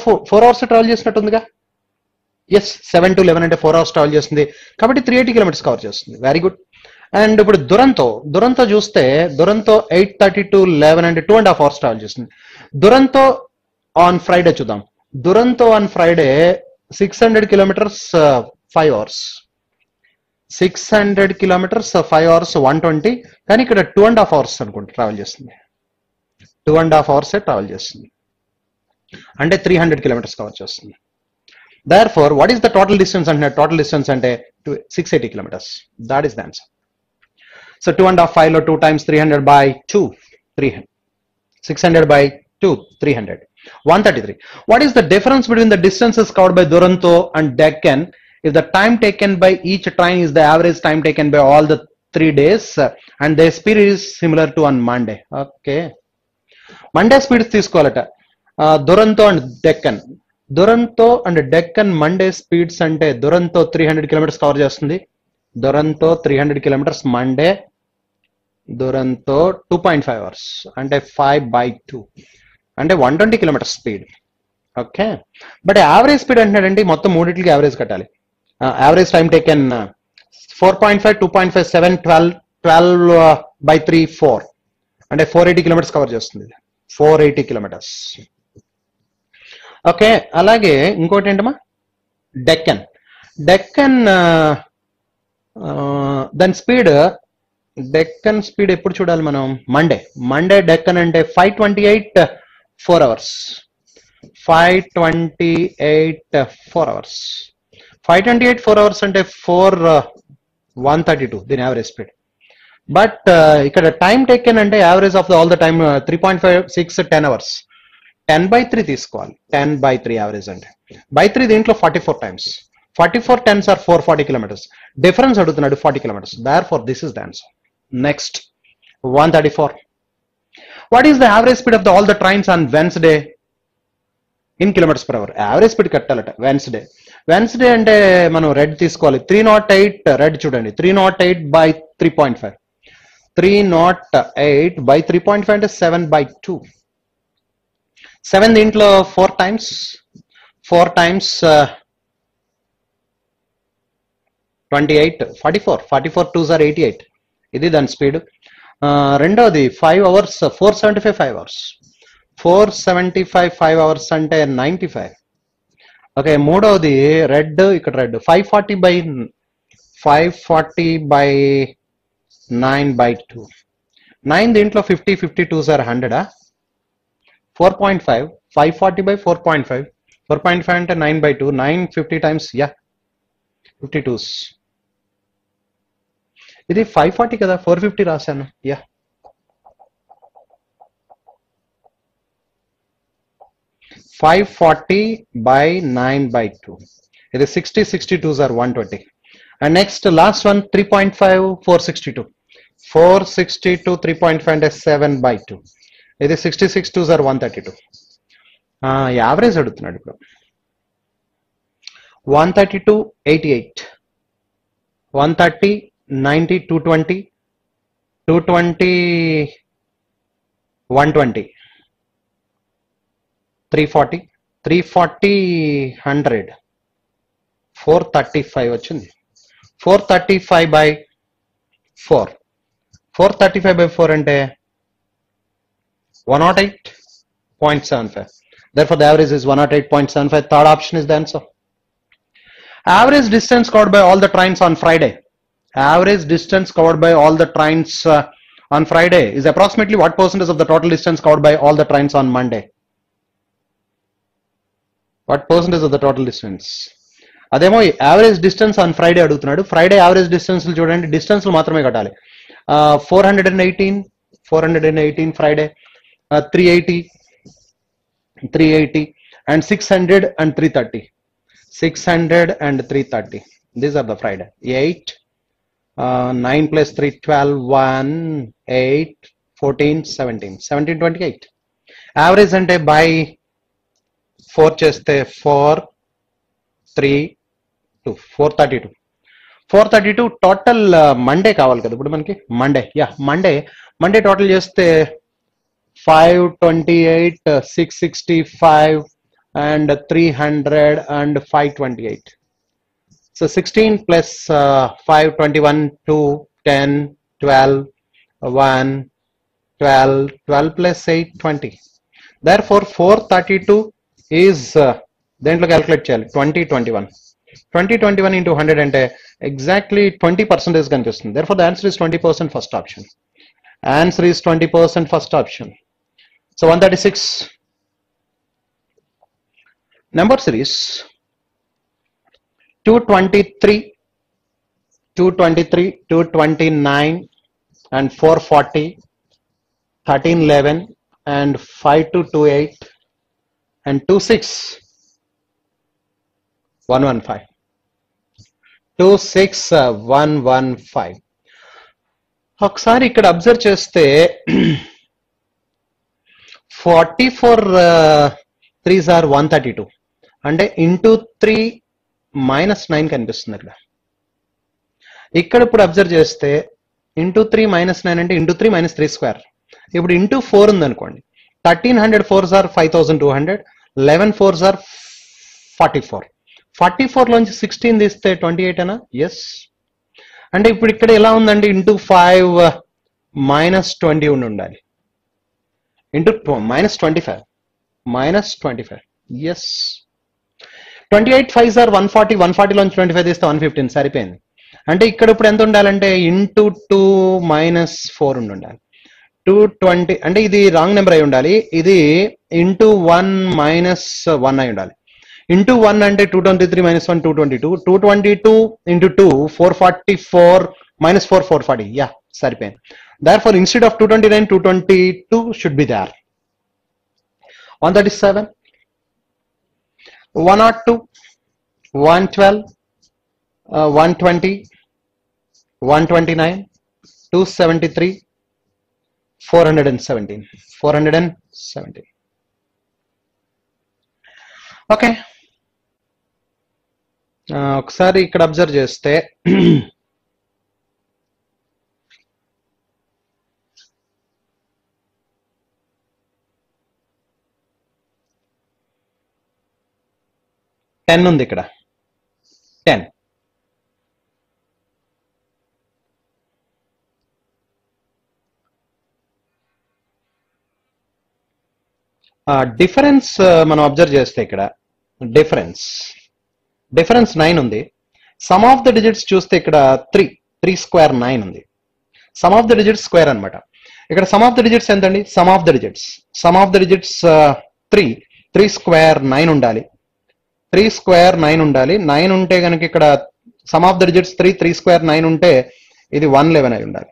S1: 4 hours ట్రావెల్ చేసినట్టుందిగా. ఎస్, 7 to 11 అంటే 4 hours ట్రావెల్ చేస్తుంది కాబట్టి 380 kilometers కవర్ చేస్తుంది. Very good. అండ్ ఇప్పుడు దురంతో చూస్తే దురంతో 8:30 to 11 అంటే 2.5 hours ట్రావెల్ చేస్తుంది. దురంతో ఆన్ ఫ్రైడే చూద్దాం. Duronto on Friday 600 kilometers 5 hours. 600 kilometers 5 hours 120. కానీ ఇక్కడ 2.5 hours అనుకుంటా ట్రావెల్ చేస్తుంది. 2.5 hours ట్రావెల్ చేస్తుంది అంటే 300 kilometers కవర్ చేస్తుంది. Therefore, what is the total distance? అంటే total distance అంటే 680 kilometers. That is the answer. So 2.5 5 లో 2 times 300 by 2 300. 600 by 2 300. 133. What is the difference between the distances covered by Duronto and Deccan if the time taken by each train is the average time taken by all the 3 days and their speed is similar to on Monday? Okay. Monday speeds తీసుకోవాలట. Duronto and Deccan. Duronto and Deccan Monday speeds అంటే Duronto 300 kilometers cover చేస్తుంది. Duronto 300 kilometers Monday. Duronto 2.5 hours అంటే 5/2 అంటే 120 kilometers speed. Okay, but average speed అంటున్నాడండి, మొత్తం మూడింటికి average కట్టాలి. Average time taken 4.5 2.5 7 12/3 4 అంటే 480 kilometers కవర్ చేస్తుంది. 480 kilometers. ఓకే, అలాగే ఇంకోటి ఏంటమ్మా, డెక్కన్ దాని స్పీడ్, డెక్కన్ స్పీడ్ ఎప్పుడు చూడాలి మనం? మండే డెక్కన్ అంటే 528 4 hours. 528 4 hours. 528 4 hours అంటే 132 దీని యావరేజ్ స్పీడ్. బట్ ఇక్కడ టైం టేకెన్ అంటే average of all the time 3.56 10 hours. 10/3 తీసుకోవాలి. 10/3 యావరేజ్ అంటే by 3 దీంట్లో 44 times. 44 10s are 440 kilometers. Difference అడుగుతున్నాడు 40 kilometers. Therefore this is the answer. Next, 134. What is the average speed of all the trains on Wednesday in kilometers per hour? Average speed కట్టాలట. Wednesday అంటే మనం red తీసుకోవాలి. 308 red చూడండి. 308 by 3.5. 308 by 3.5 అంటే 7/2. 7 దీంట్లో 4 times 28 44 2s are 88. ఇది దాని speed. రెండోది 5 hours 475 5 hours. 475 5 hours అంటే 95. ఓకే, మూడవది రెడ్, ఇక్కడ రెడ్ 540 by 9/2. 9 దీంట్లో 50 2s are 100. 4.5 540 by 4.5. 4.5 అంటే 9/2. 9 50 times 52s. ఇది 540 కదా, 450 రాశాను. 540 by 9/2. ఇది 60 62s are 120. And next last one 3.5 462. 462 3.5 అంటే 7/2. ఇది 66 2s are 132. యావరేజ్ అడుగుతున్నాడు ఇప్పుడు. 132 88. 130 90 220 220 120 340 340 100 435 వచ్చింది. 435 by 4 435 by 4 అంటే 108.75. Therefore, the average is 108.75. Third option is the answer. Average distance covered by all the trains on Friday. Average distance covered by all the trains on Friday is approximately what percentage of the total distance covered by all the trains on Monday? What percentage of the total distance? అదేమో average distance on Friday అడుగుతున్నాడు. Friday average distance చూడండి, distance మాత్రమే కట్టాలి. 418 Friday, 380 and 600 and 330. 600 and 330. These are the Friday. 8 9 plus 3 12 1 8 14 17 17 28. Average అంటే by 4 చేస్తే 4 3 2 432. 432 total Monday కావాలి కదా ఇప్పుడు మనకి. మండే టోటల్ చేస్తే 528 665 and 300 and 528. So 16 plus 5 21 2 10 12 1 12 12 plus 8 20. Therefore 432 is దేంట్లో క్యాల్కులేట్ చేయాలి 2021 into 100 అంటే exactly 20% కనిపిస్తుంది. Therefore the answer is 20%, first option. Answer is 20%, first option. So 136. Number series 223 229 and 440 1311 and 5228 and 26115. 26115. ఒకసారి ఇక్కడ అబ్జర్వ్ చేస్తే 44 3s are 132 అంటే into 3 minus 9 కనిపిస్తుంది ఇక్కడ. ఇక్కడ ఇప్పుడు అబ్జర్వ్ చేస్తే ఇంటూ 3 minus 9 అంటే ఇంటూ 3 minus 3 స్క్వేర్. ఇప్పుడు ఇంటూ 4 ఉంది అనుకోండి. 1300 4s are 5200, 11 4s are 44. 44 లోంచి 16 తీస్తే 28 అనా? ఎస్. అంటే ఇప్పుడు ఇక్కడ ఎలా ఉందండి, ఇంటూ 5 minus 20 ఉండాలి. Into minus 25 yes. 28 5s are 140, 140 లోంచి 25 తీస్తే 115 సరిపోయింది. అంటే ఇక్కడ ఇప్పుడు ఎంత ఉండాలంటే ఇంటూ 2 minus 4 ఉండాలి. 220 అంటే ఇది రాంగ్ నెంబర్ అయి ఉండాలి. ఇది ఇంటూ 1 minus 1 అయి ఉండాలి. ఇంటూ 1 అంటే 223 minus 1 222, 222 into 2 444 minus 4 440. యా సరిపోయింది. Therefore instead of 229 222 should be there. 137 102 112 120 129 273 417. Okay, ఒకసారి ఇక్కడ అబ్జర్వ్ చేస్తే టెన్ ఉంది ఇక్కడ. 10 డిఫరెన్స్ మనం అబ్జర్వ్ చేస్తే ఇక్కడ డిఫరెన్స్ 9 ఉంది. సమ్ ఆఫ్ ద డిజిట్స్ చూస్తే ఇక్కడ 3 స్క్వేర్ 9 ఉంది. Some of the digits square అనమాట. ఇక్కడ సమ్ ఆఫ్ ద డిజిట్స్ ఎంతండి? Some of the digits 3 square 9 ఉండాలి. 3 స్క్వేర్ 9 ఉండాలి. 9 ఉంటే కనుక ఇక్కడ sum of the digits 3 square 9 ఉంటే ఇది 111 అయి ఉండాలి.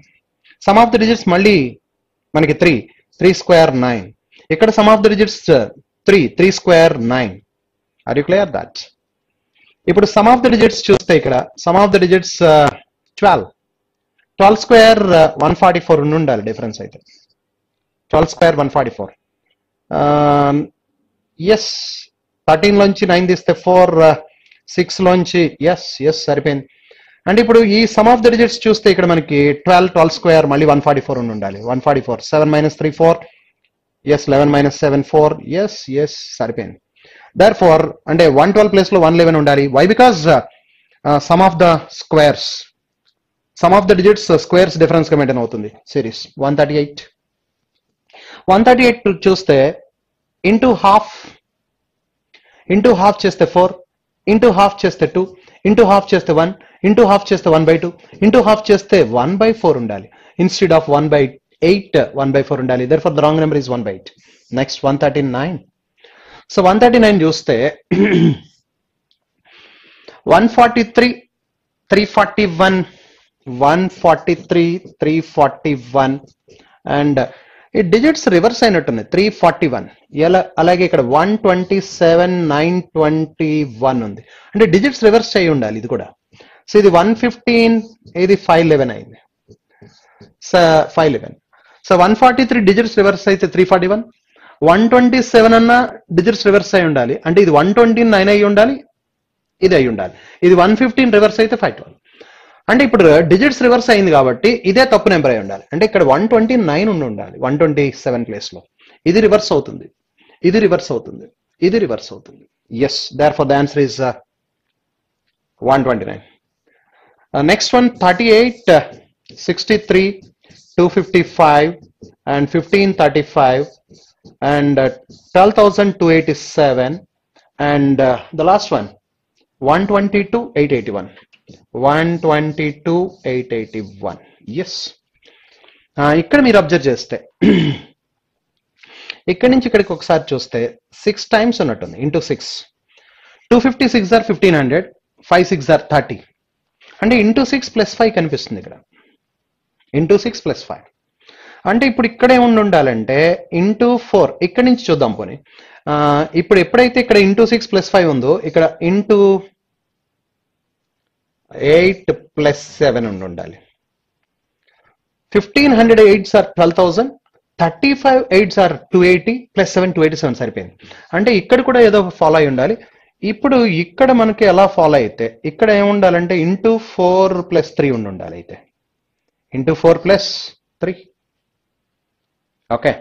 S1: సమ్ ఆఫ్ ద డిజిట్స్ మళ్ళీ మనకి 3 స్క్వేర్ 9. ఇక్కడ sum of the digits 3 square 9. Are you clear that? ఇప్పుడు సమ్ ఆఫ్ ద డిజిట్స్ చూస్తే ఇక్కడ sum of the digits 12 square 144 ఉండాలి. డిఫరెన్స్ అయితే 12 స్క్వేర్ 144. ఎస్. 13 లోంచి 9 తీస్తే 4, 6 లోంచి ఎస్ సరిపోయింది. అంటే ఇప్పుడు ఈ సమ్ ఆఫ్ ద డిజిట్స్ చూస్తే ఇక్కడ మనకి 12 స్క్వేర్ మళ్ళీ 144 ఉండాలి. 144 7 minus 3 4. Yes 11 minus 7 4. ఎస్ సరిపోయింది. దేర్ ఫార్ అంటే 112 ప్లేస్ లో 111 ఉండాలి. Why? Because sum of the squares, sum of the digits squares difference గా మెయింటైన్ అవుతుంది సిరీస్. 138 చూస్తే ఇంటూ హాఫ్ చేస్తే 4, ఇంటూ హాఫ్ చేస్తే 2, ఇంటూ హాఫ్ చేస్తే 1, ఇంటూ హాఫ్ చేస్తే 1/2, ఇంటూ హాఫ్ చేస్తే 1/4 ఉండాలి. ఇన్స్టెడ్ ఆఫ్ 1/8 1/4 ఉండాలి. therefore the wrong number is 1/8. Next 139. So 139 చూస్తే 143 341, 143 341 అండ్ ఈ డిజిట్స్ రివర్స్ అయినట్టుంది 341. ఎలా? అలాగే ఇక్కడ 127 921 ఉంది. అంటే డిజిట్స్ రివర్స్ అయి ఉండాలి ఇది కూడా. సో ఇది 115, ఇది 511 అయింది. 511. సో 143 డిజిట్స్ రివర్స్ అయితే 341, 127 అన్న డిజిట్స్ రివర్స్ అయి ఉండాలి. అంటే ఇది 129 అయి ఉండాలి, ఇది అయి ఉండాలి. ఇది 115 రివర్స్ అయితే 512. అంటే ఇప్పుడు డిజిట్స్ రివర్స్ అయింది కాబట్టి ఇదే తప్పు నెంబర్ అయి ఉండాలి. అంటే ఇక్కడ 129 ఉండి ఉండాలి 127 ప్లేస్ లో. ఇది రివర్స్ అవుతుంది, ఇది రివర్స్ అవుతుంది, ఇది రివర్స్ అవుతుంది. Yes, therefore the answer is 129. Next one 38 63 255 and 1535 and 12,287 and the last one 122 881. 122 881. Yes, ఇక్కడ మీరు అబ్జర్వ్ చేస్తే ఇక్కడ నుంచి ఇక్కడికి ఒకసారి చూస్తే 6 టైమ్స్ ఉన్నట్టుంది. Into 6, 256 or 1500, 5 6 or 30. అంటే ఇంటూ 6 + 5 కనిపిస్తుంది ఇక్కడ. ఇంటూ 6 + 5 అంటే ఇప్పుడు ఇక్కడే ఉండాలంటే ఇంటూ 4. ఇక్కడి నుంచి చూద్దాం పోనీ. ఇప్పుడు ఎప్పుడైతే ఇక్కడ ఇంటూ 6 + 5 ఉందో ఇక్కడ ఇంటూ 8 + 7 ఉండాలి. 1500 8s are 12,000, 35 8s are 280 + 7 287 సరిపోయింది. అంటే ఇక్కడ కూడా ఏదో ఫాలో అయి ఉండాలి. ఇప్పుడు ఇక్కడ మనకి ఎలా ఫాలో అయితే ఇక్కడ ఏముండాలంటే ఇంటూ 4 + 3 ఉండాలి. అయితే ఇంటూ 4 + 3. ఓకే,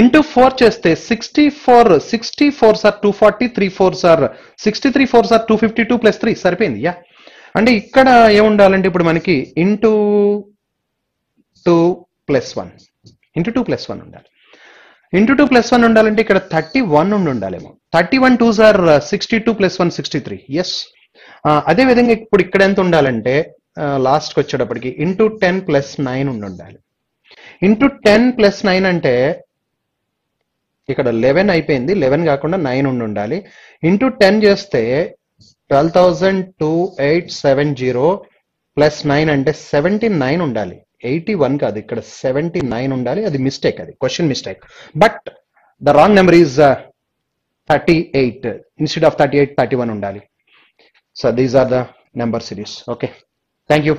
S1: ఇంటూ 4 చేస్తే 64 64s are 240, 3 4s are 63 4s are 252 + 3 సరిపోయింది. యా, అంటే ఇక్కడ ఏముండాలంటే ఇప్పుడు మనకి ఇంటూ 2 + 1, ఇంటూ 2 + 1 ఉండాలి. ఇంటూ 2 + 1 ఉండాలంటే ఇక్కడ 31 ఉండాలేమో. 31 2s are 62 + 1 63. ఎస్, అదే విధంగా ఇప్పుడు ఇక్కడ ఎంత ఉండాలంటే లాస్ట్కి వచ్చేటప్పటికి ఇంటూ 10 + 9 ఉండాలి. ఇంటూ 10 + 9 అంటే ఇక్కడ 11 అయిపోయింది, 11 కాకుండా 9 ఉండాలి. ఇంటూ 10 చేస్తే 12,2870 + 9 అంటే 79 ఉండాలి. 81 కాదు, ఇక్కడ 79 ఉండాలి. అది మిస్టేక్, అది question mistake. But the wrong number is 38. Instead of 38 31 ఉండాలి. So these are the number series. Okay, thank you.